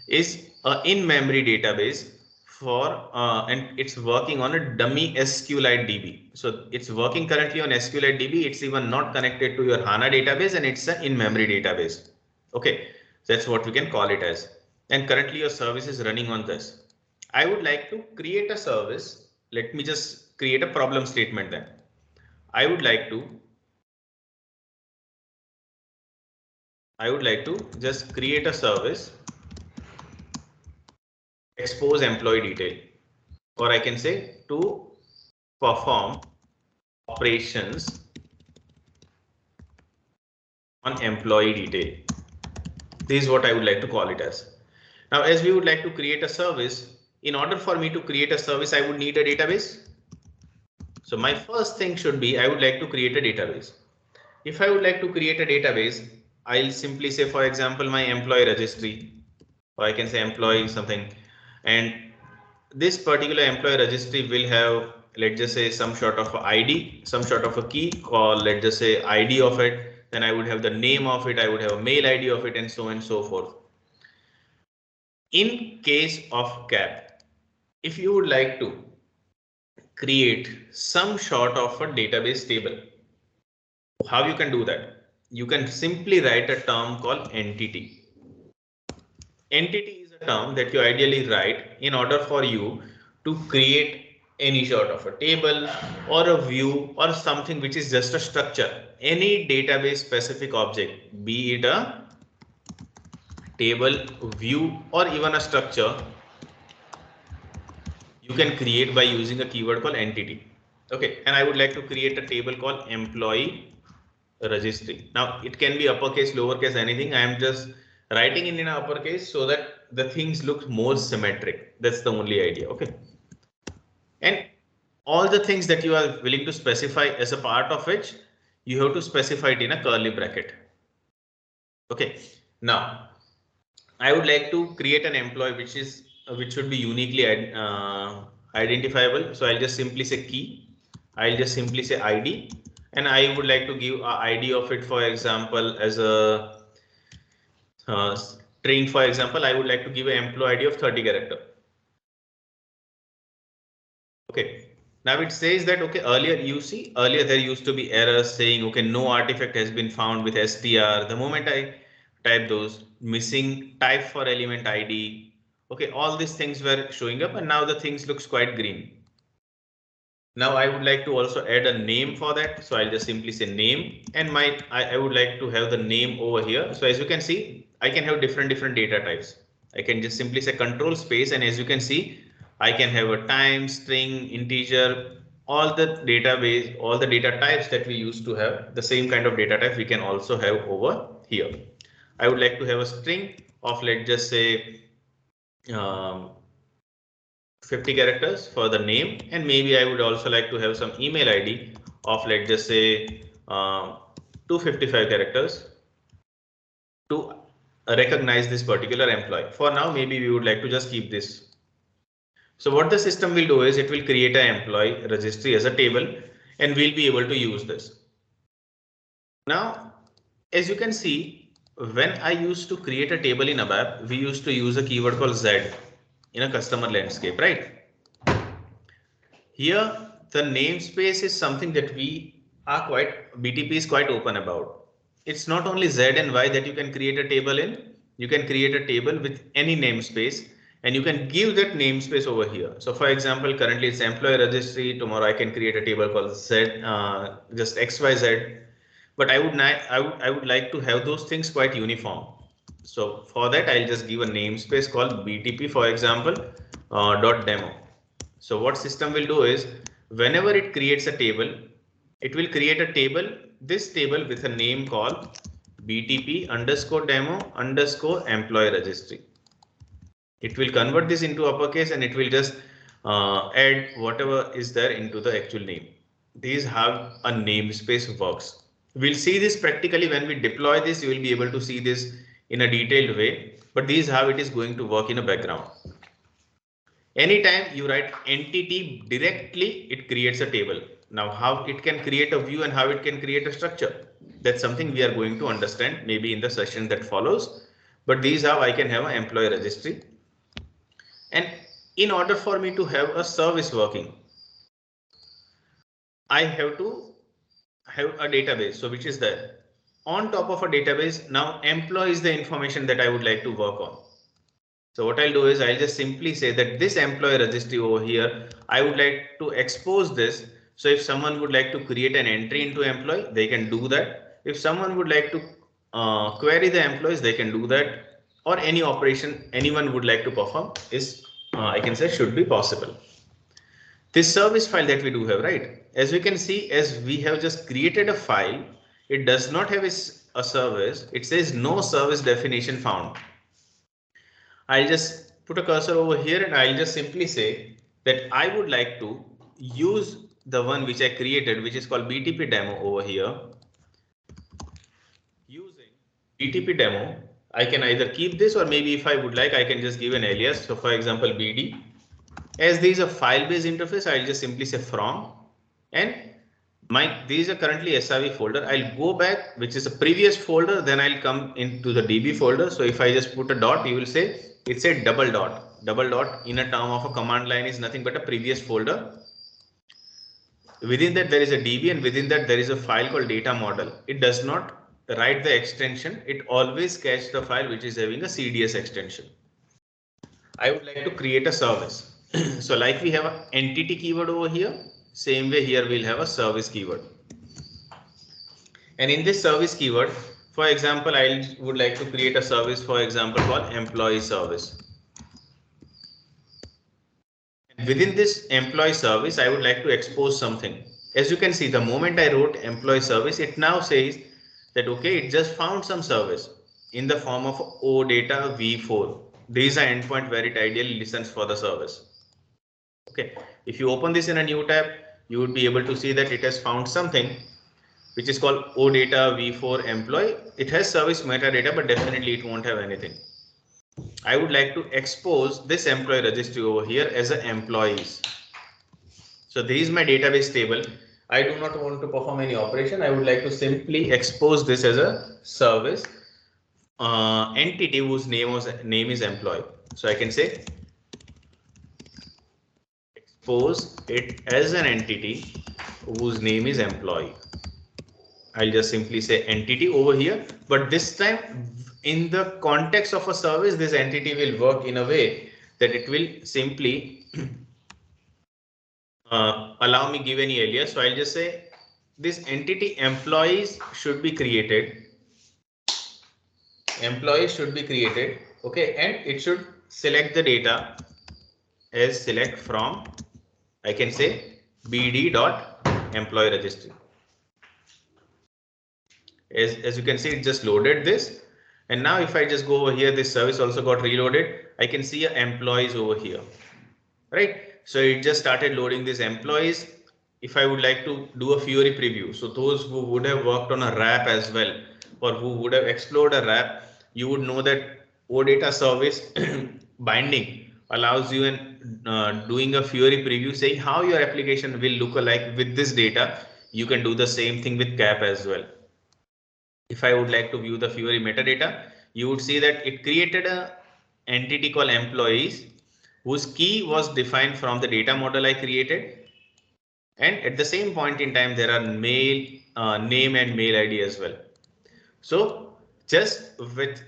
[SPEAKER 1] is a in-memory database for and it's working on a dummy SQLite DB. So it's working currently on SQLite DB. It's even not connected to your HANA database, and it's an in-memory database. Okay, that's what we can call it as. And currently your service is running on this. I would like to create a service. Let me just create a problem statement then. I would like to just create a service, expose employee detail, or I can say to perform operations on employee detail. This is what I would like to call it as. Now, as we would like to create a service, in order for me to create a service, I would need a database. So my first thing should be, I would like to create a database. If I would like to create a database, I'll simply say, for example, my employee registry, or I can say employee something. And this particular employee registry will have, let's just say, some sort of ID, some sort of a key called, let's just say, ID of it. Then I would have the name of it, I would have a mail ID of it, and so on and so forth. In case of CAP, if you would like to create some sort of a database table, how you can do that? You can simply write a term called entity. Entity is a term that you ideally write in order for you to create any sort of a table or a view or something which is just a structure. Any database specific object, be it a table, view, or even a structure, you can create by using a keyword called entity. Okay, and I would like to create a table called employee registry. Now it can be uppercase, lowercase, anything. I am just writing in uppercase so that the things look more symmetric. That's the only idea. Okay, and all the things that you are willing to specify as a part of which you have to specify it in a curly bracket. Okay, now I would like to create an employee which should be uniquely identifiable. So I'll just simply say key. I'll just simply say ID, and I would like to give a ID of it, for example, as a string. For example, I would like to give an employee ID of 30 character. Okay. Now it says that, okay, earlier there used to be errors saying, okay, no artifact has been found with str. The moment I type those, missing type for element ID, Okay, all these things were showing up and now the things looks quite green. Now I would like to also add a name for that. So I'll just simply say name, and I would like to have the name over here. So as you can see, I can have different data types. I can just simply say control space, and as you can see, I can have a time, string, integer, all the database, all the data types that we used to have, the same kind of data type we can also have over here. I would like to have a string of, let's just say, 50 characters for the name, and maybe I would also like to have some email ID of, let's just say, 255 characters to recognize this particular employee. For now, maybe we would like to just keep this. So what the system will do is it will create an employee registry as a table, and we'll be able to use this. Now, as you can see, when I used to create a table in ABAP, we used to use a keyword called Z in a customer landscape, right? Here, the namespace is something that BTP is quite open about. It's not only Z and Y that you can create a table in, you can create a table with any namespace, and you can give that namespace over here. So for example, currently it's employee registry. Tomorrow I can create a table called Z, just XYZ. But I would like to have those things quite uniform. So for that, I'll just give a namespace called BTP, for example, .demo. So what system will do is whenever it creates a table, it will create a table, this table with a name called BTP underscore demo underscore employee registry. It will convert this into uppercase and it will just add whatever is there into the actual name. These have a namespace works. We'll see this practically when we deploy this. You will be able to see this in a detailed way, but these how it is going to work in a background. Anytime you write entity directly, it creates a table. Now how it can create a view and how it can create a structure, that's something we are going to understand maybe in the session that follows. But these how I can have an employee registry. And in order for me to have a service working, I have to have a database. So which is there on top of a database. Now employee is the information that I would like to work on. So what I'll do is I'll just simply say that this employee registry over here, I would like to expose this. So if someone would like to create an entry into employee, they can do that. If someone would like to query the employees, they can do that. Or any operation anyone would like to perform is, I can say, should be possible. This service file that we do have, right? As we can see, as we have just created a file, it does not have a service. It says no service definition found. I'll just put a cursor over here and I'll just simply say that I would like to use the one which I created, which is called BTP demo over here. Using BTP demo, I can either keep this, or maybe if I would like, I can just give an alias. So for example, BD. As these are file-based interface, I'll just simply say from, and these are currently SRV folder. I'll go back, which is a previous folder, then I'll come into the DB folder. So if I just put a dot, you will say it's a double dot. Double dot in a term of a command line is nothing but a previous folder. Within that there is a DB, and within that there is a file called data model. It does not write the extension. It always catches the file which is having a CDS extension. I would like to create a service. So like we have an entity keyword over here, same way here we'll have a service keyword. And in this service keyword, for example, I would like to create a service, for example, called employee service. And within this employee service, I would like to expose something. As you can see, the moment I wrote employee service, it now says that, okay, it just found some service in the form of OData v4. These are endpoint where it ideally listens for the service. Okay, if you open this in a new tab, you would be able to see that it has found something which is called OData v4 employee. It has service metadata, but definitely it won't have anything. I would like to expose this employee registry over here as an employees. So this is my database table. I do not want to perform any operation. I would like to simply expose this as a service entity whose name is employee. So I can say expose it as an entity whose name is employee. I'll just simply say entity over here, but this time in the context of a service, this entity will work in a way that it will simply allow me give any alias. So I'll just say this entity employees should be created. Employees should be created. Okay, and it should select the data as select from, I can say bd dot employee registry. As you can see, it just loaded this. And now if I just go over here, this service also got reloaded. I can see employees over here, right? So it just started loading these employees. If I would like to do a Fiori preview, so those who would have worked on a wrap as well, or who would have explored a wrap, you would know that OData service binding allows you in doing a Fiori preview, saying how your application will look like with this data. You can do the same thing with CAP as well. If I would like to view the Fiori metadata, you would see that it created a entity called employees whose key was defined from the data model I created. And at the same point in time, there are mail, name and mail ID as well. So just with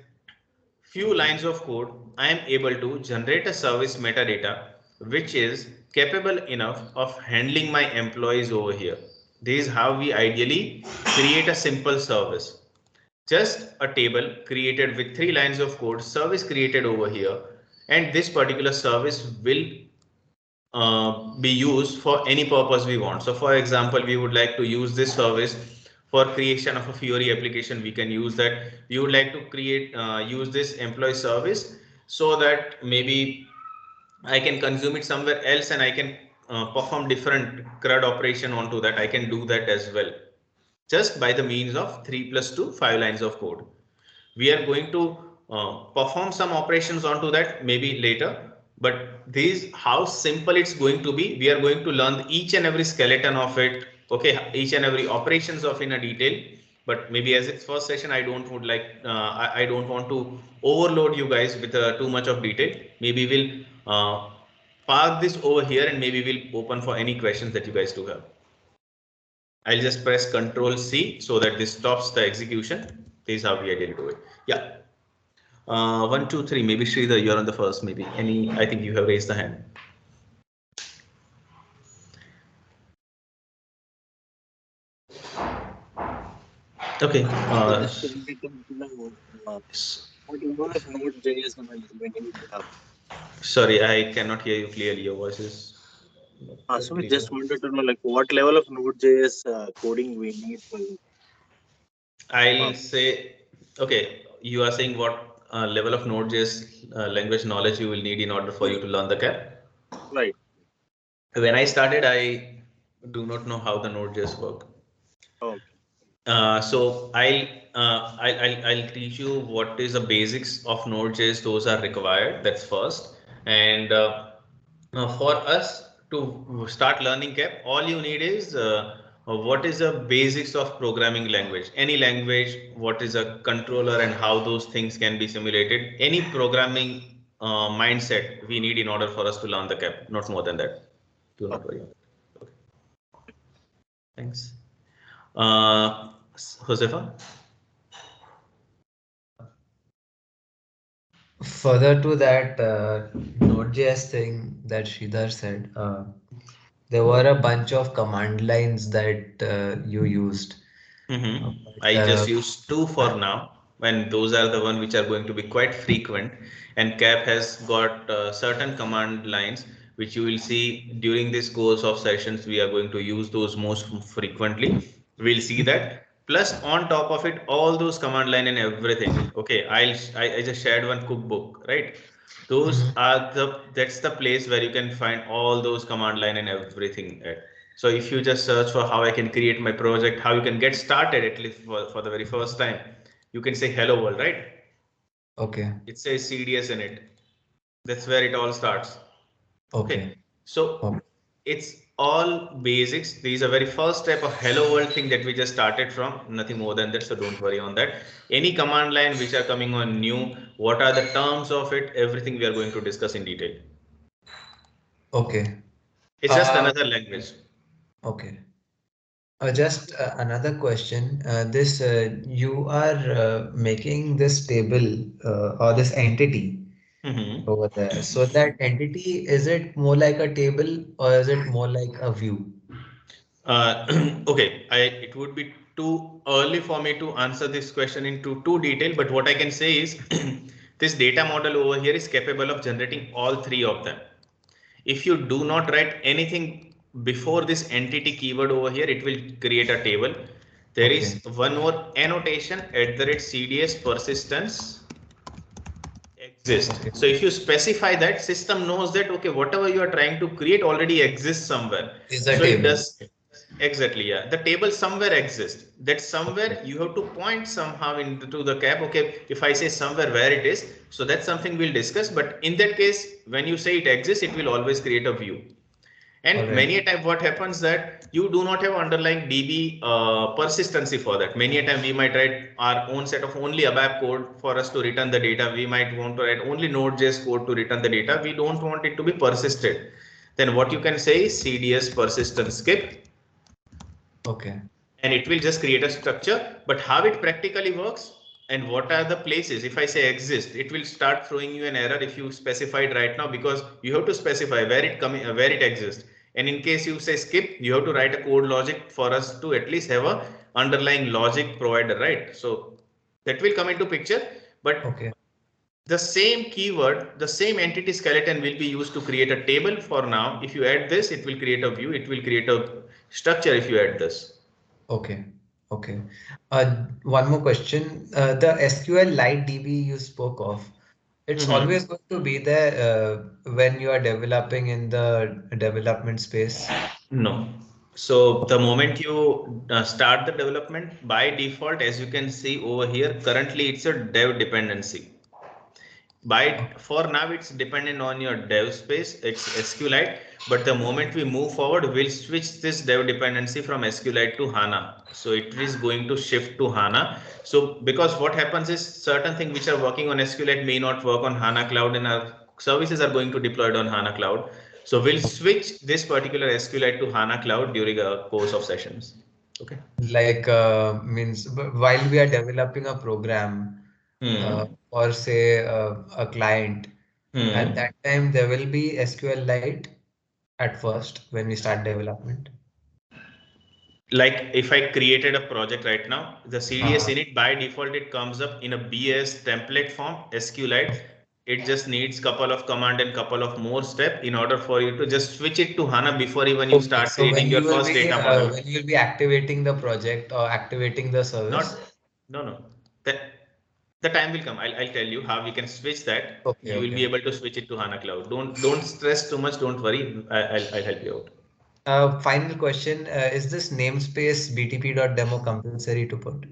[SPEAKER 1] few lines of code, I am able to generate a service metadata which is capable enough of handling my employees over here. This is how we ideally create a simple service. Just a table created with 3 lines of code, service created over here, and this particular service will be used for any purpose we want. So for example, we would like to use this service for creation of a Fiori application. We can use that. We would like to create use this employee service so that maybe I can consume it somewhere else and I can perform different CRUD operation onto that. I can do that as well, just by the means of 3 plus 2, 5 lines of code. We are going to perform some operations onto that maybe later, but this how simple it's going to be. We are going to learn each and every skeleton of it, okay, each and every operations of in a detail. But maybe as it's first session, I don't would like I don't want to overload you guys with too much of detail. Maybe we'll park this over here and maybe we'll open for any questions that you guys do have. I'll just press Control C so that this stops the execution. This is how we ideally do it. Yeah. 1, 2, 3. Maybe Sridhar, you're on the first. Maybe any. I think you have raised the hand. Okay.
[SPEAKER 6] Just wanted to know what level of Node.js we need to have.
[SPEAKER 1] Sorry, I cannot hear you clearly. Your voice is
[SPEAKER 6] So we
[SPEAKER 1] very
[SPEAKER 6] just
[SPEAKER 1] low.
[SPEAKER 6] wanted to know like what level of Node.js coding we need for
[SPEAKER 1] I'll say, okay, you are saying what level of Node.js language knowledge you will need in order for you to learn the CAP.
[SPEAKER 6] right.
[SPEAKER 1] When I started, I do not know how the Node.js work.
[SPEAKER 6] Okay.
[SPEAKER 1] So I'll teach you what is the basics of Node.js. Those are required. That's first. And for us to start learning CAP, all you need is what is the basics of programming language. Any language, what is a controller and how those things can be simulated. Any programming mindset we need in order for us to learn the CAP. Not more than that. Do not worry. Okay. Thanks. Josefa?
[SPEAKER 2] Further to that Node.js thing that Sridhar said, there were a bunch of command lines that you used.
[SPEAKER 1] I
[SPEAKER 2] But,
[SPEAKER 1] just use 2 for now, and those are the one which are going to be quite frequent. And CAP has got certain command lines which you will see during this course of sessions. We are going to use those most frequently. We'll see that. Plus, on top of it, all those command line and everything. Okay, I just shared one cookbook, right? Those
[SPEAKER 2] Mhm.
[SPEAKER 1] are that's the place where you can find all those command line and everything at. So if you just search for how I can create my project, how you can get started at least for the very first time, you can say hello world, right?
[SPEAKER 2] Okay,
[SPEAKER 1] It says CDS in it. That's where it all starts. Okay,
[SPEAKER 2] okay,
[SPEAKER 1] so
[SPEAKER 2] okay,
[SPEAKER 1] it's all basics. These are very first step of hello world thing that we just started from, nothing more than that. So don't worry on that. Any command line which are coming on new, what are the terms of it, everything we are going to discuss in detail.
[SPEAKER 2] okay.
[SPEAKER 1] It's just
[SPEAKER 2] Uh,
[SPEAKER 1] another language.
[SPEAKER 2] okay. Just another question. You are making this table or this entity.
[SPEAKER 1] Mhm.
[SPEAKER 2] over there. So that entity, is it more like a table or is it more like a view?
[SPEAKER 1] Okay, it would be too early for me to answer this question into too detail, but what I can say is this data model over here is capable of generating all three of them. If you do not write anything before this entity keyword over here, it will create a table. There
[SPEAKER 2] Okay.
[SPEAKER 1] is one more annotation at the rate CDS persistence exist.
[SPEAKER 2] Okay.
[SPEAKER 1] So if you specify that, system knows that okay, whatever you are trying to create already exists somewhere.
[SPEAKER 2] Is a
[SPEAKER 1] So it
[SPEAKER 2] table.
[SPEAKER 1] does exactly, yeah. The table somewhere exists. That
[SPEAKER 2] Okay.
[SPEAKER 1] somewhere you have to point somehow into the cap. Okay, if I say somewhere where it is, so that's something we'll discuss. But in that case, when you say it exists, it will always create a view.
[SPEAKER 2] All
[SPEAKER 1] And
[SPEAKER 2] right.
[SPEAKER 1] many a time what happens that you do not have underlying DB persistency for that. Many a time we might write our own set of only ABAP code for us to return the data. We might want to write only Node.js code to return the data. We don't want it to be persisted. Then what you can say is CDS persistent skip,
[SPEAKER 2] Okay.
[SPEAKER 1] and it will just create a structure. But how it practically works and what are the places, if I say exist, it will start throwing you an error if you specify it right now, because you have to specify where it exists. And in case you say skip, you have to write a code logic for us to at least have a underlying logic provider, right? So that will come into picture. But
[SPEAKER 2] Okay.
[SPEAKER 1] the same keyword, the same entity skeleton will be used to create a table for now. If you add this, it will create a view, it will create a structure if you add this.
[SPEAKER 2] Okay. Okay. One more question. The SQL DB you spoke of, it's
[SPEAKER 1] Mhm.
[SPEAKER 2] always going to be there when you are developing in the development space.
[SPEAKER 1] No. So the moment you start the development, by default, as you can see over here, currently it's a dev dependency. By
[SPEAKER 2] Okay.
[SPEAKER 1] for now, it's dependent on your dev space, it's SQLite. But the moment we move forward, we'll switch this dev dependency from SQLite to HANA. So it is going to shift to HANA. So because what happens is certain things which are working on SQLite may not work on HANA cloud, and our services are going to deploy it on HANA cloud. So we'll switch this particular SQLite to HANA cloud during a course of sessions. Okay.
[SPEAKER 2] Like means while we are developing a program
[SPEAKER 1] Hmm.
[SPEAKER 2] or say a client, at
[SPEAKER 1] Hmm.
[SPEAKER 2] that time there will be SQLite at first when we start development.
[SPEAKER 1] Like if I created a project right now, the CDS
[SPEAKER 2] Uh,
[SPEAKER 1] in it by default it comes up in a BS template form, SQLite. It just needs couple of command and couple of more step in order for you to just switch it to HANA before even you
[SPEAKER 2] okay,
[SPEAKER 1] start
[SPEAKER 2] so
[SPEAKER 1] creating your first data model.
[SPEAKER 2] when you will be activating the project or activating the
[SPEAKER 1] Not,
[SPEAKER 2] service.
[SPEAKER 1] no, no. That the time will come. I'll tell you how we can switch that.
[SPEAKER 2] Okay,
[SPEAKER 1] You will be
[SPEAKER 2] okay.
[SPEAKER 1] able to switch it to HANA cloud. Don't stress too much. Don't worry. I'll help you out.
[SPEAKER 2] Final question, is this namespace btp.demo compulsory to put?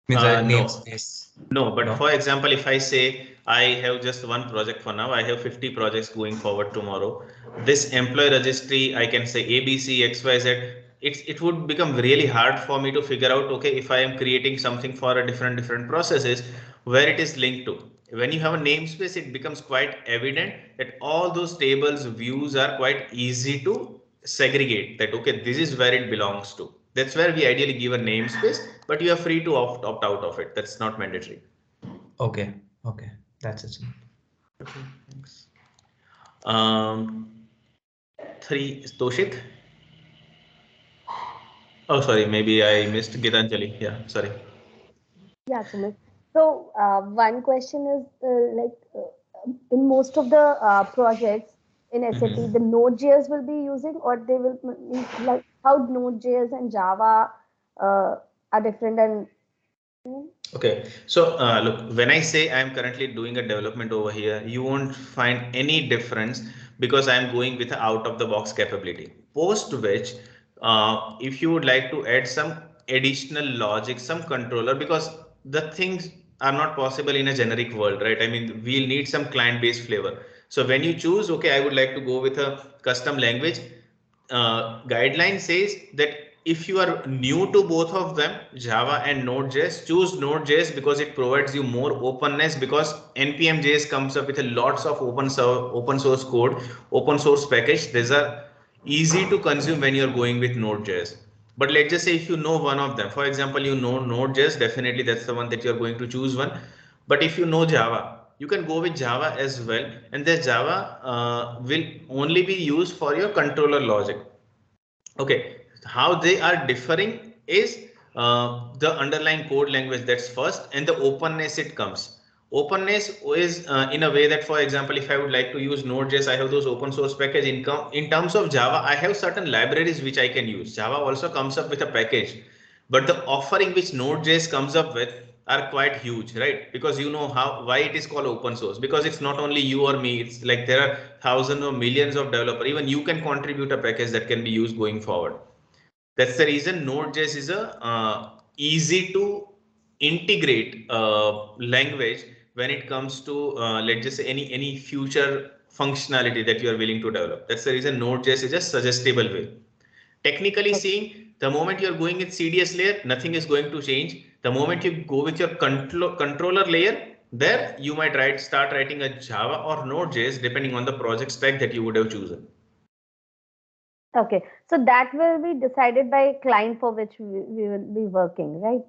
[SPEAKER 2] Means a
[SPEAKER 1] No.
[SPEAKER 2] namespace.
[SPEAKER 1] No, but
[SPEAKER 2] No?
[SPEAKER 1] for example, if I say I have just one project for now, I have 50 projects going forward tomorrow. This employee registry, I can say ABC, XYZ. It would become really hard for me to figure out, okay, if I am creating something for a different processes, where it is linked to. When you have a namespace, it becomes quite evident that all those tables, views are quite easy to segregate that, okay, this is where it belongs to. That's where we ideally give a namespace, but you are free to opt out of it. That's not mandatory.
[SPEAKER 2] Okay, okay. That's it.
[SPEAKER 1] Okay, thanks. Um, three, Toshik. Oh, sorry, maybe I missed Gitanjali. Yeah, sorry.
[SPEAKER 4] Yeah, Sumit. So one question is in most of the projects in SAP, the
[SPEAKER 1] Mhm.
[SPEAKER 4] Node.js will be using, or they will like how Node.js and Java are different and
[SPEAKER 1] Okay, so look, when I say I'm currently doing a development over here, you won't find any difference because I'm going with a out of the box capability. Post which, if you would like to add some additional logic, some controller, because the things are not possible in a generic world, right? I mean, we'll need some client based flavor. So when you choose, okay, I would like to go with a custom language, guideline says that if you are new to both of them, Java and Node.js, choose Node.js because it provides you more openness, because npm.js comes up with a lots of open source code, open source package. These are easy to consume when you're going with Node.js. But let's just say if you know one of them, for example, you know Node.js, definitely that's the one that you're going to choose one. But if you know Java, you can go with Java as well, and the Java will only be used for your controller logic. Okay, how they are differing is the underlying code language, that's first, and the openness it comes. Openness is in a way that, for example, if I would like to use Node.js, I have those open source package. In terms of Java, I have certain libraries which I can use. Java also comes up with a package, but the offering which Node.js comes up with are quite huge, right? Because you know how why it is called open source, because it's not only you or me, it's like there are thousands or millions of developers. Even you can contribute a package that can be used going forward. That's the reason Node.js is a easy to integrate language when it comes to let's just say any future functionality that you are willing to develop. That's the reason Node.js is a suggestible way. Technically seeing, the moment you're going with CDS layer, nothing is going to change. The moment you go with your controller layer, there you might start writing a Java or Node.js depending on the project stack that you would have chosen.
[SPEAKER 4] Okay, so that will be decided by client for which we will be working, right?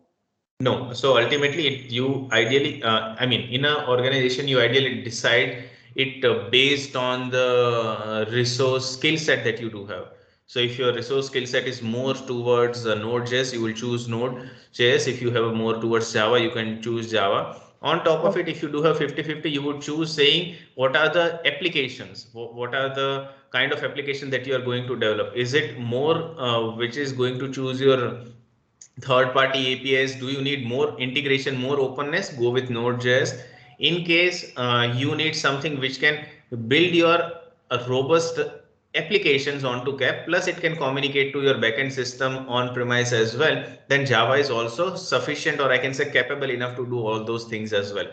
[SPEAKER 1] No, so ultimately you ideally, I mean, in an organization, you ideally decide it based on the resource skill set that you do have. So if your resource skill set is more towards Node.js, you will choose Node.js. If you have more towards Java, you can choose Java. On top of it, if you do have 50-50, you would choose saying what are the applications, what are the kind of application that you are going to develop. Is it more which is going to choose your third party APIs? Do you need more integration, more openness? Go with Node.js. In case you need something which can build your robust applications onto CAP, plus it can communicate to your backend system on premise as well, then Java is also sufficient, or I can say capable enough to do all those things as well.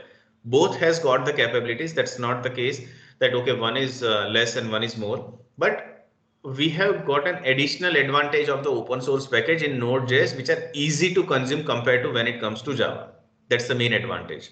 [SPEAKER 1] Both has got the capabilities. That's not the case that okay, one is less and one is more, but we have got an additional advantage of the open source package in Node.js, which are easy to consume compared to when it comes to Java. That's the main advantage.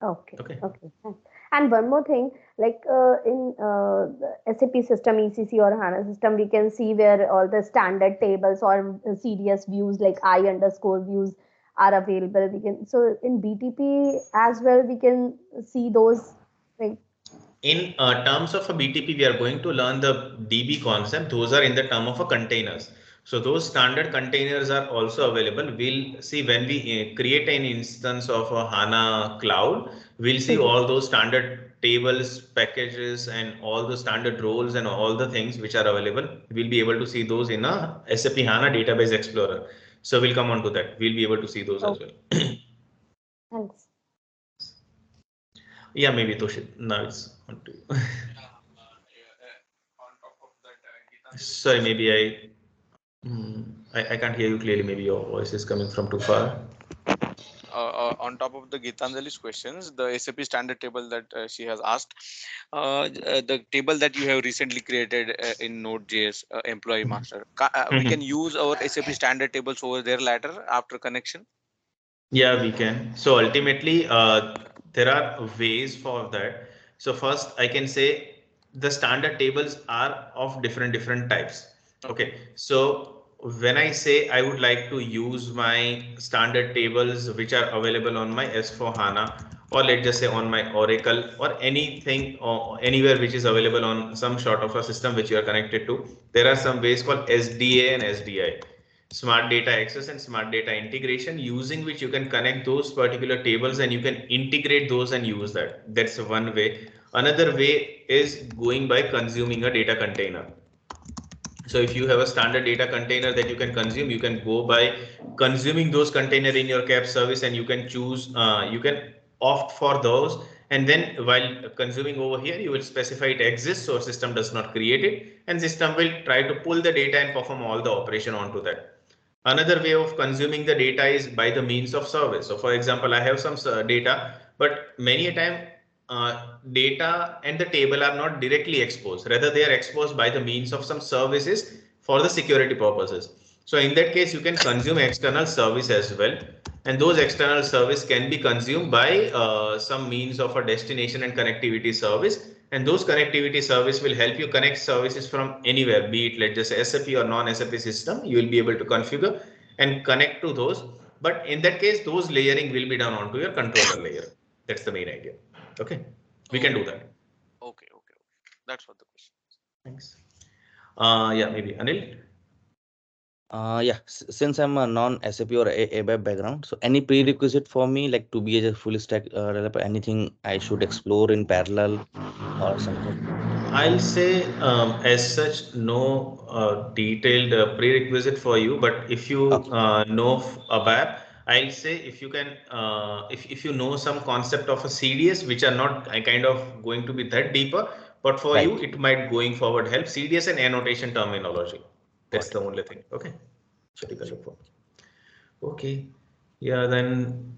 [SPEAKER 4] Okay.
[SPEAKER 1] Okay.
[SPEAKER 4] Okay. Thanks. And one more thing, like in the SAP system, ECC or HANA system, we can see where all the standard tables or CDS views like I underscore views are available. We can, so in BTP as well, we can see those, like,
[SPEAKER 1] In terms of a BTP, we are going to learn the DB concept. Those are in the term of a containers. So those standard containers are also available. We'll see when we create an instance of a HANA cloud, we'll see all those standard tables, packages, and all the standard roles and all the things which are available. We'll be able to see those in a SAP HANA database explorer. So we'll come on to that. We'll be able to see those as well.
[SPEAKER 4] thanks.
[SPEAKER 1] Yeah, maybe Toshit. Now it's on to you. Sorry, maybe I can't hear you clearly. Maybe your voice is coming from too far.
[SPEAKER 3] On top of the Gitanjali's questions, the SAP standard table that she has asked, the table that you have recently created in Node.js employee master, we can use our SAP standard tables over there later after connection.
[SPEAKER 1] Yeah, we can. So ultimately, there are ways for that. So first, I can say the standard tables are of different types. Okay. So when I say I would like to use my standard tables which are available on my S4 HANA, or let's just say on my Oracle, or anything or anywhere which is available on some sort of a system which you are connected to, there are some ways called SDA and SDI. Smart data access and smart data integration, using which you can connect those particular tables and you can integrate those and use that. That's one way. Another way is going by consuming a data container. So if you have a standard data container that you can consume, you can go by consuming those container in your CAP service, and you can choose, you can opt for those. And then while consuming over here, you will specify it exists, so system does not create it, and system will try to pull the data and perform all the operation onto that. Another way of consuming the data is by the means of service. So for example, I have some data, but many a time data and the table are not directly exposed. Rather, they are exposed by the means of some services for the security purposes. So in that case, you can consume external service as well. And those external service can be consumed by some means of a destination and connectivity service. And those connectivity service will help you connect services from anywhere, be it let's just say SAP or non-SAP system. You will be able to configure and connect to those. But in that case, those layering will be done onto your controller layer. That's the main idea. Okay, we can do that.
[SPEAKER 3] Okay, okay, okay. That's what the question.
[SPEAKER 1] Thanks. Yeah, maybe Anil.
[SPEAKER 5] Yeah, since I'm a non-SAP or ABAP background, so any prerequisite for me, like to be a full stack developer, anything I should explore in parallel or something?
[SPEAKER 1] I'll say, as such, no detailed prerequisite for you, but if you
[SPEAKER 5] Okay,
[SPEAKER 1] know ABAP, I'll say if you can, if you know some concept of a CDS, which are not kind of going to be that deeper, but for you,
[SPEAKER 5] right,
[SPEAKER 1] it might going forward help CDS and annotation terminology. That's
[SPEAKER 5] got
[SPEAKER 1] the
[SPEAKER 5] it.
[SPEAKER 1] only thing. Okay, so you can look for. Okay, yeah, then.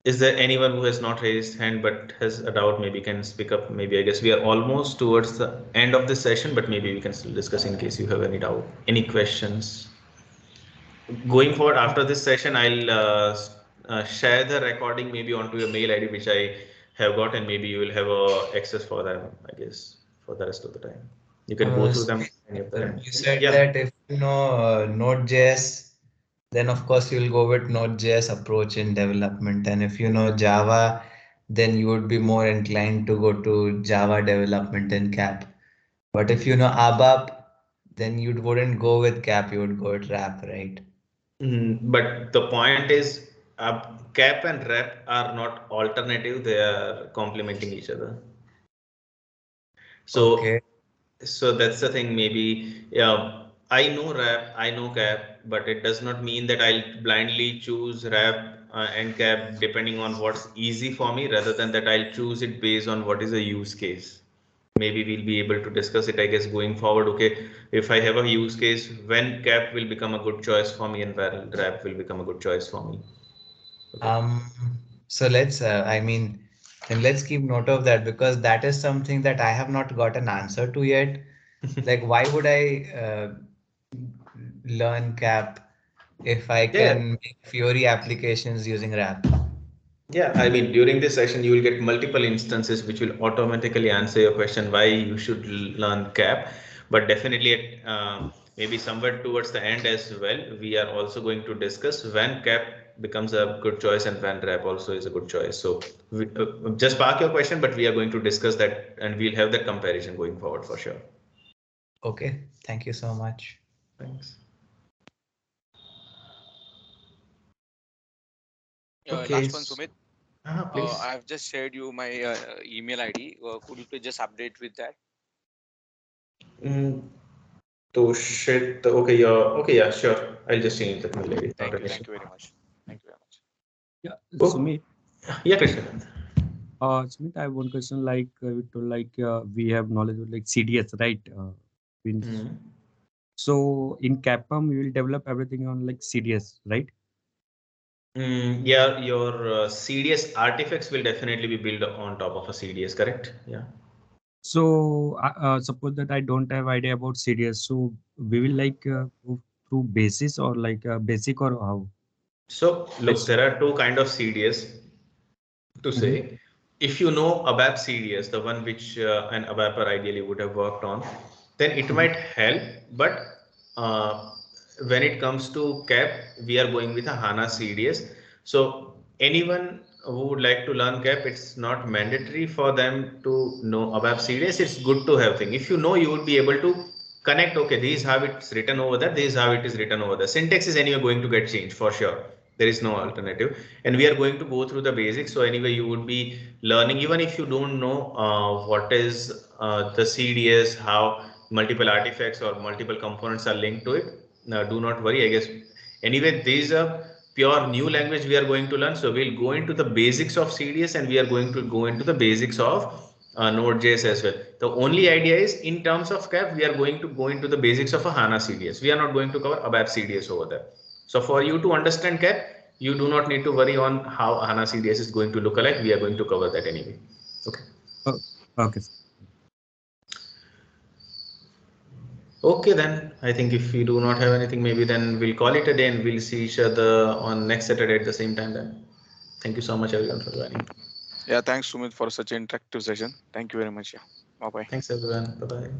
[SPEAKER 1] Is there anyone who has not raised hand but has a doubt? Maybe can speak up. Maybe I guess we are almost towards the end of this session, but maybe we can still discuss in case you have any doubt, any questions. Going forward after this session, I'll share the recording maybe onto your mail ID, which I have got, and maybe you will have access for them, I guess, for the rest of the time. You can go through them any of the time.
[SPEAKER 2] You said
[SPEAKER 1] Yeah.
[SPEAKER 2] that if you know Node.js, then of course you'll go with Node.js approach in development. And if you know Java, then you would be more inclined to go to Java development in CAP. But if you know ABAP, then you wouldn't go with CAP, you would go with RAP, right?
[SPEAKER 1] But the point is, cap and rep are not alternative, they are complementing each other. So,
[SPEAKER 2] Okay.
[SPEAKER 1] so that's the thing. Maybe, yeah, I know rap, I know cap, but it does not mean that I'll blindly choose rap and cap depending on what's easy for me, rather than that I'll choose it based on what is a use case. Maybe we'll be able to discuss it, I guess, going forward. Okay, if I have a use case, when cap will become a good choice for me and where rap will become a good choice for me. Okay.
[SPEAKER 2] Um, so I mean, then let's keep note of that because that is something that I have not got an answer to yet. Like, why would I learn CAP if I
[SPEAKER 1] Yeah,
[SPEAKER 2] can make Fiori applications using RAP?
[SPEAKER 1] yeah, I mean, during this session, you will get multiple instances which will automatically answer your question why you should learn CAP. But definitely, maybe somewhere towards the end as well, we are also going to discuss when CAP becomes a good choice and when RAP also is a good choice. So just park your question, but we are going to discuss that and we'll have that comparison going forward for sure.
[SPEAKER 2] Okay, thank you so much.
[SPEAKER 1] Thanks. Okay.
[SPEAKER 3] Last one, Sumit.
[SPEAKER 1] Please.
[SPEAKER 3] I have just shared you my email ID. Could you please just update with that?
[SPEAKER 1] Mm, to shit. Okay, yeah. Okay, yeah, sure. I'll just change that mail ID. Not
[SPEAKER 3] Thank
[SPEAKER 1] an
[SPEAKER 3] you.
[SPEAKER 1] issue.
[SPEAKER 3] Thank you very much. Thank you very much.
[SPEAKER 7] Yeah,
[SPEAKER 1] Oh,
[SPEAKER 7] Sumit.
[SPEAKER 1] yeah, Krishna.
[SPEAKER 7] Sumit, I have one question. Like, we have knowledge of like CDS, right? Means,
[SPEAKER 1] Hmm.
[SPEAKER 7] so in Capcom, we will develop everything on like CDS, right?
[SPEAKER 1] Yeah, your CDS artifacts will definitely be built on top of a CDS, correct? Yeah.
[SPEAKER 7] So suppose that I don't have idea about CDS, so we will like go through basis or like basic or how?
[SPEAKER 1] So look,
[SPEAKER 7] Yes.
[SPEAKER 1] there are two kind of CDS to
[SPEAKER 7] Mm-hmm.
[SPEAKER 1] say. If you know ABAP CDS, the one which an ABAPer ideally would have worked on, then it
[SPEAKER 7] Mm-hmm.
[SPEAKER 1] might help. But uh, when it comes to CAP, we are going with a HANA CDS. So anyone who would like to learn CAP, it's not mandatory for them to know ABAP CDS. It's good to have thing. If you know, you would be able to connect. Okay, this is how it's written over there. This is how it is written over there. Syntax is anyway going to get changed for sure. There is no alternative, and we are going to go through the basics. So anyway, you would be learning even if you don't know what is the CDS, how multiple artifacts or multiple components are linked to it. Do not worry. I guess anyway, these are pure new language we are going to learn. So we'll go into the basics of CDS and we are going to go into the basics of Node.js as well. The only idea is in terms of CAP, we are going to go into the basics of a HANA CDS. We are not going to cover ABAP CDS over there. So for you to understand CAP, you do not need to worry on how HANA CDS is going to look alike. We are going to cover that anyway. Okay.
[SPEAKER 7] Oh, okay.
[SPEAKER 1] Okay, then I think if we do not have anything, maybe then we'll call it a day and we'll see each other on next Saturday at the same time then. Thank you so much everyone for joining.
[SPEAKER 3] Yeah, thanks, Sumit, for such an interactive session. Thank you very much. Yeah. Bye bye.
[SPEAKER 1] Thanks everyone. Bye bye.